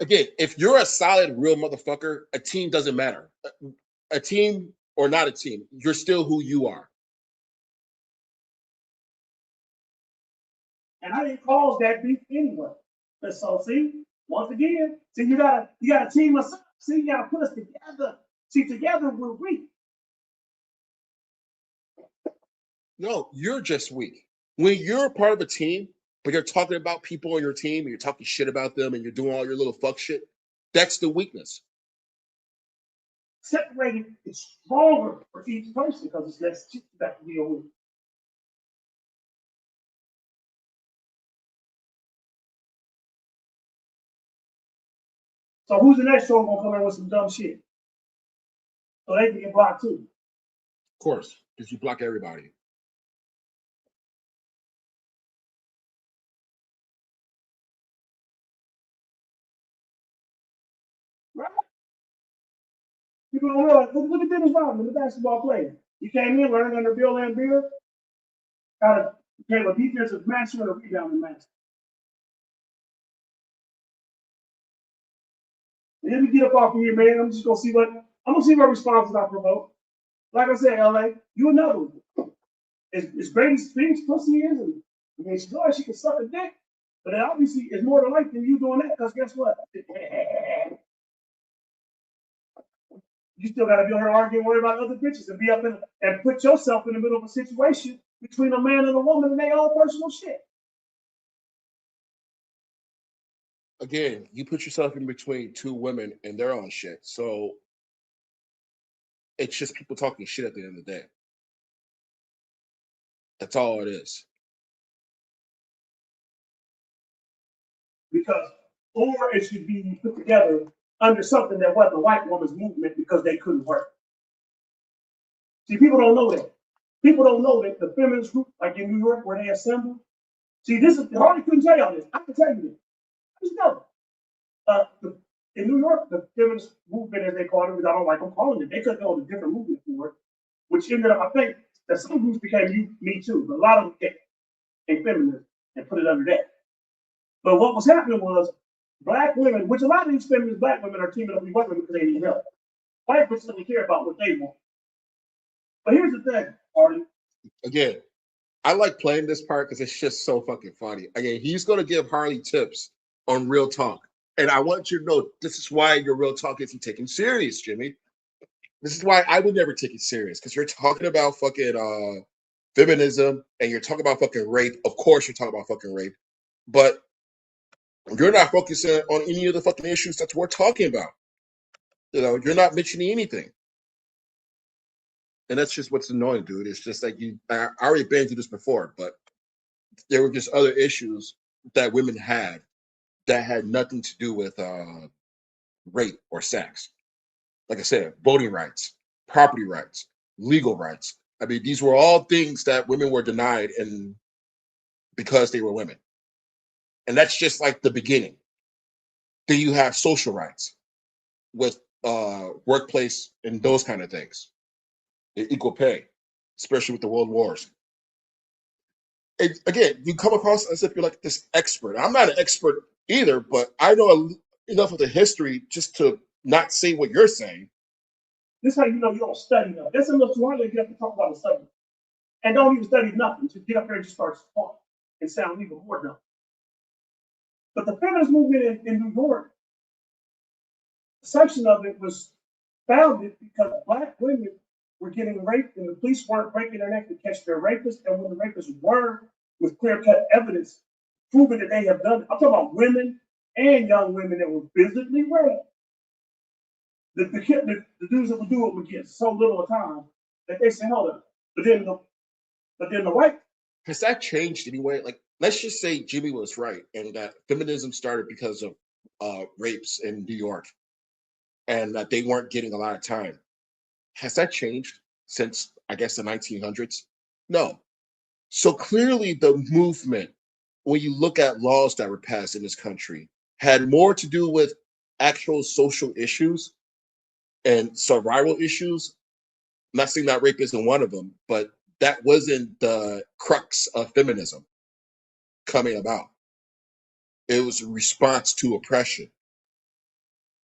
Again, if you're a solid, real motherfucker, a team doesn't matter. A team or not a team, you're still who you are. And I didn't cause that beef anyway. But so see, once again, see you gotta team us up. See, you gotta put us together. See, together we're weak. No, you're just weak. When you're a part of a team, but you're talking about people on your team and you're talking shit about them and you're doing all your little fuck shit, that's the weakness. Separated is stronger for each person because it's less shit that to deal with. So who's the next show gonna come in with some dumb shit? So they can get blocked too. Of course, because you block everybody. Right? People don't realize, look at Dennis Rodman, the basketball player. He came in learning under Bill Laimbeer how to became a defensive master and a rebounding master. And then we get up off of here, man. I'm just gonna see what responses I provoke. Like I said, LA, you another one. As great as Phoenix pussy is, and I mean, she's glad she can suck a dick, but obviously it's more than likely you doing that because guess what? You still got to be on here arguing, worry about other bitches, and be up in and put yourself in the middle of a situation between a man and a woman and their own personal shit. Again, you put yourself in between two women and their own shit. So it's just people talking shit at the end of the day. That's all it is. Because, or it should be put together under something that wasn't a white woman's movement because they couldn't work. See, people don't know that. People don't know that the feminist group, like in New York, where they assemble. See, this is Harley couldn't tell y'all this. I can tell you this. I just know. In New York, the feminist movement, as they call it, because I don't like them calling it, they could go to a different movement for it, which ended up, I think, that some groups became Me Too, but a lot of them became feminists and put it under that. But what was happening was black women, which a lot of these feminist black women are teaming up with white women because they need help. White people don't care about what they want. But here's the thing, Artie. Again, I like playing this part because it's just so fucking funny. Again, he's going to give Harley tips on real talk. And I want you to know this is why your real talk isn't taken serious, Jimmy. This is why I would never take it serious because you're talking about fucking feminism and you're talking about fucking rape. Of course, you're talking about fucking rape, but you're not focusing on any of the fucking issues that we're talking about. You know, you're not mentioning anything. And that's just what's annoying, dude. It's just like I already been through this before, but there were just other issues that women had that had nothing to do with rape or sex. Like I said, voting rights, property rights, legal rights. I mean, these were all things that women were denied and because they were women. And that's just like the beginning. Then you have social rights with workplace and those kind of things. Equal pay, especially with the world wars. And again, you come across as if you're like this expert. I'm not an expert either, but I know enough of the history just to not say what you're saying. This is how you know you don't study enough. That's enough to hardly get to talk about the subject. And don't even study nothing. Just get up there and just start talking and sound even more dumb. But the feminist movement in New York, a section of it was founded because black women were getting raped and the police weren't breaking their neck to catch their rapists. And when the rapists were, with clear-cut evidence proving that they have done it, I'm talking about women and young women that were physically raped. The dudes that would do it would get so little time that they say, hold up. But then the white. Has that changed anyway? Like, let's just say Jimmy was right and that feminism started because of rapes in New York and that they weren't getting a lot of time. Has that changed since, I guess, the 1900s? No. So clearly the movement, when you look at laws that were passed in this country, had more to do with actual social issues and survival issues. I'm not saying that rape isn't one of them, but that wasn't the crux of feminism coming about. It was a response to oppression.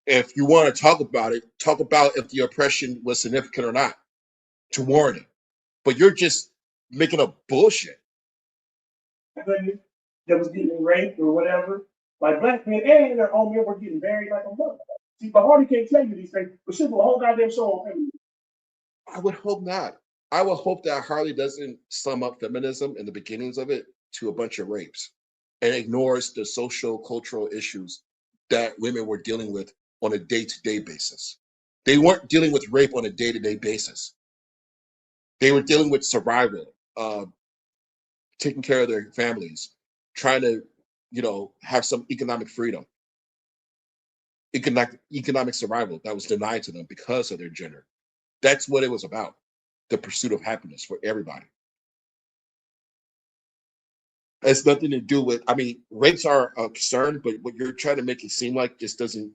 If you want to talk about it, talk about if the oppression was significant or not to warrant it. But you're just making up bullshit. That was getting raped or whatever. Like black men and their own men were getting married like a mother. See, but Hardy can't tell you these things, but she'll do a whole goddamn show on feminism. I would hope not. I would hope that Harley doesn't sum up feminism in the beginnings of it to a bunch of rapes and ignores the social cultural issues that women were dealing with on a day-to-day basis. They weren't dealing with rape on a day-to-day basis. They were dealing with survival, taking care of their families, trying to, have some economic freedom, economic survival that was denied to them because of their gender. That's what it was about, the pursuit of happiness for everybody. It's nothing to do with, I mean, rapes are a concern, but what you're trying to make it seem like just doesn't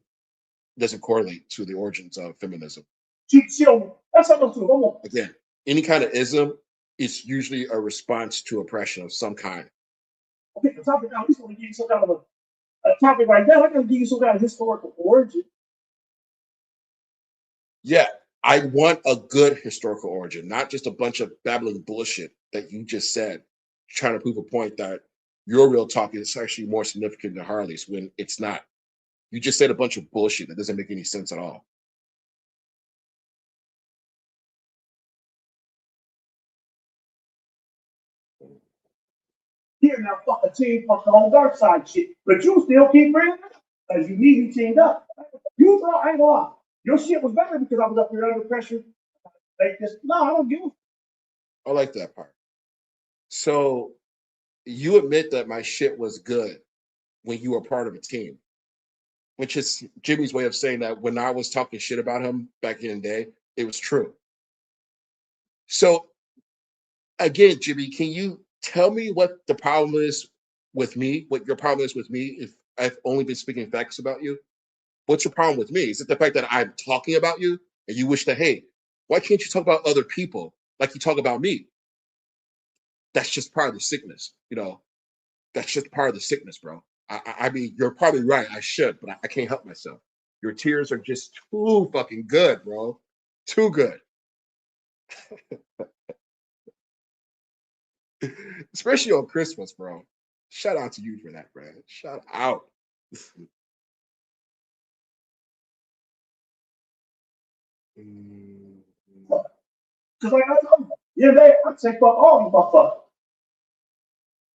correlate to the origins of feminism. That's how I'm Again, any kind of ism is usually a response to oppression of some kind. Okay, the topic now, he's going to give you some kind of a topic right now. I'm going to give you some kind of historical origin. Yeah, I want a good historical origin, not just a bunch of babbling bullshit that you just said, trying to prove a point that your real talk is actually more significant than Harley's when it's not. You just said a bunch of bullshit that doesn't make any sense at all. Here now, fuck a team, fuck the whole dark side shit. But you still keep bringing it up because you need me teamed up. You thought, I ain't gonna lie, your shit was better because I was up here under pressure. Like this, no, I don't give a. I like that part. So you admit that my shit was good when you were part of a team, which is Jimmy's way of saying that when I was talking shit about him back in the day, it was true. So again, Jimmy, can you tell me what the problem is with me? What your problem is with me if I've only been speaking facts about you? What's your problem with me? Is it the fact that I'm talking about you and you wish that, hey, why can't you talk about other people like you talk about me? That's just part of the sickness, That's just part of the sickness, bro. I mean, you're probably right. I should, but I can't help myself. Your tears are just too fucking good, bro. Too good. Especially on Christmas, bro. Shout out to you for that, man. Shout out. Because like I told you, I say fuck all you motherfuckers.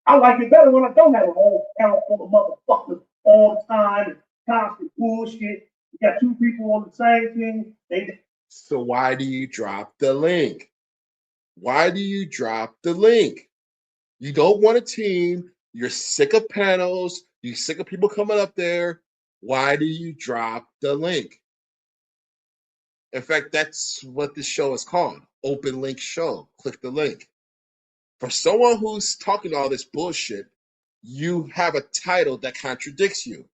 I like it better when I don't have a whole panel full of motherfuckers all the time and constant bullshit. You got two people on the same thing. So why do you drop the link? Why do you drop the link? You don't want a team. You're sick of panels. You're sick of people coming up there. Why do you drop the link? In fact, that's what this show is called. Open link show. Click the link. For someone who's talking all this bullshit, you have a title that contradicts you.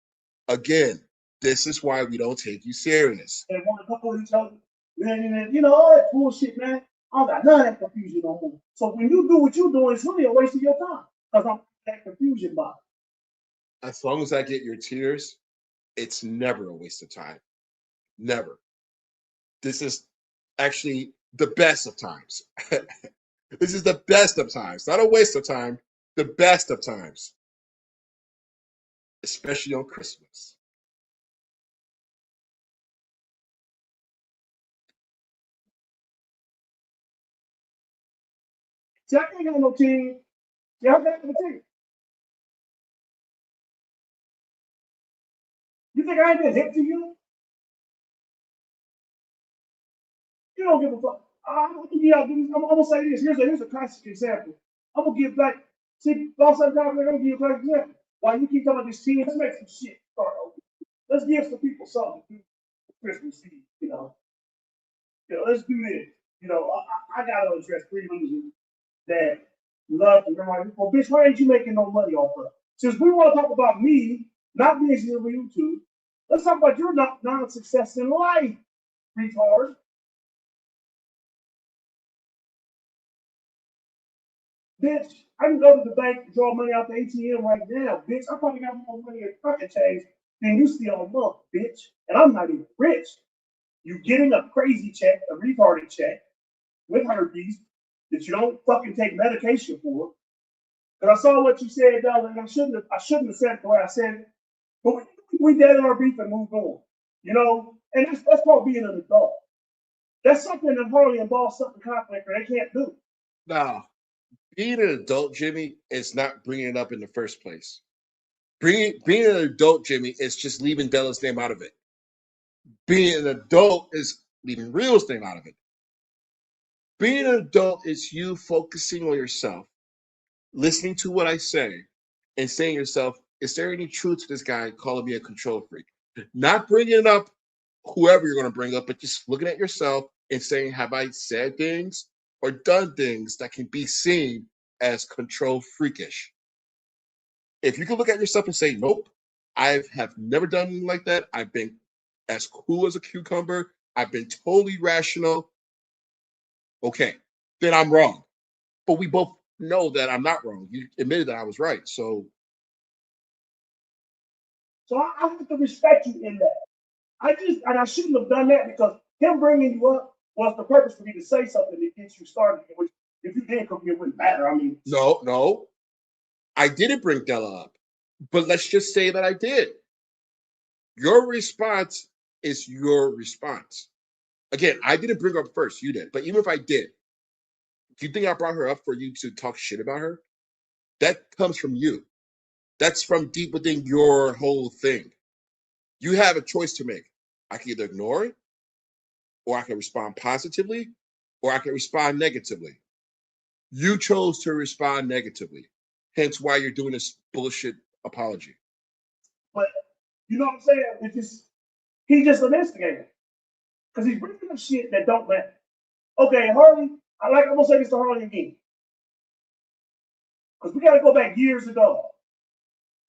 Again, this is why we don't take you serious. They want to couple each other. Man, all that bullshit, man. I don't got none of that confusion no more. So when you do what you're doing, it's really a waste of your time. Because I'm that confusion box. As long as I get your tears, it's never a waste of time. Never. This is actually the best of times. This is the best of times. Not a waste of time, the best of times. Especially on Christmas. See, I can't have no team. See, I can't have a team. You think I ain't been hip to you? You don't give a fuck. I'm gonna say this. Here's a classic example. I'm gonna give back. See, sometimes I'm gonna give you a classic example. Why you keep talking about this team? Let's make some shit start over. Let's give some people something to do for Christmas Eve. Let's do this. I gotta address three reasons that love to remind people, bitch, why ain't you making no money off of it? Since we want to talk about me not being here with YouTube, let's talk about your non-success in life, retard. Bitch, I can go to the bank and draw money out the ATM right now, bitch. I probably got more money in pocket change than you see all month, bitch. And I'm not even rich. You getting a crazy check, a retarded check with herpes that you don't fucking take medication for. Because I saw what you said, Della, and I shouldn't have said it the way I said it. But we dead in our beef and moved on. You know? And that's called being an adult. That's something that Harley and Boss something conflict or they can't do. Now, being an adult, Jimmy, is not bringing it up in the first place. Being an adult, Jimmy, is just leaving Della's name out of it. Being an adult is leaving Real's name out of it. Being an adult is you focusing on yourself, listening to what I say, and saying to yourself, is there any truth to this guy calling me a control freak? Not bringing up whoever you're going to bring up, but just looking at yourself and saying, have I said things or done things that can be seen as control freakish? If you can look at yourself and say, nope, I have never done anything like that. I've been as cool as a cucumber. I've been totally rational. Okay, then I'm wrong. But we both know that I'm not wrong. You admitted that I was right. So So I have to respect you in that. I shouldn't have done that because him bringing you up was the purpose for me to say something that gets you started. Which, if you didn't come here, it wouldn't matter. I mean, no, I didn't bring Della up. But let's just say that I did. Your response is your response. Again, I didn't bring her up first. You did. But even if I did, do you think I brought her up for you to talk shit about her? That comes from you. That's from deep within your whole thing. You have a choice to make. I can either ignore it, or I can respond positively, or I can respond negatively. You chose to respond negatively. Hence why you're doing this bullshit apology. but you know what I'm saying? He's just an instigator because he's bringing up shit that don't matter. Okay, Harley, I'm gonna say this to Harley again because we got to go back years ago.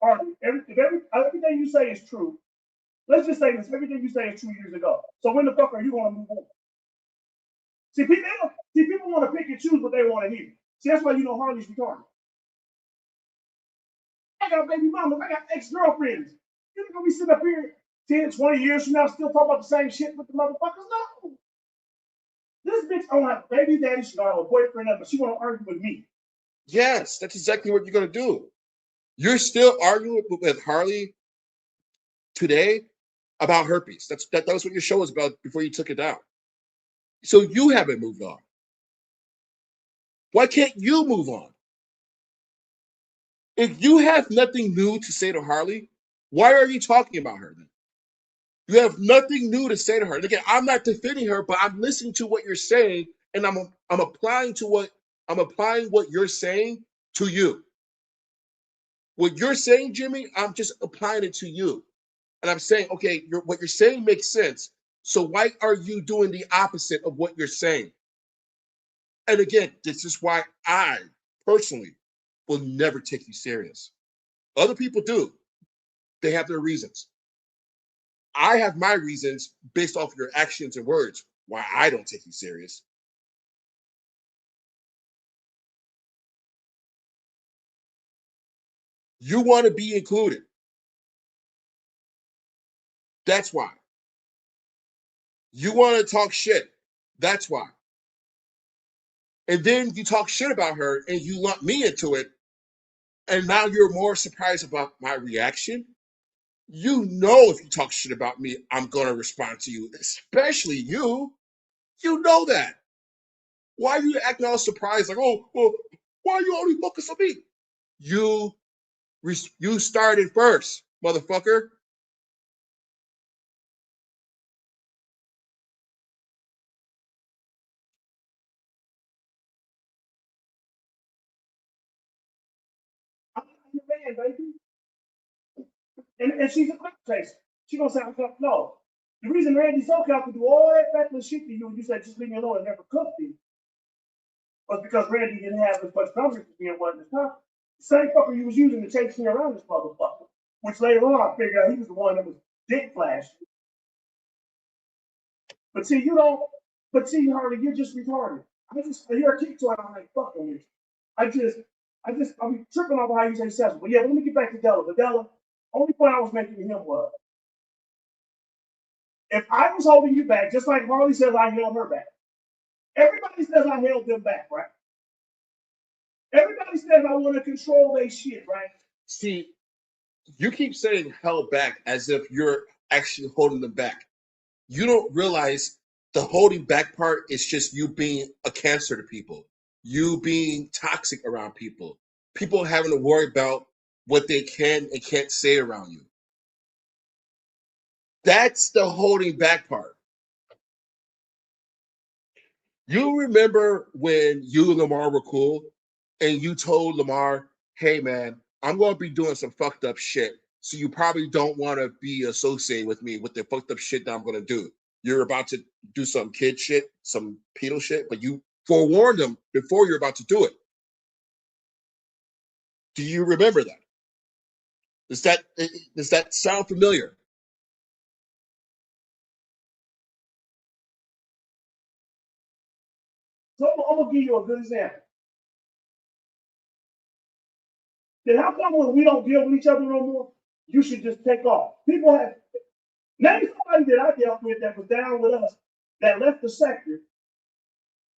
Harley, everything you say is true. Let's just say this: everything you say is true years ago. So when the fuck are you gonna move on? See, people want to pick and choose what they want to hear. See, that's why you know Harley's retarded. I got baby mamas, I got ex-girlfriends. You're gonna be sitting up here 10, 20 years from now still talking about the same shit with the motherfuckers? No. This bitch don't have a baby daddy, she don't have a boyfriend, but she wanna argue with me. Yes, that's exactly what you're going to do. You're still arguing with Harley today about herpes. That was what your show was about before you took it down. So you haven't moved on. Why can't you move on? If you have nothing new to say to Harley, why are you talking about her then? You have nothing new to say to her. And again, I'm not defending her, but I'm listening to what you're saying, and I'm applying what you're saying to you. What you're saying, Jimmy, I'm just applying it to you. And I'm saying, okay, what you're saying makes sense. So why are you doing the opposite of what you're saying? And again, this is why I personally will never take you serious. Other people do. They have their reasons. I have my reasons based off your actions and words why I don't take you serious. You want to be included. That's why. You want to talk shit. That's why. And then you talk shit about her and you lump me into it. And now you're more surprised about my reaction. You know, if you talk shit about me, I'm going to respond to you, especially you. You know that. Why are you acting all surprised? Like, oh, well, why are you only focused on me? You you started first, motherfucker. I'm not your man, baby. And she's a quick chaser. She gonna say, no. The reason Randy SoCal could do all that fabulous shit to you, and you said just leave me alone and never cooked you, was because Randy didn't have as much confidence as me and wasn't as confident. The same fucker you was using to chase me around this motherfucker. Which later on I figured out he was the one that was dick flashing. But see, you don't. But see, Harley, you're just retarded. You're a kick, so I don't like fucking with you. I'm tripping off how you say successful. But yeah, let me get back to Della. But Della, only point I was making to him was, if I was holding you back, just like Harley says I held her back, everybody says I held them back, right? Everybody says I want to control their shit, right? See, you keep saying held back as if you're actually holding them back. You don't realize the holding back part is just you being a cancer to people, you being toxic around people, people having to worry about what they can and can't say around you. That's the holding back part. You remember when you and Lamar were cool and you told Lamar, hey man, I'm going to be doing some fucked up shit. So you probably don't want to be associated with me with the fucked up shit that I'm going to do. You're about to do some kid shit, some pedo shit, but you forewarned them before you're about to do it. Do you remember that? Does that sound familiar? So I'm gonna give you a good example. Then how come when we don't deal with each other no more, you should just take off? People have name somebody that I dealt with that was down with us that left the sector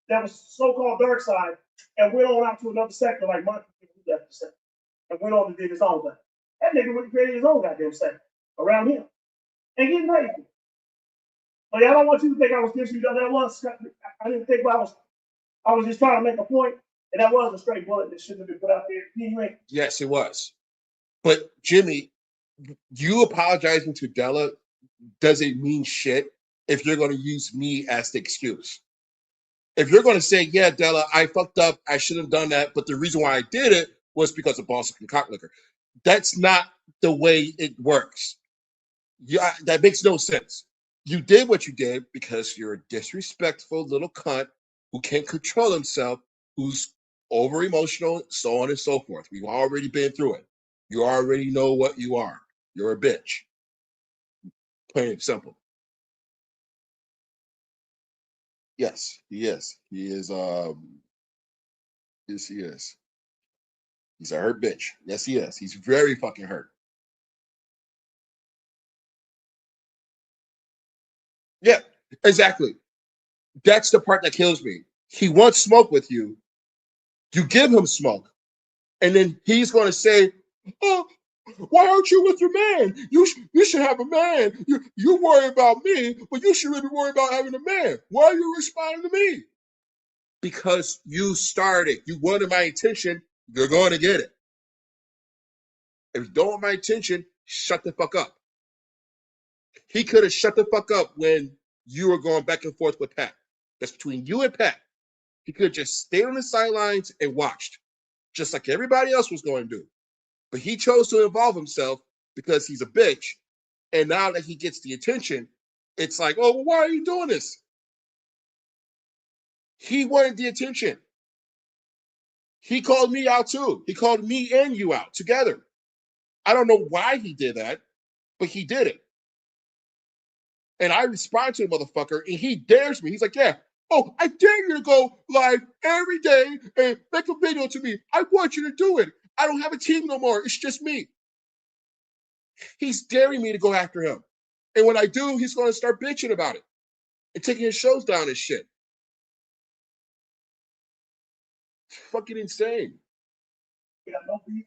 that was so-called dark side and went on out to another sector like Monty who left the sector and went on to do his own thing. That nigga would created his own goddamn sector around him and getting paid for it. But I don't want you to think I was dishing you that was. I didn't think I was just trying to make a point, and that was a straight bullet that shouldn't have been put out there. Anyway. Yes, it was. But Jimmy, you apologizing to Della doesn't mean shit if you're going to use me as the excuse. If you're going to say, yeah, Della, I fucked up, I shouldn't have done that, but the reason why I did it was because of Boston and cock liquor. That's not the way it works. That makes no sense. You did what you did because you're a disrespectful little cunt who can't control himself, who's over emotional, so on and so forth. We've already been through it. You already know what you are. You're a bitch. Plain and simple. Yes, he is. He is. Yes, he is. He's a hurt bitch. Yes, he is. He's very fucking hurt. Yeah, exactly. That's the part that kills me. He wants smoke with you. You give him smoke, and then he's going to say, "Oh, why aren't you with your man? You should have a man. You worry about me, but you should really worry about having a man. Why are you responding to me? Because you started. You wanted my attention. You're going to get it. If you don't want my attention, shut the fuck up." He could have shut the fuck up when you were going back and forth with Pat. That's between you and Pat. He could have just stayed on the sidelines and watched, just like everybody else was going to do. But he chose to involve himself because he's a bitch. And now that he gets the attention, it's like, oh, well, why are you doing this? He wanted the attention. He called me out too. He called me and you out together. I don't know why he did that, but he did it. And I respond to the motherfucker, and he dares me. He's like, yeah, oh, I dare you to go live every day and make a video to me. I want you to do it. I don't have a team no more. It's just me. He's daring me to go after him. And when I do, he's going to start bitching about it and taking his shows down and shit. It's fucking insane. We got no beef.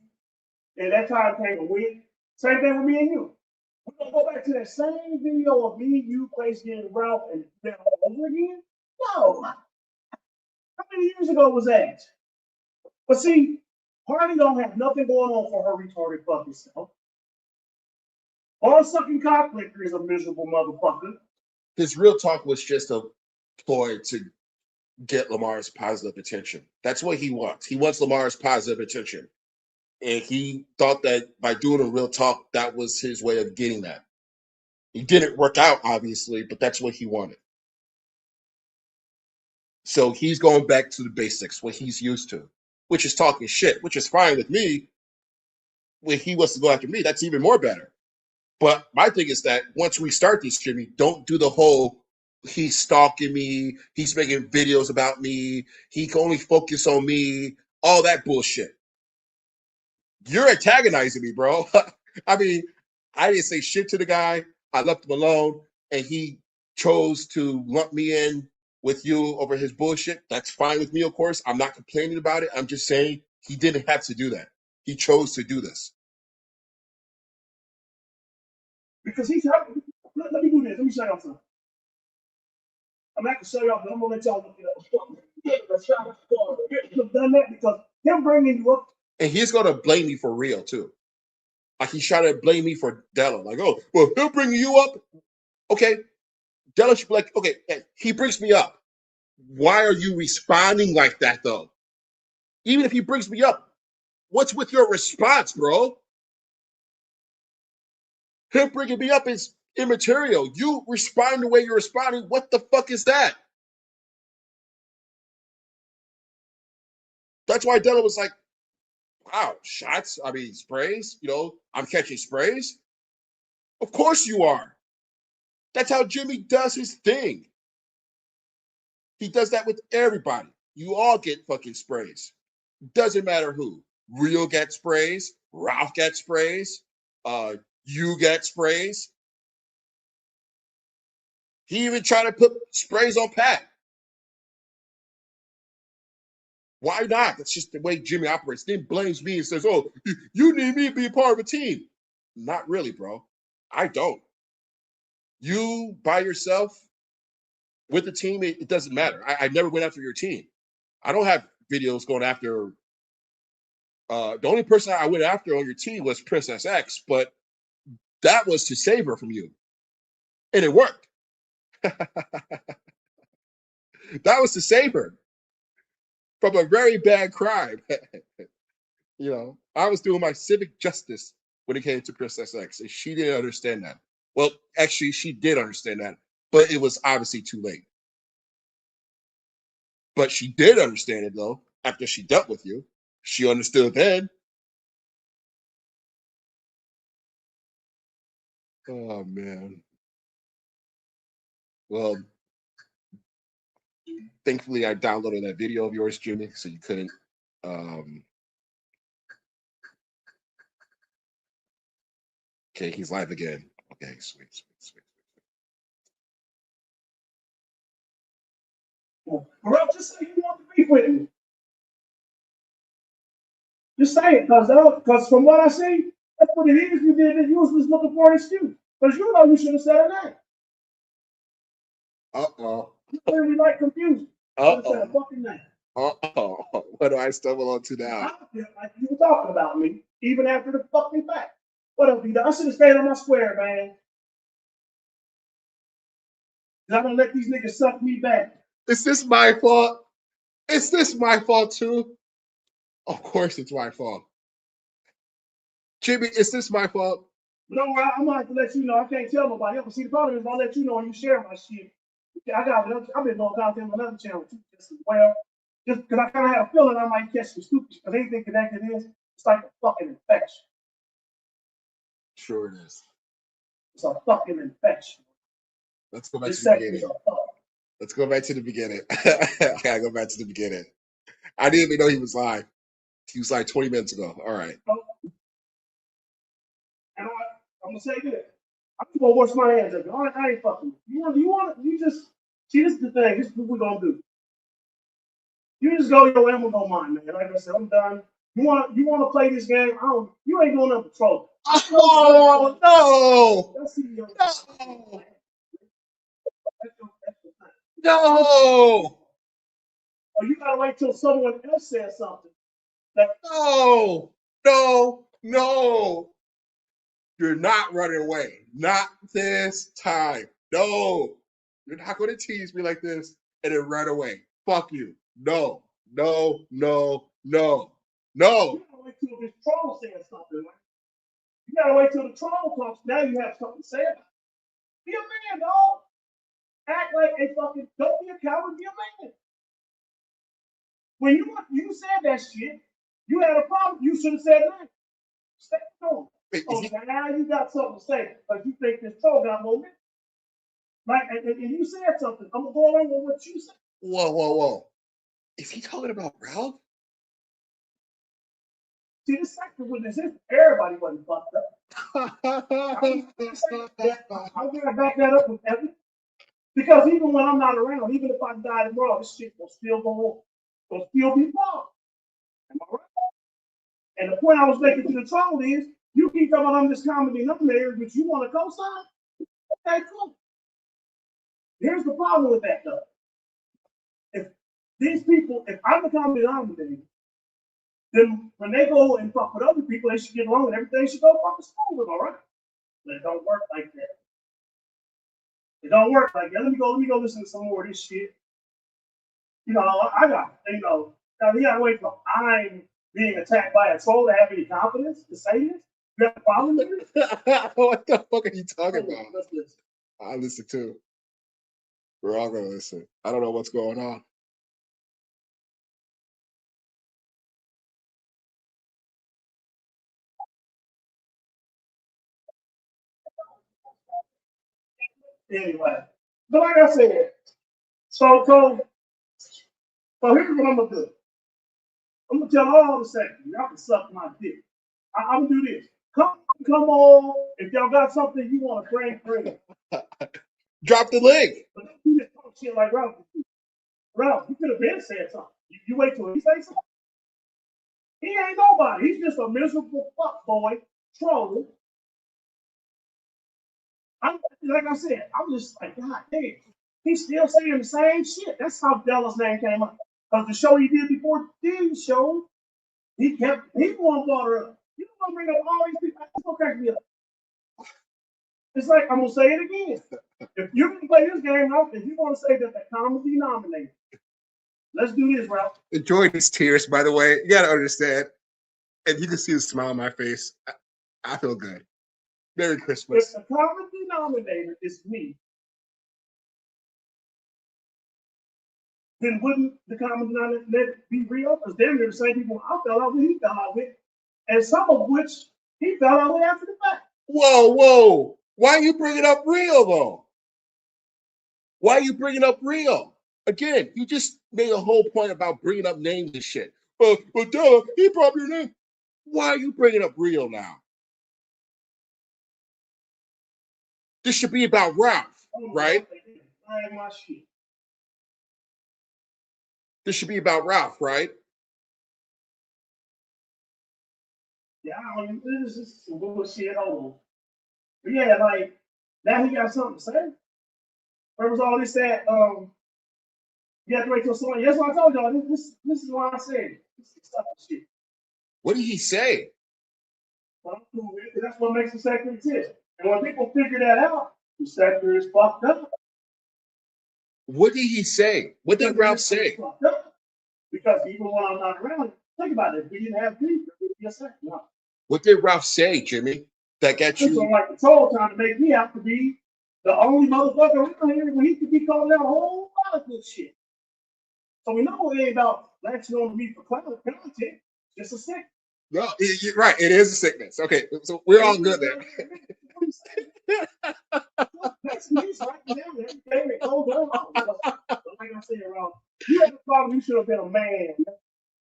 And that time came a win. Same thing with me and you. We're gonna go back to that same video of me, you, Placey, and Ralph, and then all over again? No. How many years ago was that? But see, Harley don't have nothing going on for her retarded fucking self. All sucking cock liquor is a miserable motherfucker. His real talk was just a ploy to get Lamar's positive attention. That's what he wants. He wants Lamar's positive attention. And he thought that by doing a real talk, that was his way of getting that. It didn't work out, obviously, but that's what he wanted. So he's going back to the basics, what he's used to, which is talking shit, which is fine with me. When he wants to go after me, that's even more better. But my thing is that once we start this, Jimmy, don't do the whole he's stalking me, he's making videos about me, he can only focus on me. all that bullshit. You're antagonizing me, bro. I mean, I didn't say shit to the guy. I left him alone, and he chose to lump me in with you over his bullshit. That's fine with me, of course. I'm not complaining about it. I'm just saying he didn't have to do that. He chose to do this. Because let me do this. Let me show y'all something. I'm not gonna show y'all, but I'm gonna let y'all look it up. Done that because him bringing you up. And he's gonna blame me for real too. Like he's trying to blame me for Della. Like, oh, well, he'll bring you up. Okay, Della should be like, okay, he brings me up. Why are you responding like that though? Even if he brings me up, what's with your response, bro? Him bringing me up is immaterial. You respond the way you're responding. What the fuck is that? That's why Della was like, wow, shots. I mean, sprays. You know, I'm catching sprays. Of course you are. That's how Jimmy does his thing. He does that with everybody. You all get fucking sprays. Doesn't matter who. Real gets sprays. Ralph gets sprays. You get sprays. He even tried to put sprays on Pat. Why not? That's just the way Jimmy operates. Then blames me and says, oh, you need me to be a part of a team. Not really, bro. I don't. You by yourself with the team, it doesn't matter. I never went after your team. I don't have videos going after. The only person I went after on your team was Princess X, but that was to save her from you. And it worked. That was to save her from a very bad crime. You know, I was doing my civic justice when it came to Princess X, and she didn't understand that. Well, actually, she did understand that, but it was obviously too late. But she did understand it, though, after she dealt with you. She understood then. Oh, man. Well, thankfully, I downloaded that video of yours, Jimmy, so you couldn't. Okay, he's live again. Okay, sweet, sweet, sweet. Bro, just say you want to be with me. Just say it, because from what I see, that's what it is. You did it. You was just looking for an excuse. Because you know you should have said that. Uh-oh. You clearly like confusion. You said a fucking name. Uh-oh. What do I stumble onto now? I feel like you were talking about me, even after the fucking fact. What else you done? I should have stayed on my square, man. I'm gonna let these niggas suck me back. Is this my fault? Is this my fault too? Of course it's my fault. Jimmy, is this my fault? No, I'm gonna have to let you know. I can't tell nobody else. See, the problem is I'll let you know when you share my shit. I've been doing content on another channel too, just as well. Just because I kind of had a feeling I might catch some stupid because anything connected is, it's like a fucking infection. Sure it is. It's a fucking infection. Let's go back to the beginning. Let's go back to the beginning. I gotta go back to the beginning. I didn't even know he was live. He was like 20 minutes ago. All right. And I'm gonna say this. I'm gonna wash my hands of it. I ain't fucking. You just see. This is the thing. This is what we're gonna do. You just go your way. I'm gonna go mine, man. Like I said, I'm done. You want to play this game? You ain't doing nothing patrol. Oh no! No! No! Or you gotta wait till someone else says something. No! No! No! You're not running away. Not this time. No! You're not going to tease me like this and then run away. Fuck you. No. No. No. No. No. You gotta wait till this troll says something. Right? You gotta wait till the troll comes. Now you have something to say about it. Be a man, dog. Act like a fucking. Don't be a coward. Be a man. When you said that shit, you had a problem. You should have said that. Stay home. So now you got something to say, but you think this troll got moment. Like, and you said something. I'm gonna go along with what you said. Whoa, whoa, whoa. Is he talking about Ralph? See, this sector was this, everybody wasn't fucked up. I'm gonna back that up with evidence. Because even when I'm not around, even if I die tomorrow, this shit will still go on. Will still be wrong. Am I right? And the point I was making to the troll is, you keep talking about I'm this common denominator, but you want to co-sign? Okay, cool. Here's the problem with that, though. If these people, if I'm the common denominator, then when they go and fuck with other people, they should get along and everything should go fucking smooth, all right? But it don't work like that. It don't work like that. Let me go listen to some more of this shit. You know, I got, you know, you gotta wait till I'm being attacked by a troll to have any confidence to say this. You have a problem with it? What the fuck are you talking about? Let's listen. I listen too. We're all gonna listen. I don't know what's going on. Anyway, but like I said, so here's what I'm gonna do. I'm gonna tell all the sections, y'all can suck my dick. I'm gonna do this. Come on. If y'all got something you want to bring it. Drop the link. But don't do this talk shit like Ralph. Ralph, you could have been said something. You wait till he say something. He ain't nobody. He's just a miserable fuck boy troll. Like I said, I'm just like, God damn. He's still saying the same shit. That's how Bella's name came up. Because the show he did before the show, he won't brought her up. You don't want to bring up all these people. That's gonna crack me up. It's like, I'm gonna say it again. If you can play this game out, if you want to say that the common denominator, let's do this, Ralph. Enjoy these tears, by the way. You gotta understand. And you can see the smile on my face. I feel good. Merry Christmas. If the common denominator is me, then wouldn't the common denominator be real? Because they're the same people I fell out with, he fell out with, and some of which he fell out with after the fact. Whoa. Why are you bringing up real, though? Why are you bringing up real? Again, you just made a whole point about bringing up names and shit. But duh, he brought up your name. Why are you bringing up real now? This should be about Ralph, right? This should be about Ralph, right? Yeah, I mean, this is some bullshit. Hold on. But yeah, like, now he got something to say. Where was all this at? You have to wait till someone. That's what I told y'all. This is why I said this is stuff and shit. What did he say? Well, that's what makes the sector exist. And when people figure that out, the sector is fucked up. What did he say? What did Ralph say? Because even when I'm not around, think about it. If we didn't have beef, it would be a sector. No. What did Ralph say, Jimmy? That got you? Like the troll trying to make me out to be the only motherfucker around here when he could be calling out a whole lot of good shit. So we know it ain't about latching on to me for content. It's a sickness. No, you're right. It is a sickness. Okay, so we're all good there. That's me, so I can tell you everything that goes on. But like I said, Ralph, you have a problem. You should have been a man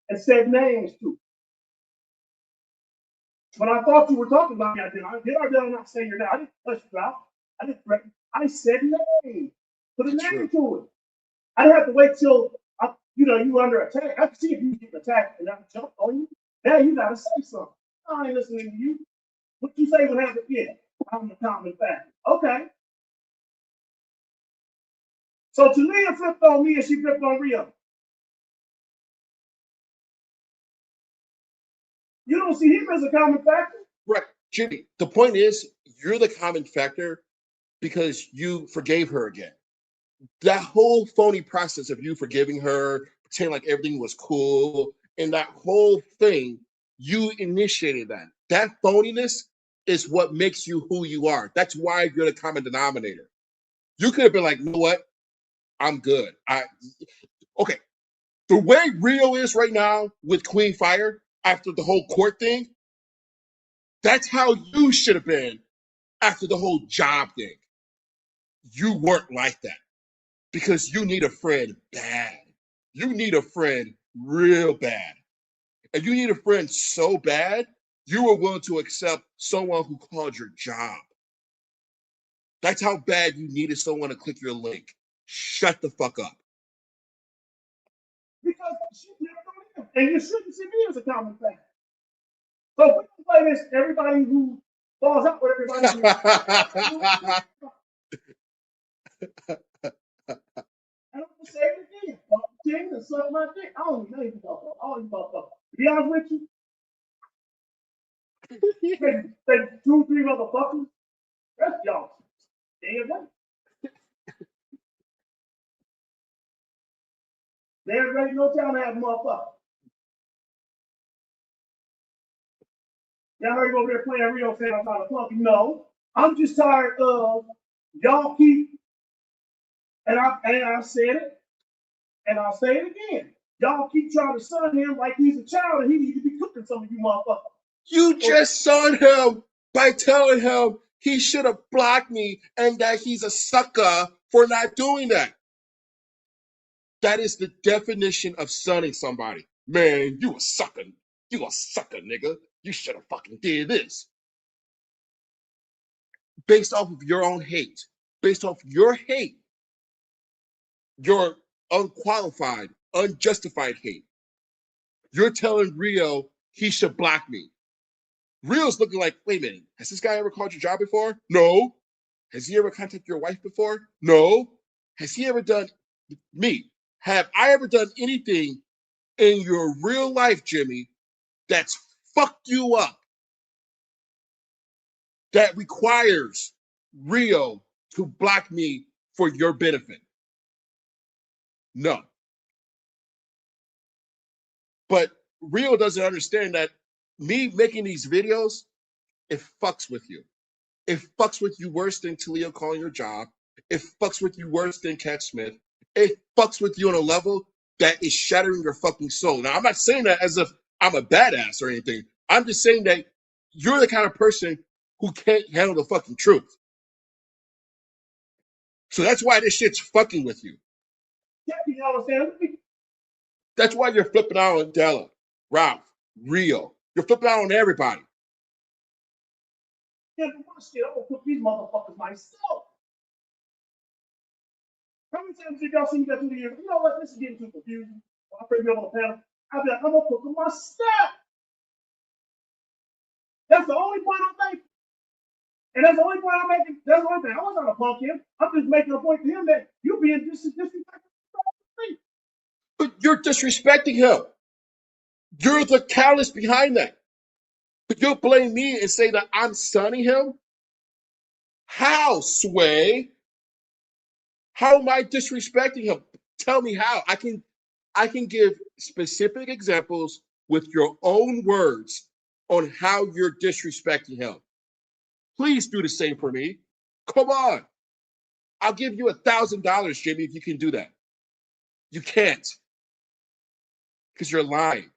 and said names too. When I thought you were talking about me, did I not say your name? I didn't touch you out. I didn't threaten. I said name. Put a name to it. I didn't have to wait till you were under attack. I could see if you get attacked and I jumped on you. Now you gotta say something. I ain't listening to you. What you say would happen? Yeah, I'm the common factor. Okay. So Talia flipped on me and she flipped on Rio. You don't see him as a common factor? Right. Jimmy, the point is, you're the common factor because you forgave her again. That whole phony process of you forgiving her, pretending like everything was cool, and that whole thing, you initiated that. That phoniness is what makes you who you are. That's why you're the common denominator. You could have been like, you know what? I'm good. Okay. The way Rio is right now with Queen Fire after the whole court thing, that's how you should have been after the whole job thing. You weren't like that because you need a friend bad. You need a friend real bad. and you need a friend so bad, you were willing to accept someone who called your job. That's how bad you needed someone to click your link. Shut the fuck up. Because she never know him. And you shouldn't see me as a common fact. So if we can play this, everybody who falls out with everybody. And I'm gonna say it again. Fuck the king and suck my dick. I don't even know you motherfuckers. All you motherfuckers. To be honest with you, they 2, 3 motherfuckers. That's y'all. Damn right. There ain't no time to have a motherfucker. Y'all heard you over there playing Rio saying I'm not a punk. No, I'm just tired of y'all keep, and I said it, and I'll say it again. Y'all keep trying to son him like he's a child and he needs to be cooking some of you motherfuckers. You just sunned him by telling him he should have blocked me and that he's a sucker for not doing that. That is the definition of sunning somebody. Man, you a sucker. You a sucker, nigga. You should have fucking did this. Based off of your own hate. Based off your hate. Your unqualified, unjustified hate. You're telling Rio he should block me. Rio's looking like, wait a minute, has this guy ever called your job before? No. Has he ever contacted your wife before? No. Has he ever done me? Have I ever done anything in your real life, Jimmy, that's fucked you up, that requires Rio to block me for your benefit? No. But Rio doesn't understand that me making these videos, it fucks with you. It fucks with you worse than Talia calling your job. It fucks with you worse than Cat Smith. It fucks with you on a level that is shattering your fucking soul. Now, I'm not saying that as if I'm a badass or anything. I'm just saying that you're the kind of person who can't handle the fucking truth. So that's why this shit's fucking with you. That's why you're flipping out on Della, Ralph, Rio. You're flipping out on everybody. Yeah, but my shit, I'm gonna cook these motherfuckers myself. How many times did y'all see me go through the years? You know what? This is getting too confusing. When I bring you on the panel, I'll be like, I'm gonna cook them myself. That's the only point I'm making. And that's the only point I'm making. That's the only thing. I wasn't trying to punk him. I'm just making a point to him that you're being disrespectful. But you're disrespecting him. You're the callous behind that. But you'll blame me and say that I'm sunning him? How, Sway? How am I disrespecting him? Tell me how. I can give specific examples with your own words on how you're disrespecting him. Please do the same for me. Come on. I'll give you $1,000, Jimmy, if you can do that. You can't. Because you're lying.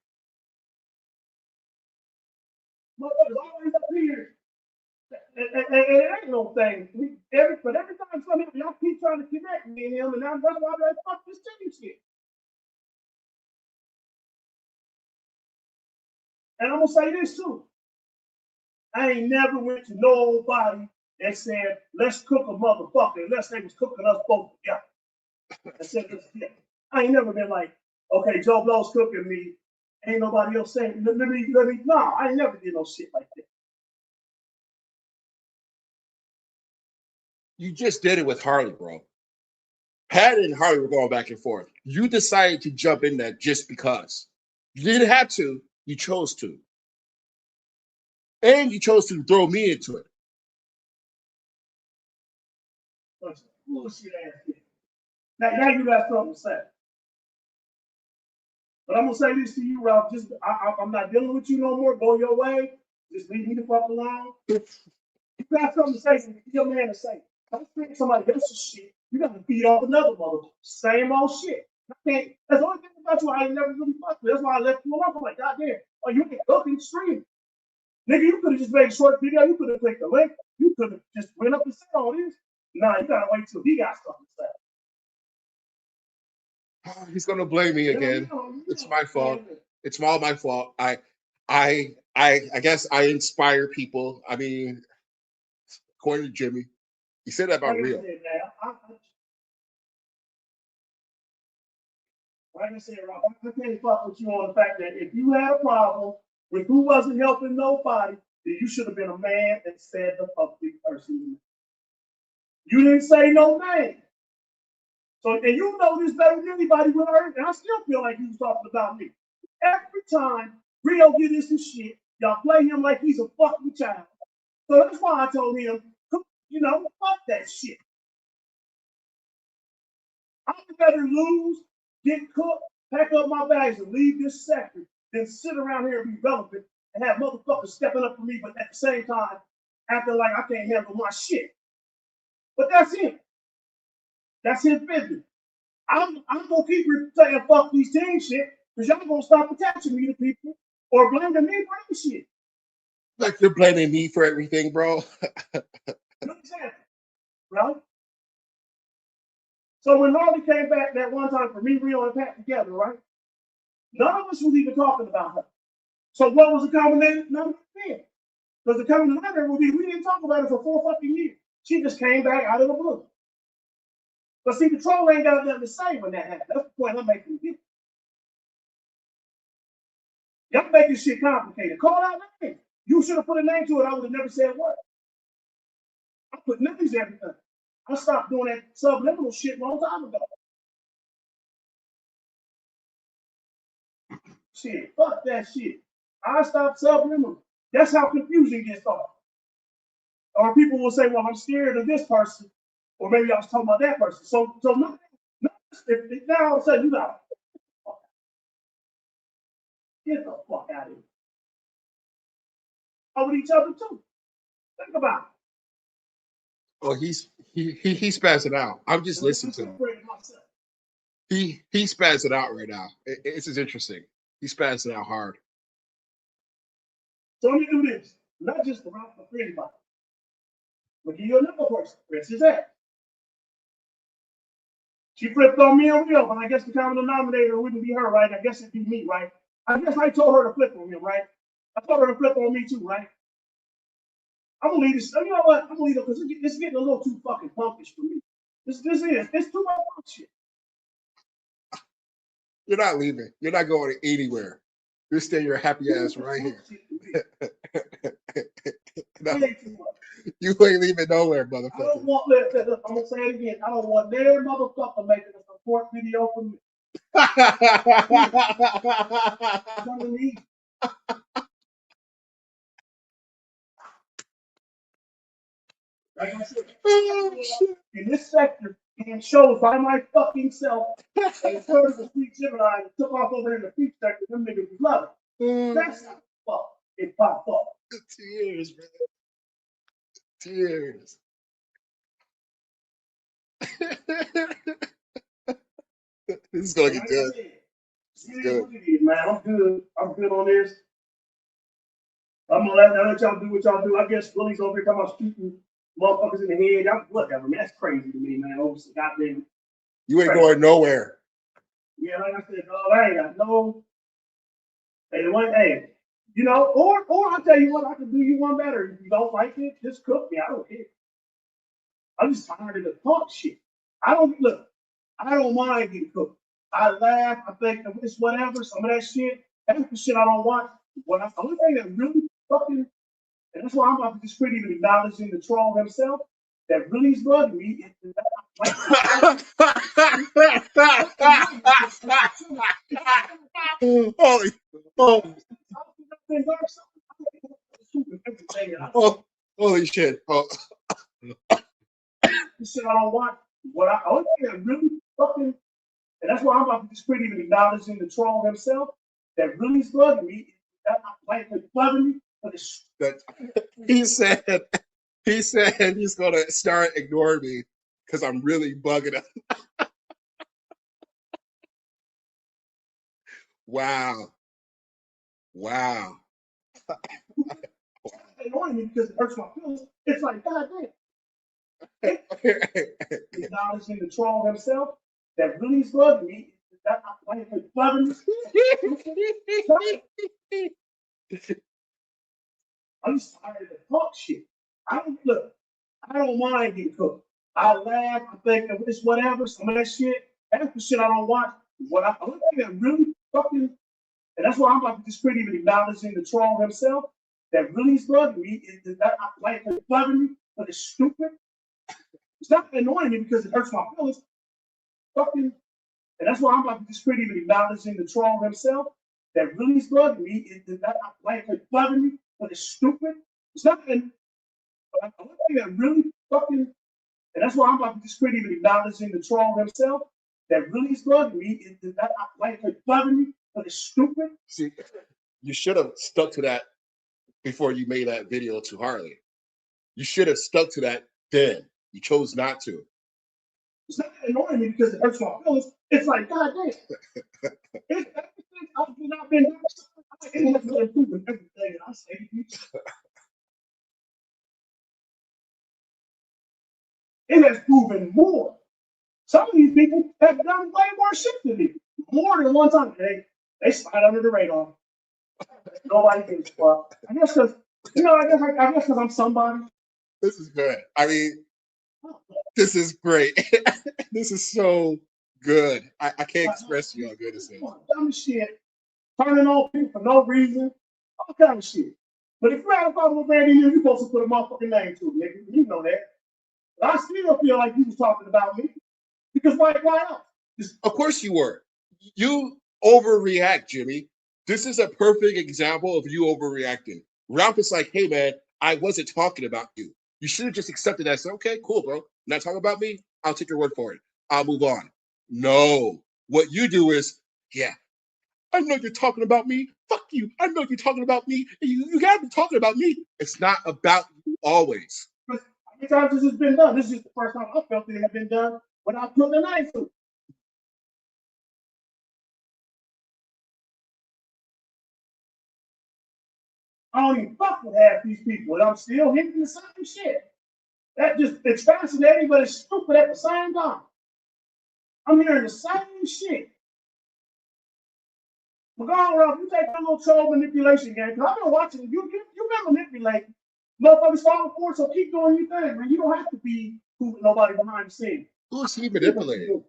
Motherfuckers always up here. And it ain't no thing. But every time somebody, y'all keep trying to connect me and him, and that's why they fuck this chicken shit. And I'm gonna say this too. I ain't never went to nobody and said, let's cook a motherfucker, unless they was cooking us both together. I said, I ain't never been like, okay, Joe Blow's cooking me. Ain't nobody else saying, let me, no, I ain't never did no shit like that. You just did it with Harley, bro. Pat and Harley were going back and forth. You decided to jump in that just because. You didn't have to. You chose to. And you chose to throw me into it. Bullshit ass shit. Now you got something to say. But I'm gonna say this to you, Ralph. I'm not dealing with you no more. Go your way. Just leave me the fuck alone. You got something to say, so your man to say. Don't speak somebody else's shit. You got to feed off another mother. Same old shit. I can't. That's the only thing about you I ain't never really fucked with. That's why I left you alone. I'm like, goddamn. Oh, you can cook and stream. Nigga, you could have just made a short video. You could have clicked the link. You could have just went up and said all this. Nah, you gotta wait till he got something to say. He's gonna blame me again. It's my fault. It's all my fault. I guess I inspire people. I mean, according to Jimmy, he said that about Like I Rio. said, man, like I said, Rob, I can't fuck with you on the fact that if you had a problem with who wasn't helping nobody, then you should have been a man and said the public person. You didn't say no name. So, and you know this better than anybody with her, and I still feel like he was talking about me. Every time Rio get into shit, y'all play him like he's a fucking child. So that's why I told him, you know, fuck that shit. I'd rather lose, get cooked, pack up my bags, and leave this sector than sit around here and be relevant and have motherfuckers stepping up for me, but at the same time, acting like I can't handle my shit. But that's him. That's his business. I'm gonna keep saying fuck these team shit because y'all gonna stop attaching me to people or blaming me for this shit. Like you're blaming me for everything, bro. Exactly, right? So when Harley came back that one time for me, Rio, and Pat together, right? None of us was even talking about her. So what was the combination number then? Because the common denominator would be we didn't talk about it for 4 fucking years. She just came back out of the blue. But see, the troll ain't got nothing to say when that happened. That's the point I'm making here. Y'all making shit complicated. Call out names. You should have put a name to it. I would have never said what. I put names to everything. I stopped doing that subliminal shit a long time ago. Shit, fuck that shit. I stopped subliminal. That's how confusion gets started. Or people will say, well, I'm scared of this person. Or maybe I was talking about that person. So no, if now all of a sudden you got get the fuck out of here. Over each other too. Think about it. Oh, he's spazzing out. I'm just listening to him. He's spazzing out right now. This is interesting. He's spazzing out hard. So let me do this. Not just for Ralph, but for anybody. I'll give you another person. Where's his at? She flipped on me and Will, but I guess the common denominator wouldn't be her, right? I guess it'd be me, right? I guess I told her to flip on him, right? I told her to flip on me too, right? I'm gonna leave this. You know what? I'm gonna leave it because it's getting a little too fucking punkish for me. It's too much punk shit. You're not leaving. You're not going anywhere. You're staying your happy ass right here. No, you ain't leaving nowhere, motherfucker. I don't want, look, I'm gonna say it again. I don't want their motherfucker making a support video for me. Like I said, in this sector, being shows by my fucking self, and the third of the street Gemini and took off over in the street sector, them niggas love it. That's how the fuck it popped up. Tears, man. Tears. This is gonna get good. Good. Man, I'm good. I'm good on this. I'm gonna let y'all do what y'all do. I guess Willie's over here talking about shooting motherfuckers in the head. Y'all whatever, man. That's crazy to me, man. Obviously, goddamn. You ain't going nowhere. Yeah, like I said, I ain't got no. Hey, you know, or I'll tell you what, I can do you one better. If you don't like it, just cook me. I don't care. I'm just tired of the punk shit. I don't mind getting cooked. I laugh, I think it's whatever, some of that shit. That's the shit I don't want. The only thing that really fucking, and that's why I'm about to just pretty even acknowledging the troll himself, that really is bugging me. Holy, holy shit. Oh. Shit I don't want. Only thing that really fucking, and that's why I'm about to just pretty even acknowledging the troll himself, that really is bugging me. That's not bugging me, but it's. He said he's gonna start ignoring me because I'm really bugging him. Wow. Annoying me because it hurts my feelings. It's like, goddamn. Acknowledging the troll himself, that really is bugging me. that why you flubbing me? I'm just tired of the talk shit. I don't mind getting cooked. I laugh, I think of it's whatever, some of that shit. That's the shit I don't watch. What I only thing that really fucking, and that's why I'm about to just pretty even acknowledging the troll himself, that really is bugging me is that I like it's bugging me, but it's stupid. It's not annoying me because it hurts my feelings. Fucking, and that's why I'm about to just pretty even acknowledging the troll himself, that really is bugging me is that I like it's bugging me, but it's stupid. It's not an the only thing that really fucking, and that's why I'm about to just pretty even acknowledging the troll himself, that really is bugging me is that I like it's bugging me, but it's stupid. See, you should have stuck to that before you made that video to Harley. You should have stuck to that then. You chose not to. It's not annoying me because it hurts my feelings. It's like, God damn. It's everything I've been doing. It has been improving everything I say. It has proven more. Some of these people have done way more shit than me. More than one time. They slide under the radar. Nobody thinks, well, I guess because, I guess because I'm somebody. This is good. I mean, this is great. This is so good. I can't express to you how good this is. Dumb shit. Turning on people for no reason. All kind of shit. But if you had a problem with Randy, you're supposed to put a motherfucking name to it, nigga. You know that. But I still feel like you was talking about me. Because why else? Of course you were. You overreact, Jimmy. This is a perfect example of you overreacting. Ralph is like, hey man, I wasn't talking about you. You should have just accepted that. Say, okay, cool, bro. Not talking about me. I'll take your word for it. I'll move on. No. What you do is, yeah, I know you're talking about me. Fuck you. I know you're talking about me. You gotta be talking about me. It's not about you always. How many times this has been done? This is the first time I felt it had been done without putting a knife to it. I don't even fuck with half these people, and I'm still hitting the same shit. That just, it's fascinating, but it's stupid at the same time. I'm hearing the same shit. McGraw, Ralph, you take that little troll manipulation game, because I've been watching you been manipulating. Motherfuckers falling for it, so keep doing your thing, man. You don't have to be nobody behind the scenes. Who is he manipulating?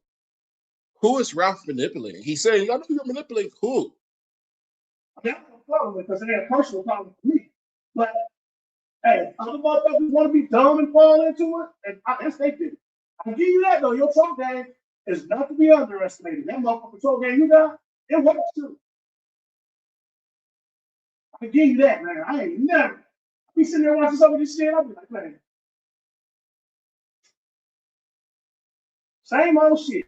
Who is Ralph manipulating? He's saying, I know you're manipulating who? I mean, I have a problem with it because they had a personal problem with me. But hey, other motherfuckers want to be dumb and fall into it, and that's they did. I can give you that though. Your troll game is not to be underestimated. That motherfucking troll game you got, it works too. I can give you that, man. I ain't never. I be sitting there watching some of this shit. I'll be like, man, same old shit.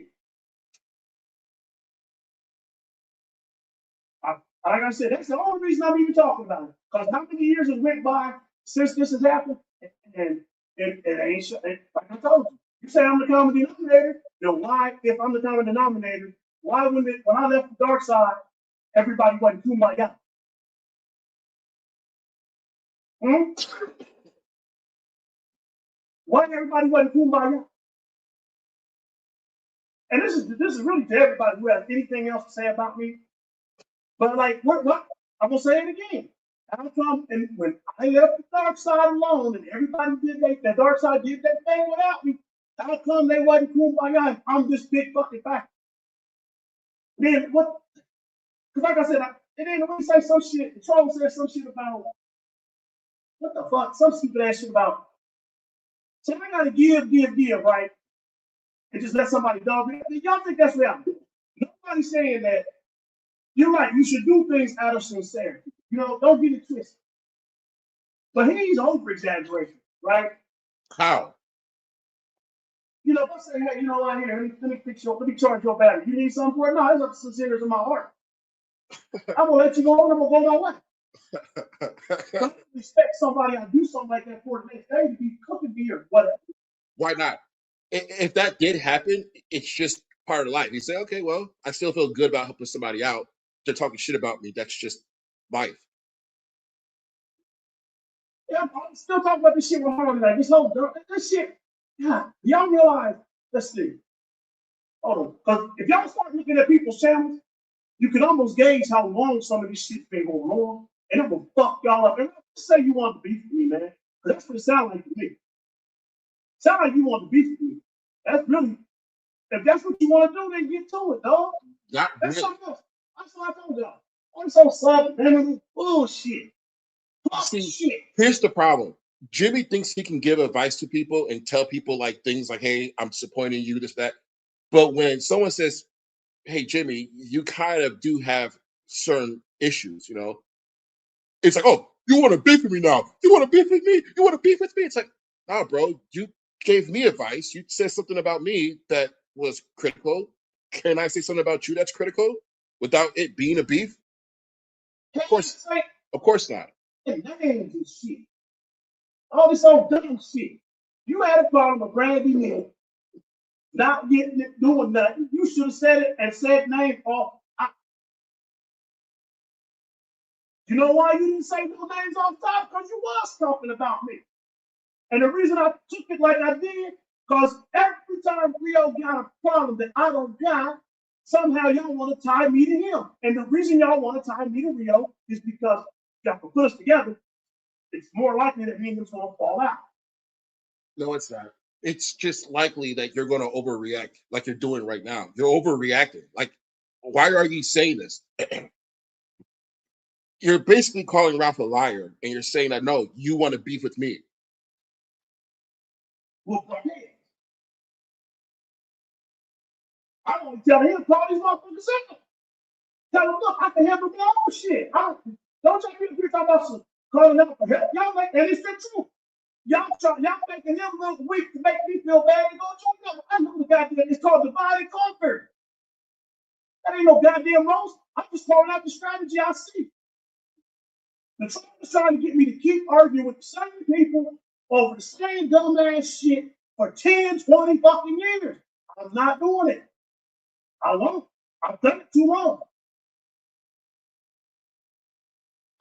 Like I said, that's the only reason I'm even talking about it. Because how many years have went by since this has happened? And it ain't, like I told you, you say I'm the common denominator, then why, if I'm the common denominator, why when I left the dark side, everybody wasn't kumbaya? Hmm? Why everybody wasn't kumbaya? And this is really to everybody who has anything else to say about me. But like, what? I'm gonna say it again. How come? And when I left the dark side alone, and everybody did the dark side did that thing without me, how come they wasn't kumbaya? I'm this big fucking factor. Then what? Because like I said, it ain't really say some shit. The troll said some shit about what the fuck? Some stupid ass shit about. So I gotta give, right? And just let somebody dog me. Y'all think that's what I'm doing? Nobody's saying that. You're right. You should do things out of sincerity. Don't get it twisted. But he's over exaggeration, right? How? Let's say, hey, you know what? Here, let me charge your battery. You need something for it? No, it's up to sincerity in my heart. I'm gonna let you go on. I'm gonna go my way. Don't expect somebody to do something like that for the next day to be cooking me or whatever. Why not? If that did happen, it's just part of life. You say, okay, well, I still feel good about helping somebody out. They're talking shit about me. That's just life. Yeah, I'm still talking about this shit with Harley. Like this whole this shit. Yeah, y'all realize. Let's see. Hold on. Because if y'all start looking at people's channels, you can almost gauge how long some of this shit's been going on. And it will fuck y'all up. And just say you want to beef with me, man. Because that's what it sounds like to me. Sound like you want to beef with me. That's really, if that's what you want to do, then get to it, dog. Not That's really. something else. That's what I told y'all. I'm so subliminal bullshit. See, Shit. here's the problem. Jimmy thinks he can give advice to people and tell people like things like, hey, I'm disappointing you, this, that. But when someone says, hey, Jimmy, you kind of do have certain issues, you know, it's like, oh, you want to beef with me now? You want to beef with me? You want to beef with me? It's like, nah, bro, you gave me advice. You said something about me that was critical. Can I say something about you that's critical without it being a beef? Of course not. And names and shit. All this old dumb shit. You had a problem with Brandy Mill not getting it, doing nothing. You should have said it and said name off. You know why you didn't say no names off top? Because you was talking about me. And the reason I took it like I did, because every time Rio got a problem that I don't got, somehow y'all want to tie me to him. And the reason y'all want to tie me to Rio is because y'all can put us together. It's more likely that me and him's going to fall out. No, it's not. It's just likely that you're going to overreact like you're doing right now. You're overreacting. Like, why are you saying this? You're basically calling Ralph a liar, and you're saying that, no, you want to beef with me. Whoop my head. I want to tell him, call these motherfuckers out. Tell them, look, I can handle my own shit. Don't y'all be talking about some calling out for help. Y'all make, and it's the truth. Y'all making him look weak to make me feel bad and go to him. I know the goddamn, it's called divide and conquer. That ain't no goddamn roast. I'm just calling out the strategy I see. The Trump is trying to get me to keep arguing with the same people over the same dumbass shit for 10, 20 fucking years. I'm not doing it. I won't. I've done it too long.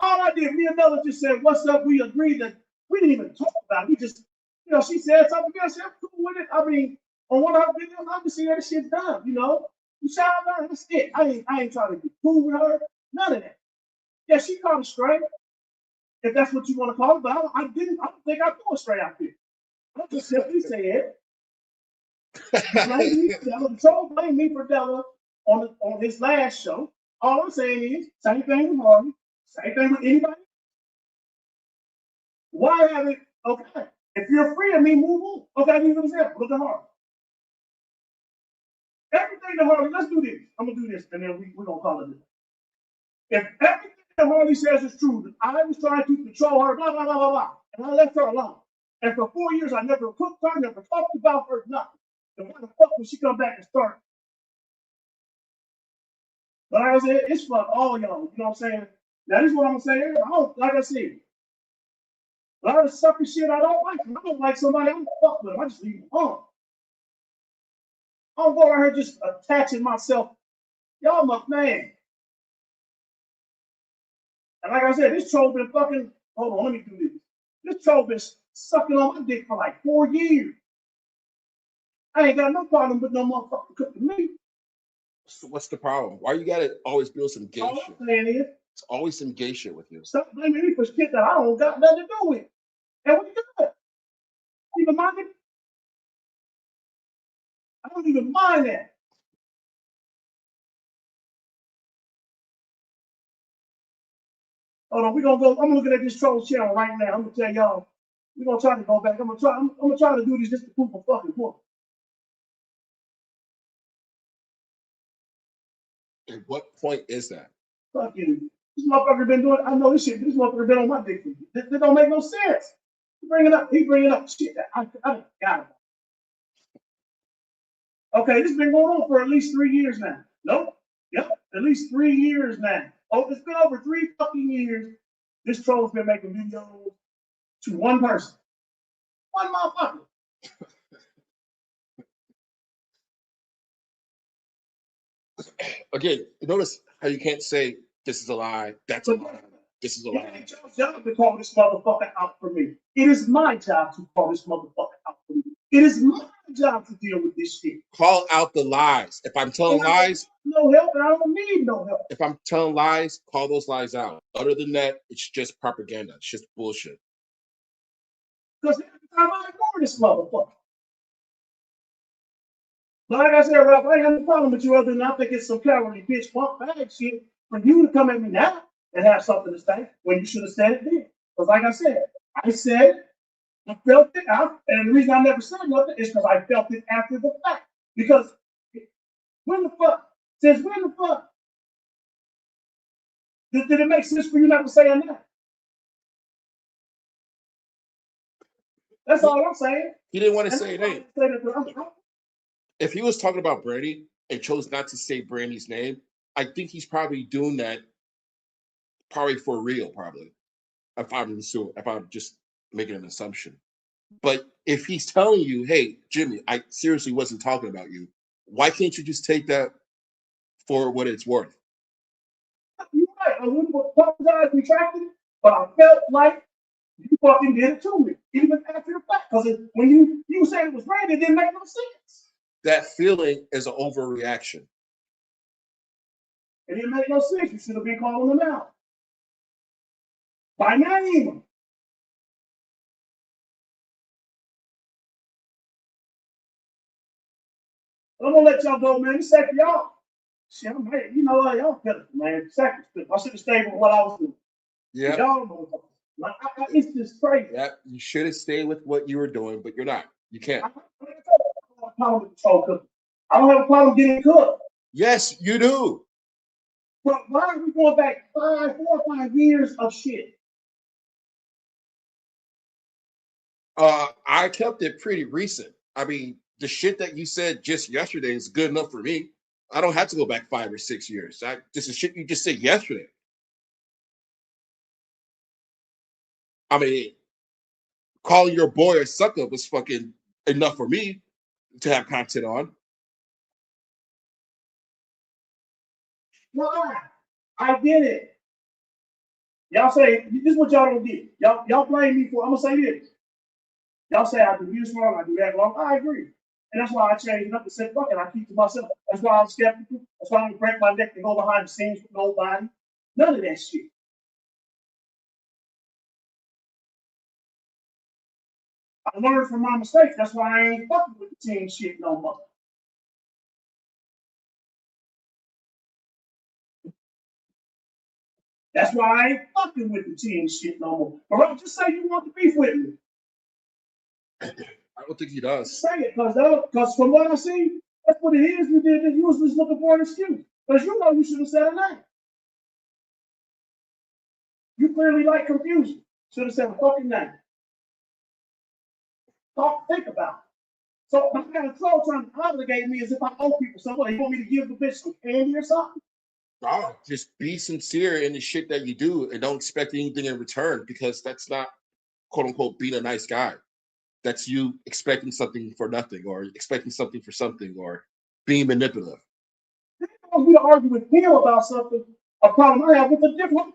All I did, me and Mella just said, what's up? We agreed that we didn't even talk about it. We just, you know, she said something. I said, I'm cool with it. I mean, on one of her videos, I just see that shit done, you know? You shout out, that's it. I ain't trying to be cool with her. None of that. Yeah, she called it straight, if that's what you want to call it, but I don't think I threw it straight out there. I just simply said, blame me for Della. The troll blamed me for Della on his last show. All I'm saying is, same thing with Harvey, same thing with anybody. Why have it? Okay, if you're free of me, move on. Okay, give you an example. Look at Harvey. Everything to Harvey, let's do this. I'm gonna do this, and then we're gonna call it this. If everything that Harvey says is true, that I was trying to control her, blah, blah, blah, blah, blah, and I left her alone. And for 4 years, I never cooked her, never talked about her, nothing. And why the fuck would she come back and start? But like I said, it's fuck all y'all. You know what I'm saying? That is what I'm saying. I don't, like I said, a lot of sucker shit I don't like. I don't like somebody, I don't fuck with them. I just leave them alone. I don't go around here just attaching myself. Y'all my man. And like I said, this troll been fucking, hold on, let me do this. This troll been sucking on my dick for like 4 years. I ain't got no problem with no motherfucker cooking me. So what's the problem? Why you gotta always build some gay All shit? I'm saying is, It's always some gay shit with you. stop blaming me for shit that I don't got nothing to do with. And what you do? Even mind it? I don't even mind that. Hold on, we're gonna go. I'm looking at this troll channel right now. I'm gonna tell y'all, we're gonna try to go back. I'm gonna try to do this just to prove a fucking point. And what point is that? Fucking, this motherfucker been doing, I know this shit, this motherfucker been on my dick. This don't make no sense. He bringing up shit that I got about. Okay, this has been going on for at least 3 years now. Nope. Yep, at least 3 years now. Oh, it's been over 3 fucking years. This troll's been making videos to one person. One motherfucker. Again, notice how you can't say this is a lie, that's a lie, this is a It lie. ain't your job to call this motherfucker out for me. It is my job to call this motherfucker out for me. It is my my job to deal with this shit. Call out the lies. If I'm telling lies, no help, and I don't need no help. if I'm telling lies, call those lies out. Other than that, it's just propaganda. It's just bullshit. Because every time I ignore this motherfucker. But like I said, Ralph, I ain't have no problem with you other than I think it's some cowardly bitch punk bag shit for you to come at me now and have something to say when you should have said it then. Because like I said, I felt it out, and the reason I never said nothing is because I felt it after the fact. Because when the fuck, since when the fuck did it make sense for you not to say that? That's all I'm saying. He didn't want to say it. If he was talking about Brandy and chose not to say Brandy's name, I think he's probably doing that probably for real, probably. If I'm just making an assumption. But if he's telling you, hey, Jimmy, I seriously wasn't talking about you, why can't you just take that for what it's worth? You're right. I wouldn't apologize, retracted it, but I felt like you fucking did it to me, even after the fact. Because when you said it was Brandy, it didn't make no sense. That feeling is an overreaction. It didn't make no sense. You should have been calling them out. By name. I'm gonna let y'all go, man. It's safe for y'all. Shit, I'm ready. You know what? Y'all better, man. Second, I should have stayed with what I was doing. Yeah. Y'all know. Like, it's just crazy. Yeah, you should have stayed with what you were doing, but you're not. You can't. I don't have a problem with control cooking. I don't have a problem getting cooked. Yes, you do. But why are we going back 4 or 5 years of shit? I kept it pretty recent. I mean, the shit that you said just yesterday is good enough for me. I don't have to go back 5 or 6 years. This is shit you just said yesterday. I mean, calling your boy a sucker was fucking enough for me to have content on. Why? I get it. Y'all say this is what y'all don't get. Y'all blame me for. I'm gonna say this. Y'all say I do this wrong, I do that wrong. I agree, and that's why I changed it up and said, "Fuck it," I keep to myself. That's why I'm skeptical. That's why I don't break my neck to go behind the scenes with nobody. None of that shit. I learned from my mistakes. That's why I ain't fucking with the team shit no more. That's why I ain't fucking with the team shit no more. But don't just say you want to beef with me. I don't think he does. Say it, because from what I see, that's what it is. You was just looking for an excuse. Because you know you should have said a name. You clearly like confusion. Should have said a fucking name. Think about it. So my kind of troll trying to obligate me as if I owe people something. You want me to give the bitch some candy or something? No, just be sincere in the shit that you do and don't expect anything in return, because that's not, quote unquote, being a nice guy. That's you expecting something for nothing, or expecting something for something, or being manipulative. You want me to argue with him about something, a problem I have with a different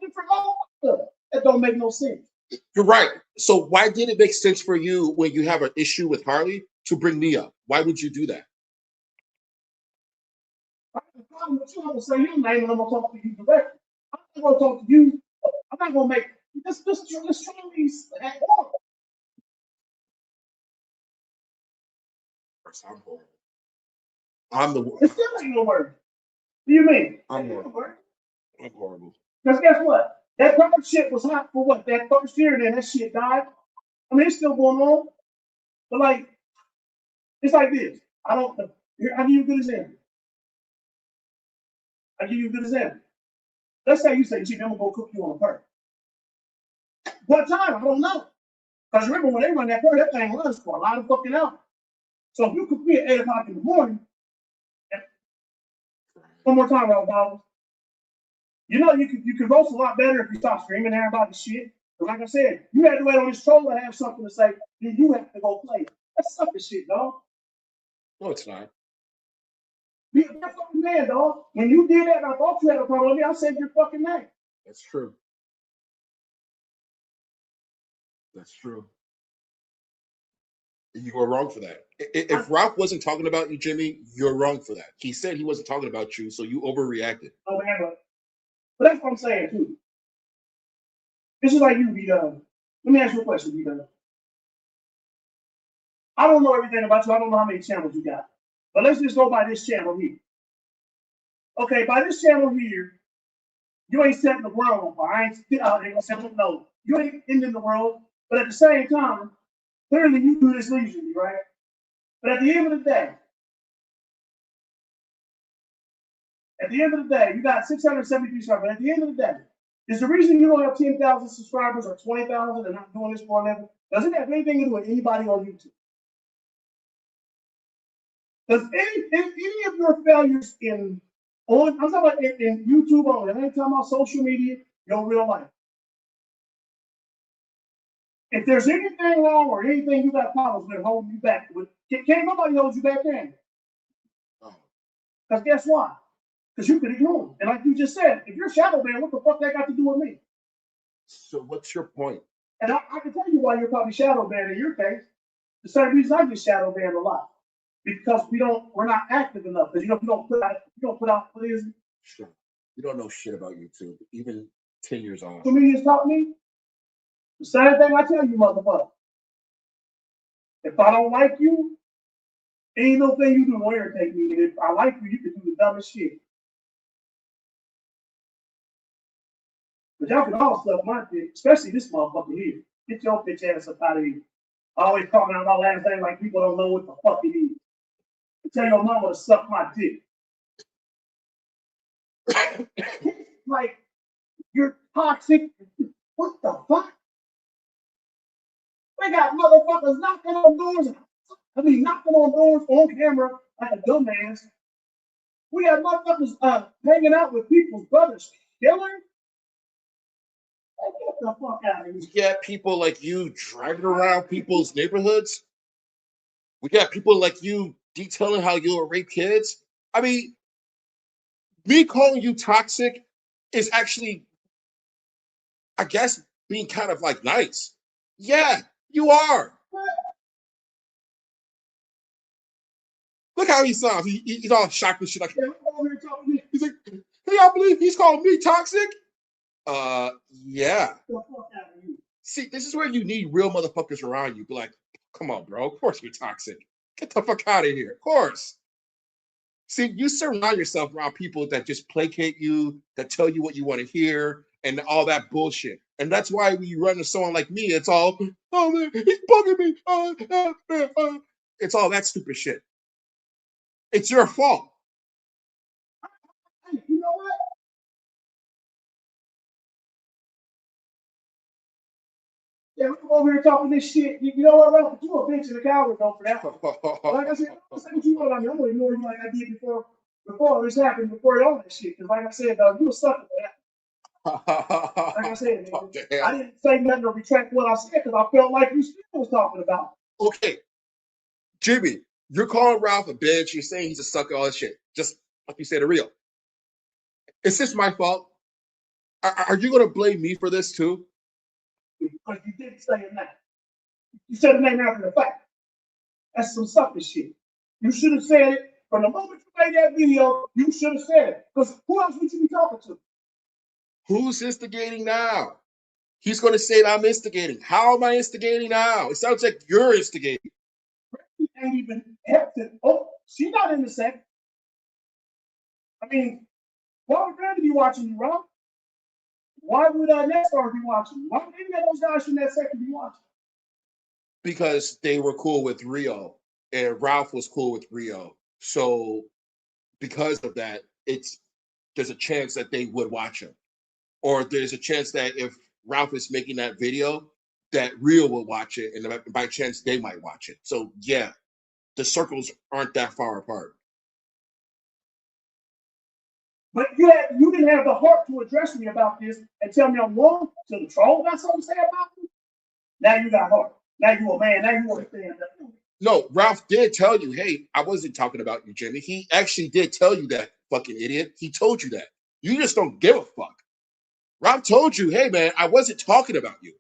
that don't make no sense. You're right. So why did it make sense for you when you have an issue with Harley to bring me up? Why would you do that? I have a problem with you. I'm gonna say your name and I'm gonna talk to you directly. I'm not gonna talk to you. I'm not gonna make this Charlie's at all. I'm horrible. I'm the It still ain't no word. What do you mean? I'm horrible. Because guess what? That first shit was hot for what? That first year, and then that shit died. I mean, it's still going on. But like, it's like this. I'll give you a good example. Let's say you say, Jimmy, I'm gonna go cook you on a perk. What time? I don't know. Because remember when they run that perk, that thing runs for a lot of fucking hours. So if you cook me at 8 o'clock in the morning, one more time, Rob, you know you can roast a lot better if you stop screaming at everybody shit. But like I said, you had to wait on this troll to have something to say, then you have to go play. That's sucker shit, dog. No, it's not. Be a fucking man, dog. When you did that, I thought you had a problem with me. I said your fucking name. That's true. That's true. You were wrong for that. If Ralph wasn't talking about you, Jimmy, you're wrong for that. He said he wasn't talking about you, so you overreacted. Oh man, but that's what I'm saying too. This is like you, B-Dub. Let me ask you a question, B-Dub. I don't know everything about you. I don't know how many channels you got. But let's just go by this channel here. Okay, by this channel here, you ain't setting the world on fire. I ain't still out there gonna say, no, you ain't ending the world. But at the same time, clearly you do this leisurely, right? But at the end of the day, you got 673 subscribers. But at the end of the day, is the reason you don't have 10,000 subscribers or 20,000 and not doing this for a living, does it have anything to do with anybody on YouTube? Does any of your failures I'm talking about in YouTube only, I ain't talking about social media, your real life. If there's anything wrong or anything you got problems with holding you back, can't nobody hold you back then. Because guess why? Because you could ignore them. And like you just said, if you're shadow banned, what the fuck that got to do with me? So what's your point? And I can tell you why you're probably shadow banned in your case. The same reason I get shadow banned a lot. Because we're not active enough. Because you don't put out what is it? Sure. You don't know shit about YouTube, even 10 years on. Comedians taught me the same thing I tell you, motherfucker. If I don't like you, ain't no thing you do will irritate me. And if I like you, you can do the dumbest shit. But y'all can all suck my dick, especially this motherfucker here. Get your bitch ass up out of here. I always talking out my last name like people don't know what the fuck it is. Tell your mama to suck my dick. Like, you're toxic. What the fuck? They got motherfuckers knocking on doors. Knocking on doors on camera like a dumbass. We got motherfuckers hanging out with people's brothers. Killer? Get the fuck out of here. We got people like you driving around people's neighborhoods. We got people like you detailing how you'll rape kids. I mean, me calling you toxic is actually, I guess, being kind of like nice. Yeah, you are. Look how he sounds. He's all shocked and shit. Like, he's like, hey, I believe he's calling me toxic. Yeah. See, this is where you need real motherfuckers around you. Be like, come on, bro. Of course you're toxic. Get the fuck out of here. Of course. See, you surround yourself around people that just placate you, that tell you what you want to hear, and all that bullshit. And that's why when you run into someone like me, it's all, oh man, he's bugging me. It's all that stupid shit. It's your fault. Hey, you know what? Yeah, we come over here talking this shit. You know what, Ralph? You a bitch and a coward, though, for that. Like I said, I'm saying what you want on me. I'm gonna ignore you like I did before this happened, before all that shit. Because like I said, dog, you a sucker for that. Like I said, man, I didn't say nothing to retract what I said because I felt like you still was talking about. Okay, Jimmy, you're calling Ralph a bitch. You're saying he's a sucker, all that shit. Just like you said, a real. Is this my fault? Are you going to blame me for this too? Because you didn't say a name. You said a name after the fact. That's some sucker shit. You should have said it from the moment you made that video. You should have said it. Because who else would you be talking to? Who's instigating now? He's going to say that I'm instigating. How am I instigating now? It sounds like you're instigating. She ain't even helped it. Oh, she's not in the second. I mean, why would Randy be watching you, Rob? Why would Nestor be watching you? Why would any of those guys in that second be watching? Because they were cool with Rio, and Ralph was cool with Rio. So because of that, there's a chance that they would watch him. Or there's a chance that if Ralph is making that video, that Rio will watch it, and by chance they might watch it. So yeah, the circles aren't that far apart. But you didn't have the heart to address me about this and tell me I'm wrong. So the troll got something to say about me. Now you got heart. Now you a man. Now you want to stand up. No, Ralph did tell you, hey, I wasn't talking about you, Jimmy. He actually did tell you that, fucking idiot. He told you that. You just don't give a fuck. Ralph told you, hey, man, I wasn't talking about you.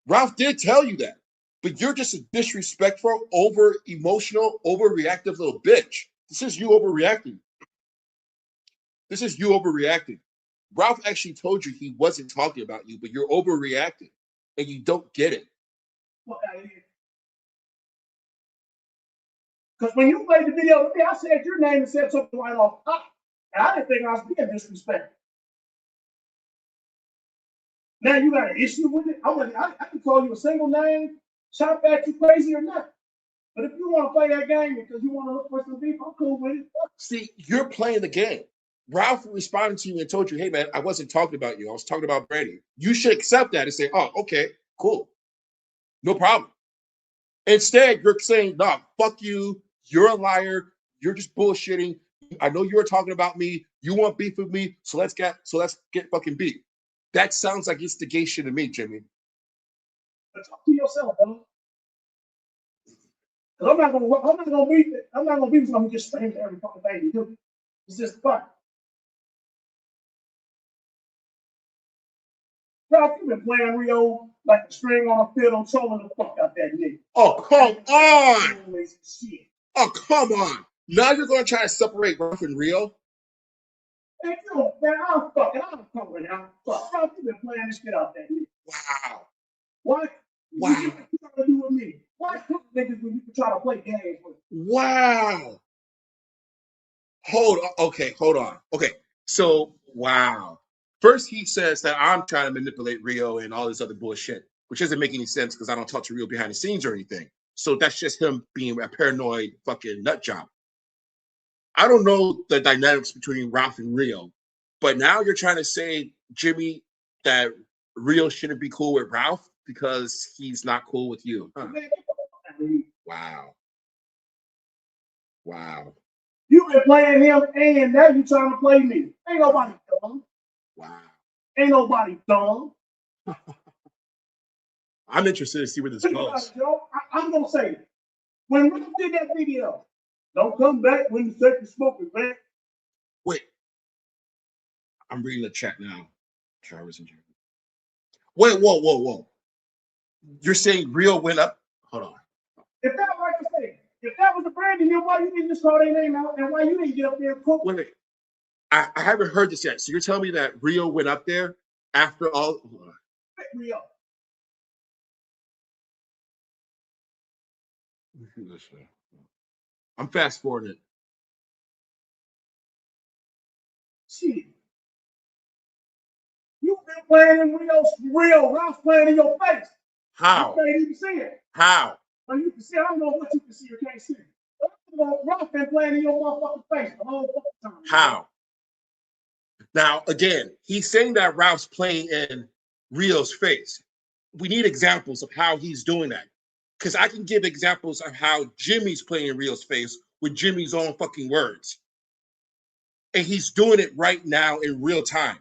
Ralph did tell you that. but you're just a disrespectful, over emotional, overreactive little bitch. This is you overreacting. This is you overreacting. Ralph actually told you he wasn't talking about you, but you're overreacting and you don't get it. Because when you played the video with me, I said your name and said something right off top. And I didn't think I was being disrespectful. Now you got an issue with it? I can call you a single name, shout at you crazy or not. But if you want to play that game because you want to look for some beef, I'm cool with it. See, you're playing the game. Ralph responded to you and told you, hey, man, I wasn't talking about you. I was talking about Brady. You should accept that and say, oh, okay, cool. No problem. Instead, you're saying, nah, fuck you. You're a liar. You're just bullshitting. I know you were talking about me. You want beef with me, so let's get fucking beef. That sounds like instigation to me, Jimmy. But talk to yourself, bro. I'm not gonna be with someone who just screams every fucking thing you do. It's just fun. Ralph, you've been playing Rio like a string on a fiddle, trolling the fuck out that nigga. Oh, come on. Shit. Oh, come on. Now you're going to try to separate Ralph and Rio? Man, you know, man, I'm coming out. Fuck, Ralph, you've been playing this shit out that nigga. Wow. What? Wow. What you trying to do with me? Why cook niggas when you can try to play games with? Wow. Hold on. Okay, so, wow. First, he says that I'm trying to manipulate Rio and all this other bullshit, which doesn't make any sense because I don't talk to Rio behind the scenes or anything. So that's just him being a paranoid fucking nut job. I don't know the dynamics between Ralph and Rio, but now you're trying to say, Jimmy, that Rio shouldn't be cool with Ralph because he's not cool with you. Huh. Wow. Wow. You've been playing him and now you trying to play me. Ain't nobody dumb. Wow. Ain't nobody dumb. I'm interested to see where this goes. I'm gonna say it. When we did that video, don't come back when you take the smoking, man. Wait. I'm reading the chat now. Travis and Jeremy. Wait, whoa. You're saying Rio went up? Hold on. If that, like I said, if that was a brand new, why you didn't just call their name out and why you didn't get up there and cook? Wait. I haven't heard this yet. So you're telling me that Rio went up there after all? Hold on. Rio. I'm fast forwarding it. Shit. You've been playing in Rio. Ralph's playing in your face. How? You can't even see it. How? Well, you can see. I don't know what you can see or can't see. Ralph been playing in your motherfucking face the whole fucking time. How? Now, again, he's saying that Ralph's playing in Rio's face. We need examples of how he's doing that. Because I can give examples of how Jimmy's playing in Rio's face with Jimmy's own fucking words. And he's doing it right now in real time.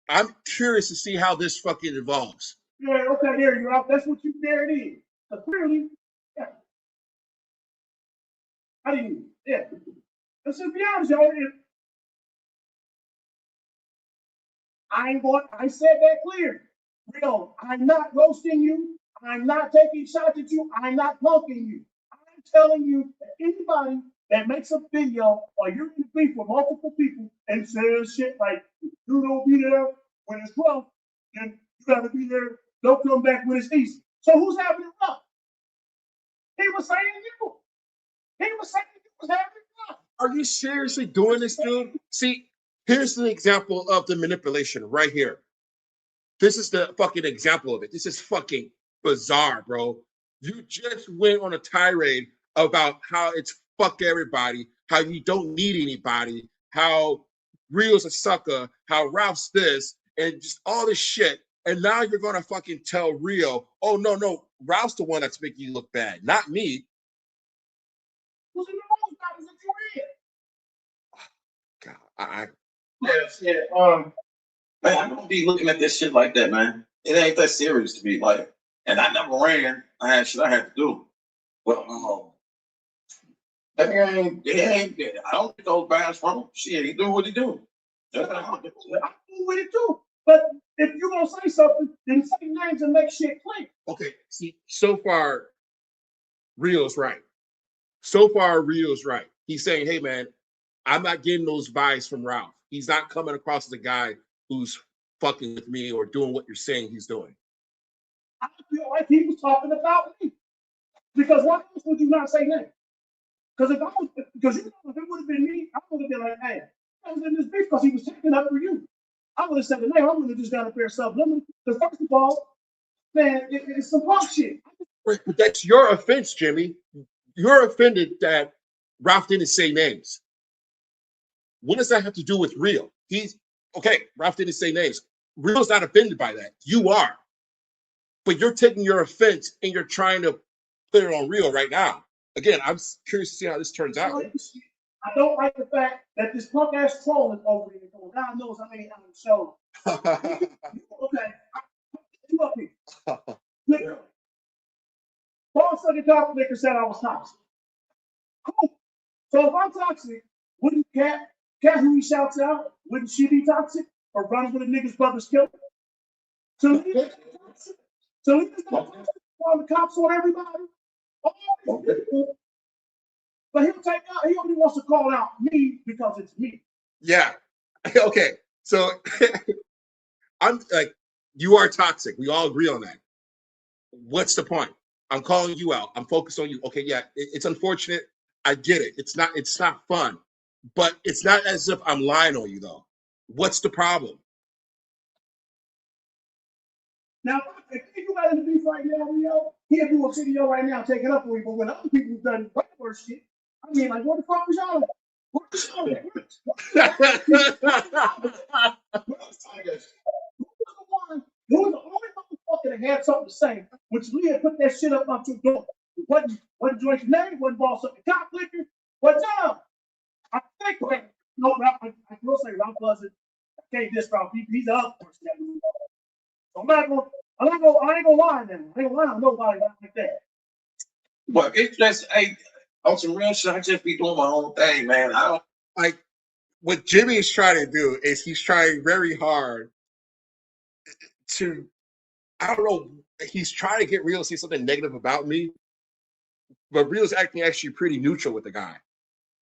I'm curious to see how this fucking evolves. Yeah, okay, there you are. That's what you there it is. So clearly, yeah. I didn't, yeah. Let's just be honest, y'all. I said that clear. Real, I'm not roasting you. I'm not taking shots at you. I'm not punking you. I'm telling you that anybody that makes a video or you're in beef with multiple people and says shit like, you don't be there when it's rough, then you gotta be there. Don't come back when it's easy. So who's having it rough? He was saying you. He was saying you was having it rough. Are you seriously doing this, dude? See, here's the example of the manipulation right here. This is the fucking example of it. This is fucking bizarre, bro. You just went on a tirade about how it's fuck everybody, how you don't need anybody, how Rio's a sucker, how Ralph's this, and just all this shit. And now you're gonna fucking tell Rio, oh no, Ralph's the one that's making you look bad, not me. Who's in the most that you in? God, Man, I don't be looking at this shit like that, man. It ain't that serious to me. Like, and I never ran. I had shit I had to do. Well, that ain't. I don't get those bags from him. Shit, he do what he do. I'm cool with it too. But if you're gonna say something, then say names and make shit clear. Okay, see, so far, Rio's right. So far, Rio's right. He's saying, hey, man, I'm not getting those vibes from Ralph. He's not coming across as a guy who's fucking with me or doing what you're saying he's doing. I feel like he was talking about me. Because why else would you not say names? Because if it would have been me, I would have been like, hey, I was in this bitch because he was taking up for you. I would have said the name. I would have just got a pair of subliminal. Because first of all, man, it's some punk shit. Right, but that's your offense, Jimmy. You're offended that Ralph didn't say names. What does that have to do with Rio? He's okay. Ralph didn't say names. Rio's not offended by that. You are. But you're taking your offense and you're trying to put it on Rio right now. Again, I'm curious to see how this turns out. I don't like the fact that this punk ass troll is over here. God knows how many times show. Okay, you up here. Literally. Boss of the top liquor said I was toxic. Cool. So if I'm toxic, wouldn't Cat who he shouts out, wouldn't she be toxic? Or running with a nigga's brother's killer? So he's toxic. So he's toxic. The cops on everybody. All these people. But he only wants to call out me because it's me. Yeah. Okay. So I'm like, you are toxic. We all agree on that. What's the point? I'm calling you out. I'm focused on you. Okay, yeah, it's unfortunate. I get it. It's not fun. But it's not as if I'm lying on you though. What's the problem? Now, if you got in the beef right now, Rio, he'll do a video right now taking up for you. But when other people have done way worse shit, I mean, like, what the fuck was y'all? What was y'all? Who was the only motherfucker that had something to say, which Leah put that shit up your door. Wasn't Joyce's name, wasn't boss up the cop liquor, what's up? I think, no, I will say Ralph wasn't. I can't diss Ralph. He's the other person that was involved. So I ain't gonna lie now. I ain't gonna lie on nobody like that. But it's just, hey, on some real shit, I just be doing my own thing, man. I don't Like what Jimmy is trying to do is he's trying very hard to, I don't know, he's trying to get Rio to say something negative about me, but Rio's acting actually pretty neutral with the guy,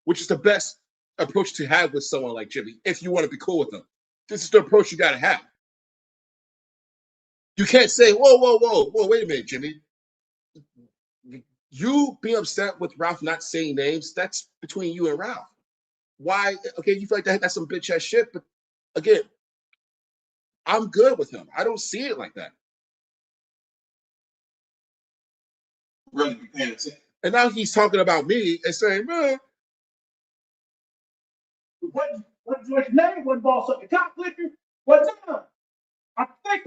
which is the best approach to have with someone like Jimmy if you want to be cool with them. This is the approach you got to have. You can't say, whoa, wait a minute, Jimmy. You being upset with Ralph not saying names, that's between you and Ralph. Why? Okay, you feel like that's some bitch ass shit, but again, I'm good with him. I don't see it like that. really be paying attention. And now he's talking about me and saying, man, What Joyce's name, wasn't boss up the cop liquor, what's up? I think,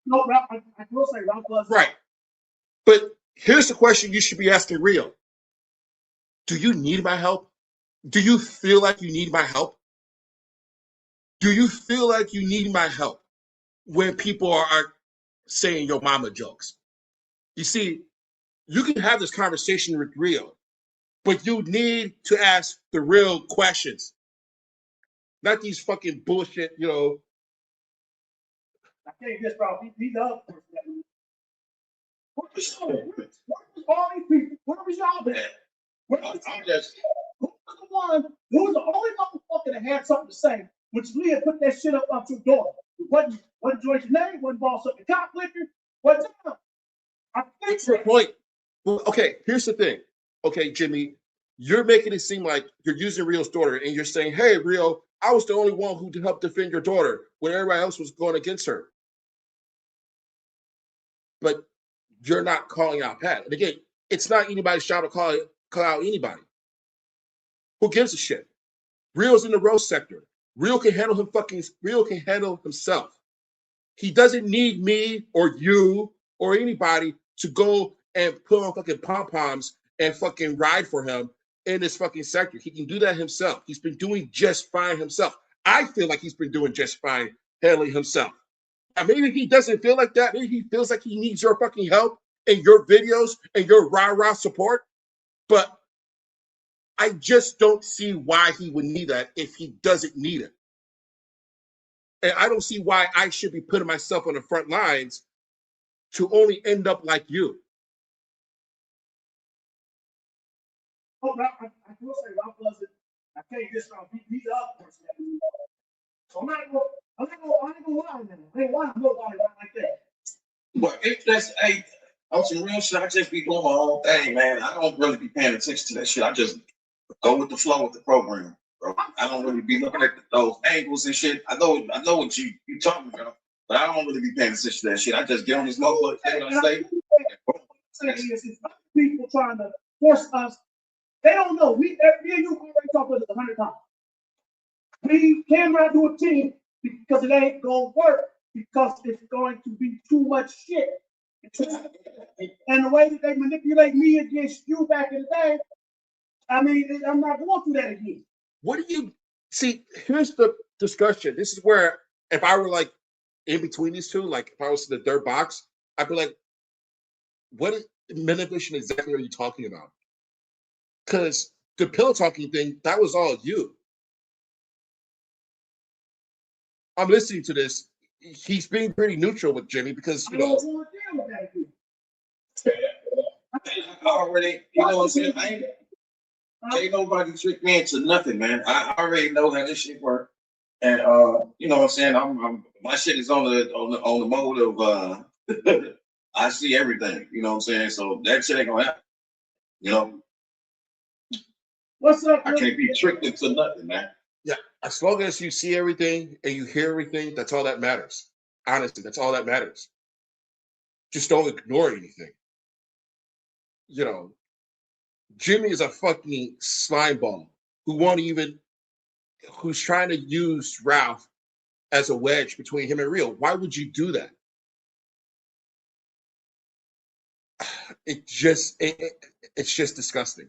no, Ralph, I will say Ralph was. right. But here's the question you should be asking Rio. Do you need my help? Do you feel like you need my help? Do you feel like you need my help when people are saying your mama jokes? You see, you can have this conversation with Rio, but you need to ask the real questions. Not these fucking bullshit, I can't diss Ralph. He's the other person that was. Where was all these people? Where was y'all been? I'm just, Who was the only motherfucker that had something to say, which Leah put that shit up your door. Wasn't Joyce's name, wasn't boss up the cop liquor, what's up? I think What's your point? Well, okay, here's the thing. Okay, Jimmy, you're making it seem like you're using Rio's daughter and you're saying, hey, Rio, I was the only one who helped defend your daughter when everybody else was going against her. But you're not calling out Pat. And again, it's not anybody's job to call out anybody. Who gives a shit? Rio's in the roast sector. Rio can handle himself. He doesn't need me or you or anybody to go and put on fucking pom-poms and fucking ride for him in this fucking sector. He can do that himself. He's been doing just fine himself. I feel like he's been doing just fine handling himself. Now, maybe he doesn't feel like that. Maybe he feels like he needs your fucking help and your videos and your rah-rah support. But I just don't see why he would need that if he doesn't need it. And I don't see why I should be putting myself on the front lines to only end up like you. Oh, I will say Ralph wasn't. I tell you this, Ralph, he's the other person. So I'm not gonna lie, man. I ain't lying nobody like that. But if that's hey, on some real shit, I just be doing my own thing, man. I don't really be paying attention to that shit. I just go with the flow with the program, bro. I don't really be looking at those angles and shit. I know what you talking about, but I don't really be paying attention to that shit. I just get on this motherfucker, say what I say. People trying to force us. They don't know. Me and you already talked about this 100 times. We cannot do a team because it ain't gonna work because it's going to be too much shit. And the way that they manipulate me against you back in the day, I mean, I'm not going through that again. What do you see? Here's the discussion. This is where if I were like in between these two, like if I was in the third box, I'd be like, what manipulation exactly are you talking about? Because the pillow talking thing, that was all you. I'm listening to this. He's being pretty neutral with Jimmy because I don't want to deal with that again. I already, you know what I'm saying? Ain't nobody trick me into nothing, man. I already know how this shit works. And you know what I'm saying? I'm my shit is on the mode of I see everything, you know what I'm saying? So that shit ain't gonna happen. You know, What's up? I can't be tricked into nothing, man. yeah, as long as you see everything and you hear everything, that's all that matters. Honestly, that's all that matters. Just don't ignore anything. You know, Jimmy is a fucking slime ball who's trying to use Ralph as a wedge between him and Rio. Why would you do that? It's just disgusting.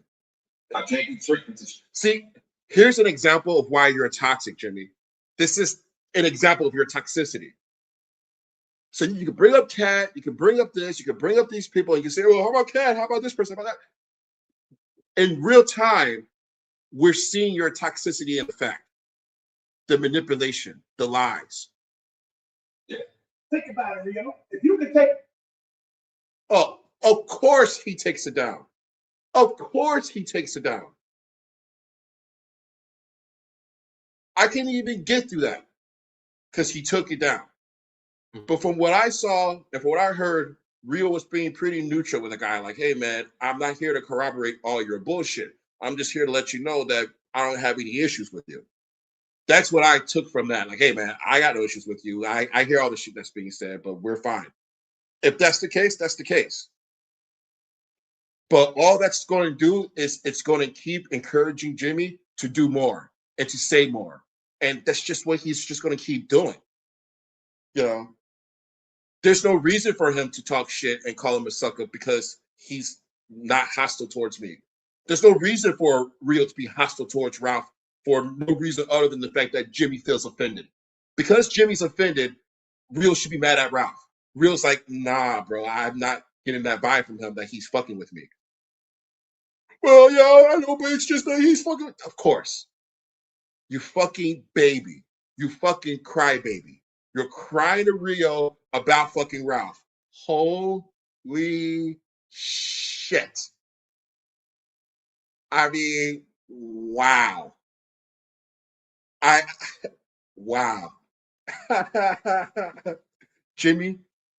I can't be tricked into shit. See, here's an example of why you're toxic, Jimmy. This is an example of your toxicity. So you can bring up Cat, you can bring up this, you can bring up these people, and you can say, well, how about Cat? How about this person? How about that? In real time, we're seeing your toxicity in effect. The manipulation, the lies. Yeah. Think about it, Rio. If you could take. Oh, of course he takes it down. Of course he takes it down. I can't even get through that because he took it down. But from what I saw and from what I heard, Rio was being pretty neutral with a guy like, hey, man, I'm not here to corroborate all your bullshit. I'm just here to let you know that I don't have any issues with you. That's what I took from that. Like, hey, man, I got no issues with you. I hear all the shit that's being said, but we're fine. If that's the case, that's the case. But all that's going to do is it's going to keep encouraging Jimmy to do more and to say more. And that's just what he's just going to keep doing. You know, there's no reason for him to talk shit and call him a sucker because he's not hostile towards me. There's no reason for Rio to be hostile towards Ralph for no reason other than the fact that Jimmy feels offended. Because Jimmy's offended, Rio should be mad at Ralph. Rio's like, nah, bro, I'm not getting that vibe from him that he's fucking with me. Well, yeah, I know, but it's just that he's fucking. Of course. You fucking baby. You fucking crybaby. You're crying to Rio about fucking Ralph. Holy shit. I mean, wow. Wow. Jimmy,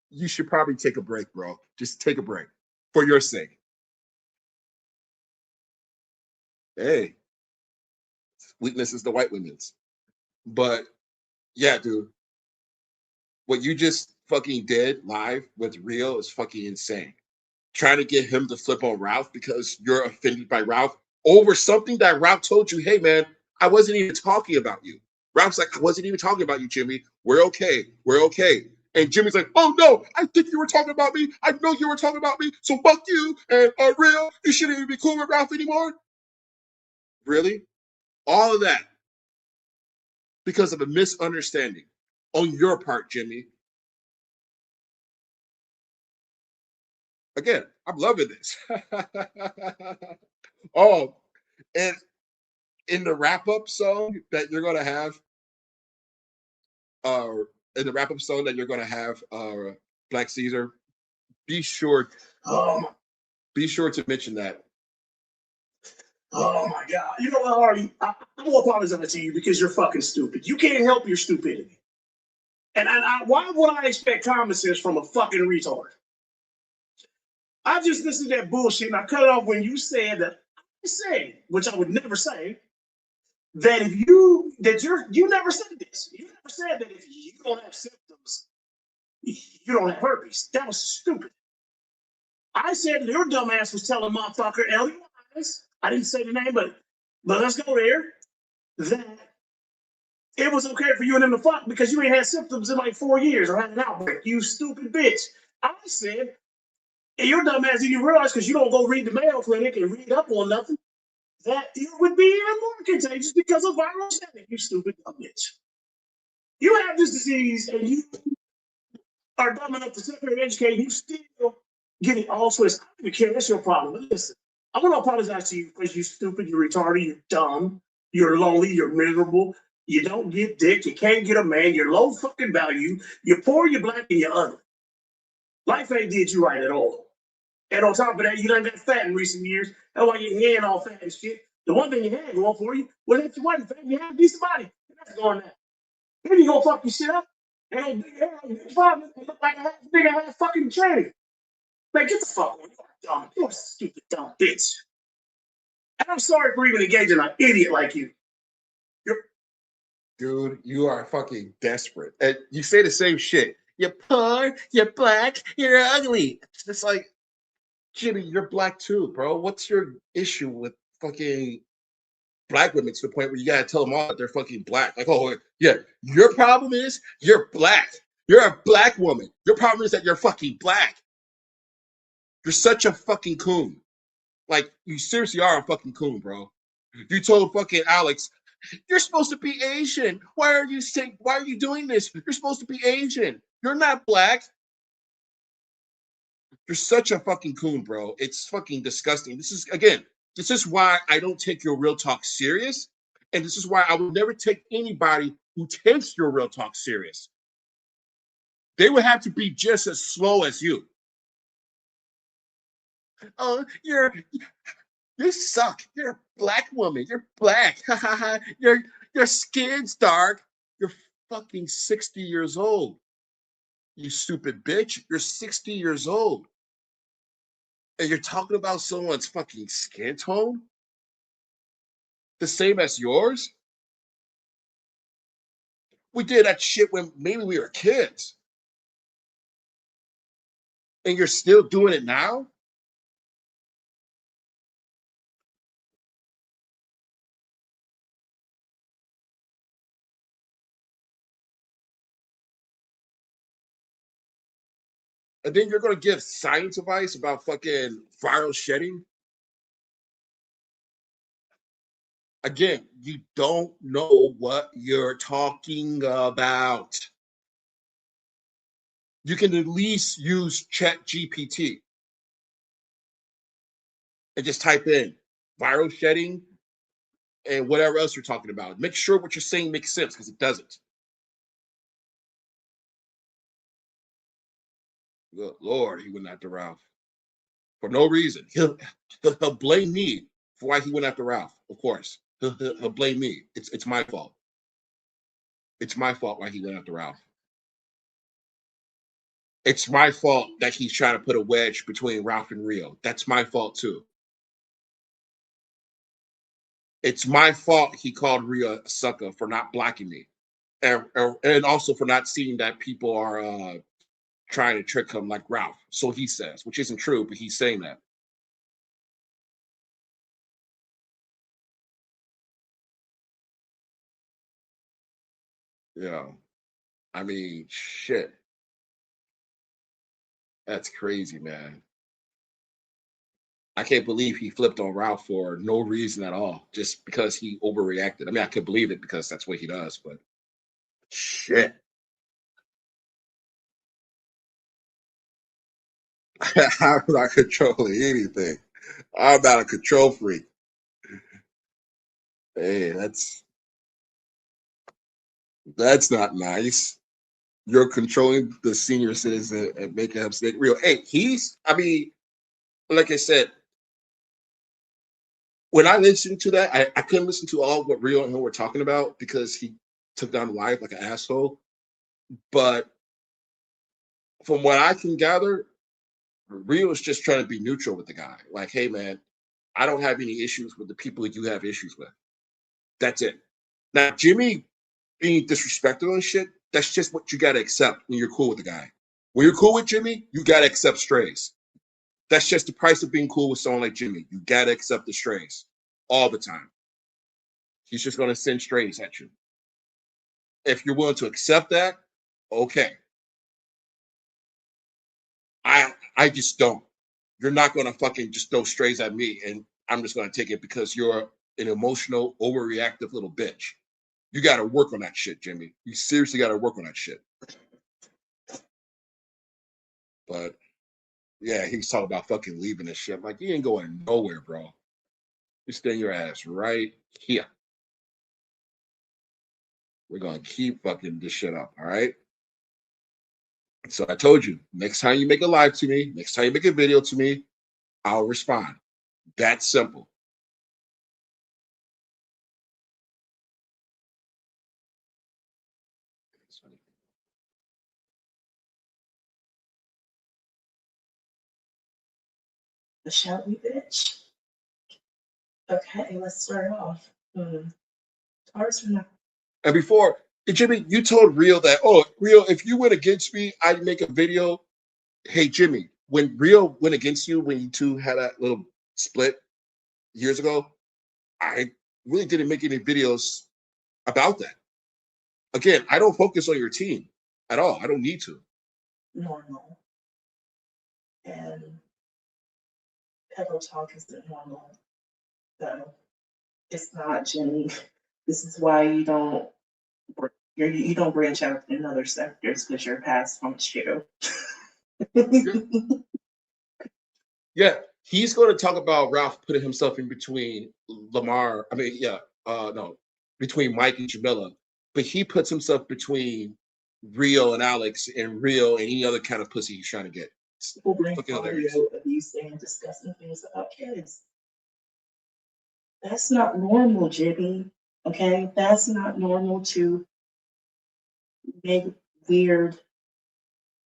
you should probably take a break, bro. Just take a break for your sake. Hey, weakness is the white women's. But yeah, dude, what you just fucking did live with Rio is fucking insane. Trying to get him to flip on Ralph because you're offended by Ralph over something that Ralph told you, hey, man, I wasn't even talking about you. Ralph's like, I wasn't even talking about you, Jimmy. We're okay. We're okay. And Jimmy's like, oh, no, I think you were talking about me. I know you were talking about me. So fuck you. And Rio, you shouldn't even be cool with Ralph anymore. Really? All of that because of a misunderstanding on your part, Jimmy. Again, I'm loving this. Oh, and in the wrap-up song that you're going to have, in the wrap up song that you're gonna have Black Caesar, be sure Oh to mention that. Oh my God. You know what, Harley? I will apologize to you because you're fucking stupid. You can't help your stupidity. And why would I expect common sense from a fucking retard? I just listened to that bullshit and I cut it off when you said that I said, which I would never say, that you never said this. You never said that if you don't have symptoms, you don't have herpes. That was stupid. I said that your dumb ass was telling motherfucker Ellie Wise, I didn't say the name, but let's go there, that it was okay for you and him to fuck because you ain't had symptoms in like 4 years or had an outbreak. You stupid bitch. I said, and your dumb ass didn't realize because you don't go read the Mayo Clinic and read up on nothing, that it would be even more contagious because of viral shedding. You stupid dumb bitch. You have this disease and you are dumb enough to sit here and educate, you still get it all twisted. I don't even care. That's your problem. But listen, I want to apologize to you because you're stupid, you're retarded, you're dumb, you're lonely, you're miserable. You don't get dick. You can't get a man. You're low fucking value. You're poor, you're black, and you're ugly. Life ain't did you right at all. And on top of that, you done got fat in recent years. That's why your hand all fat and shit. The one thing you had going for you was that you wasn't fat. You had a decent body. And that's going now. Then you gonna fuck your shit up. And big hair, big problem, and look like a big ass fucking tranny. Man, get the fuck on. You're dumb. You're a stupid dumb bitch. And I'm sorry for even engaging an idiot like you. Dude, you are fucking desperate. And you say the same shit. You're poor, you're black, you're ugly. It's just like, Jimmy, you're black too, bro. What's your issue with fucking black women to the point where you gotta tell them all that they're fucking black? Like, oh, yeah, your problem is you're black. You're a black woman. Your problem is that you're fucking black. You're such a fucking coon. Like, you seriously are a fucking coon, bro. You told fucking Alex, you're supposed to be Asian. Why are you doing this? You're supposed to be Asian. You're not black. You're such a fucking coon, bro. It's fucking disgusting. This is why I don't take your real talk serious. And this is why I would never take anybody who takes your real talk serious. They would have to be just as slow as you. Oh, you suck. You're a black woman. You're black. Your skin's dark. You're fucking 60 years old. You stupid bitch. You're 60 years old. And you're talking about someone's fucking skin tone? The same as yours? We did that shit when maybe we were kids. And you're still doing it now? And then you're going to give science advice about fucking viral shedding? Again, you don't know what you're talking about. You can at least use Chat GPT and just type in viral shedding and whatever else you're talking about. Make sure what you're saying makes sense because it doesn't. Good Lord, he went after Ralph for no reason. He'll blame me for why he went after Ralph. Of course, he'll blame me. It's my fault. It's my fault why he went after Ralph. It's my fault that he's trying to put a wedge between Ralph and Rio. That's my fault too. It's my fault he called Rio a sucker for not blocking me, and also for not seeing that people are trying to trick him like Ralph. So he says, which isn't true, but he's saying that. Yeah, I mean, shit, that's crazy, man. I can't believe he flipped on Ralph for no reason at all, just because he overreacted. I mean, I could believe it because that's what he does, but shit. I'm not controlling anything. I'm not a control freak. Hey, that's That's not nice. You're controlling the senior citizen and making him stay real. Hey, I mean, like I said, when I listened to that, I couldn't listen to all what Rio and him were talking about because he took down life like an asshole. But from what I can gather, Rio is just trying to be neutral with the guy. Like, hey, man, I don't have any issues with the people you have issues with. That's it. Now, Jimmy being disrespectful and shit, that's just what you got to accept when you're cool with the guy. When you're cool with Jimmy, you got to accept strays. That's just the price of being cool with someone like Jimmy. You got to accept the strays all the time. He's just going to send strays at you. If you're willing to accept that, okay. I just don't. You're not going to fucking just throw strays at me and I'm just going to take it because you're an emotional, overreactive little bitch. You got to work on that shit, Jimmy. You seriously got to work on that shit. But yeah, he's talking about fucking leaving this shit. I'm like, you ain't going nowhere, bro. You stay your ass right here. We're going to keep fucking this shit up, all right? So I told you, next time you make a live to me, next time you make a video to me, I'll respond. That's simple. The shouty bitch. Okay, let's start off. Ours or not? And before, Jimmy, you told Rio that, oh, Rio, if you went against me, I'd make a video. Hey, Jimmy, when Rio went against you, when you two had that little split years ago, I really didn't make any videos about that. Again, I don't focus on your team at all. I don't need to. Normal. And pillow talk isn't normal. So it's not, Jimmy. This is why you don't branch out in other sectors because your past haunts you. Yeah, he's going to talk about Ralph putting himself in between Lamar. I mean, yeah, no, between Mike and Jamila, but he puts himself between Rio and Alex and Rio and any other kind of pussy he's trying to get. People bring Fucking audio hilarious. of you saying disgusting things about kids. That's not normal, Jimmy. Okay, that's not normal to make weird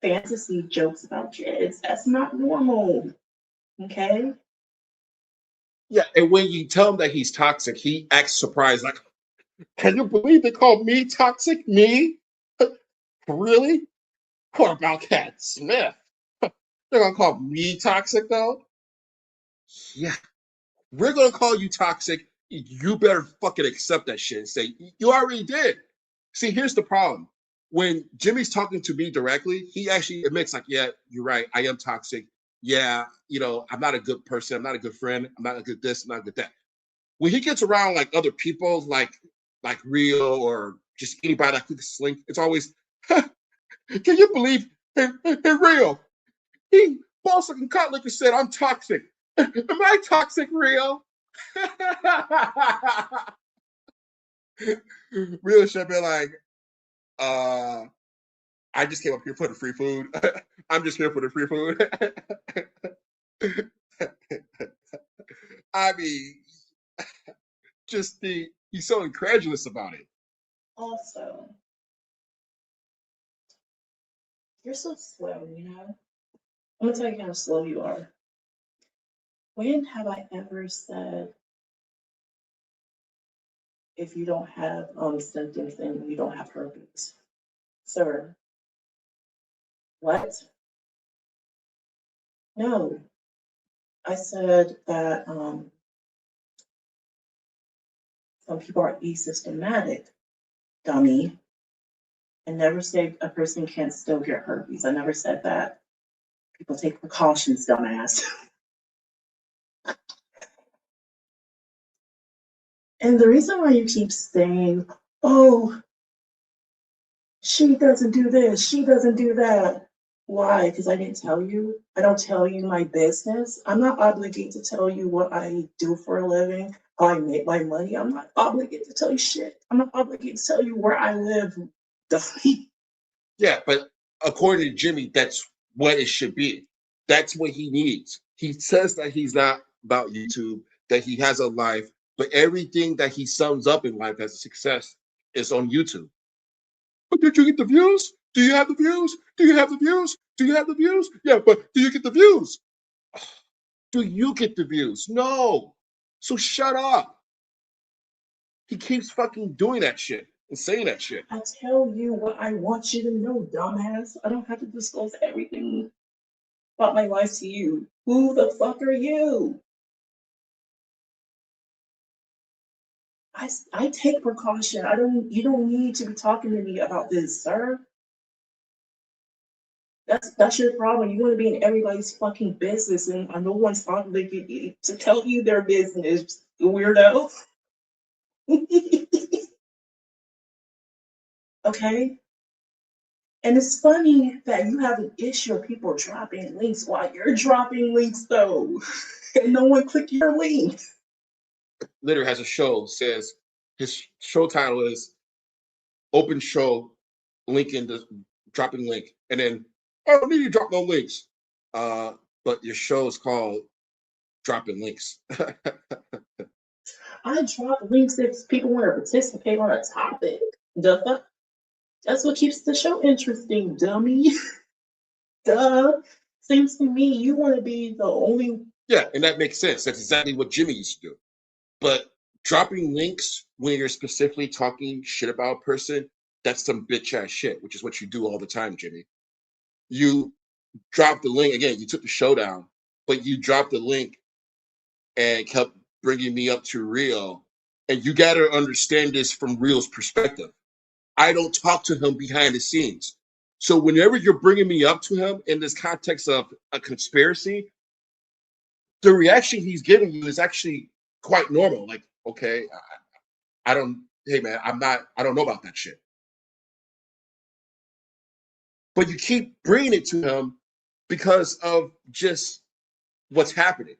fantasy jokes about kids. That's not normal. Okay. Yeah, and when you tell him that he's toxic, he acts surprised, like, can you believe they called me toxic? Me? Really? What about Cat Smith? They're gonna call me toxic though? Yeah. We're gonna call you toxic. You better fucking accept that shit and say, you already did. See, here's the problem. When Jimmy's talking to me directly, he actually admits, like, yeah, you're right, I am toxic. Yeah, I'm not a good person, I'm not a good friend, I'm not a good this, I'm not a good that. When he gets around like other people, like Rio or just anybody that could slink, it's always, can you believe hey, Rio? He Boss and Cutlicker said I'm toxic. Am I toxic, Rio? Rio should be like, I just came up here for the free food. I'm just here for the free food. I mean, he's so incredulous about it. Also, you're so slow, you know? I'm gonna tell you how slow you are. When have I ever said if you don't have symptoms then you don't have herpes? Sir, what? No. I said that some people are asymptomatic, dummy. I never said a person can't still get herpes. I never said that. People take precautions, dumbass. And the reason why you keep saying, oh, she doesn't do this, she doesn't do that. Why? Because I didn't tell you. I don't tell you my business. I'm not obligated to tell you what I do for a living. how I make my money. I'm not obligated to tell you shit. I'm not obligated to tell you where I live. Yeah, but according to Jimmy, that's what it should be. That's what he needs. He says that he's not about YouTube, that he has a life, but everything that he sums up in life as a success is on YouTube. But did you get the views? Do you have the views? Do you have the views? Do you have the views? Yeah, but do you get the views? Do you get the views? No. So shut up. He keeps fucking doing that shit and saying that shit. I tell you what I want you to know, dumbass. I don't have to disclose everything about my life to you. Who the fuck are you? I take precaution. You don't need to be talking to me about this, sir. That's your problem. You want to be in everybody's fucking business, and no one's obligated to tell you their business, weirdo. Okay? And it's funny that you have an issue of people dropping links while you're dropping links, though, and no one click your link. Literally has a show, says his show title is Open Show, link in the dropping link. And then, I don't need to drop no links. But your show is called Dropping Links. I drop links if people want to participate on a topic. The fuck? That's what keeps the show interesting, dummy. Duh. Seems to me you want to be the only. Yeah, and that makes sense. That's exactly what Jimmy used to do. But dropping links when you're specifically talking shit about a person, that's some bitch ass shit, which is what you do all the time, Jimmy. You dropped the link again. You took the show down, but you dropped the link and kept bringing me up to Rio. And you got to understand this from Rio's perspective. I don't talk to him behind the scenes. So whenever you're bringing me up to him in this context of a conspiracy, the reaction he's giving you is actually quite normal. Like, okay, I don't, hey man, I don't know about that shit. But you keep bringing it to him because of just what's happening.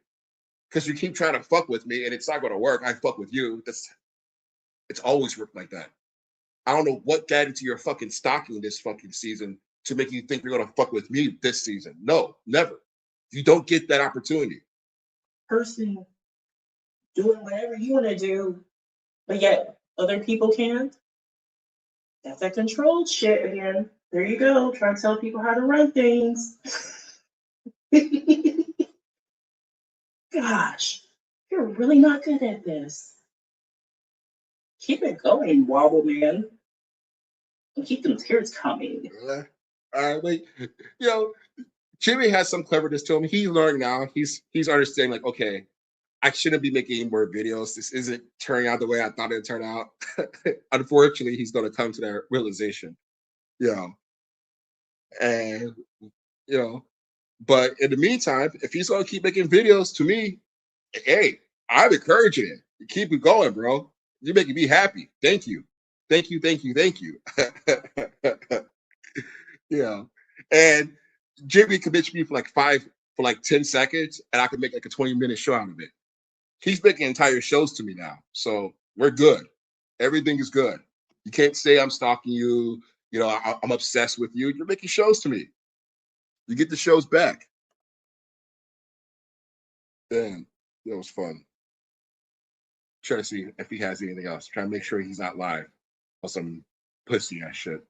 Because you keep trying to fuck with me and it's not going to work. I fuck with you. It's always worked like that. I don't know what got into your fucking stocking this fucking season to make you think you're going to fuck with me this season. No, never. You don't get that opportunity. Person doing whatever you want to do, but yet other people can't. That's that controlled shit again. There you go. Trying to tell people how to run things. Gosh, you're really not good at this. Keep it going, Wobble Man. And keep them tears coming. All right, wait. You know, Jimmy has some cleverness to him. He's learning now. He's understanding, like, okay, I shouldn't be making any more videos. This isn't turning out the way I thought it'd turn out. Unfortunately, he's going to come to that realization. You know, and you know, but in the meantime, if he's going to keep making videos, to me, hey, I'm encouraging it. Keep it going, bro. You're making me happy. Thank you. Thank you. Thank you. Thank you. You know, and Jimmy could bitch me for like 10 seconds, and I could make like a 20-minute show out of it. He's making entire shows to me now. So we're good. Everything is good. You can't say I'm stalking you. You know, I'm obsessed with you. You're making shows to me. You get the shows back. Damn, that was fun. Try to see if he has anything else. Try to make sure he's not live or some pussy ass shit.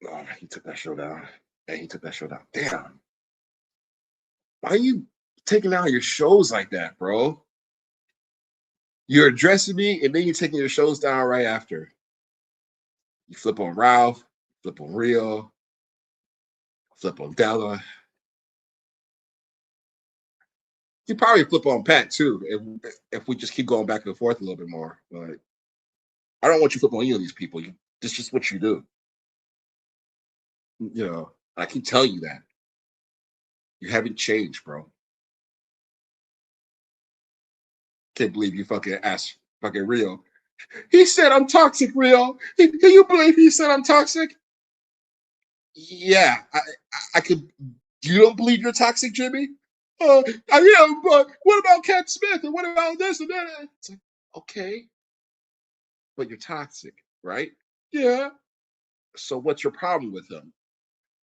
Oh, he took that show down. Yeah, he took that show down. Damn. Why are you taking out your shows like that, bro? You're addressing me and then you're taking your shows down right after. You flip on Ralph, flip on Rio, flip on Della. You probably flip on Pat too if we just keep going back and forth a little bit more. But I don't want you to flip on any of these people. This is just what you do. You know, I can tell you that. You haven't changed, bro. Can't believe you fucking asked fucking Rio. He said I'm toxic, Rio. Can you believe he said I'm toxic? Yeah, I could You don't believe you're toxic, Jimmy? Yeah, but what about Cat Smith? And what about this and that? It's like, okay, but you're toxic, right? Yeah. So what's your problem with him?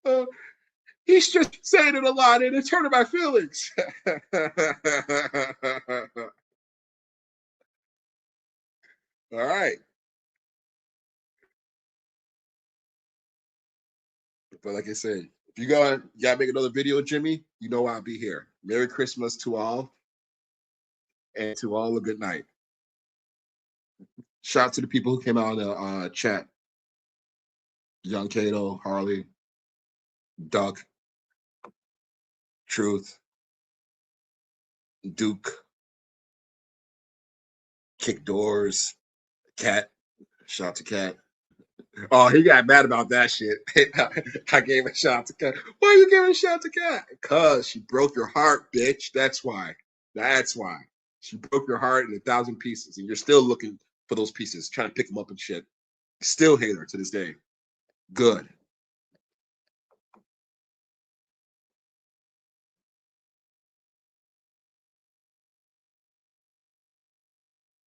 Uh, he's just saying it a lot and it's hurting my feelings. All right. But like I said, if you gotta make another video, Jimmy, you know I'll be here. Merry Christmas to all, and to all a good night. Shout out to the people who came out in the chat. Young Cato, Harley, Duck, Truth, Duke, Kick Doors, Cat. Shout out to Cat. Oh, he got mad about that shit. I gave a shout out to Cat. Why you giving a shout out to Cat? Because she broke your heart, bitch. That's why. That's why. She broke your heart in 1,000 pieces, and you're still looking for those pieces, trying to pick them up and shit. Still hate her to this day. Good.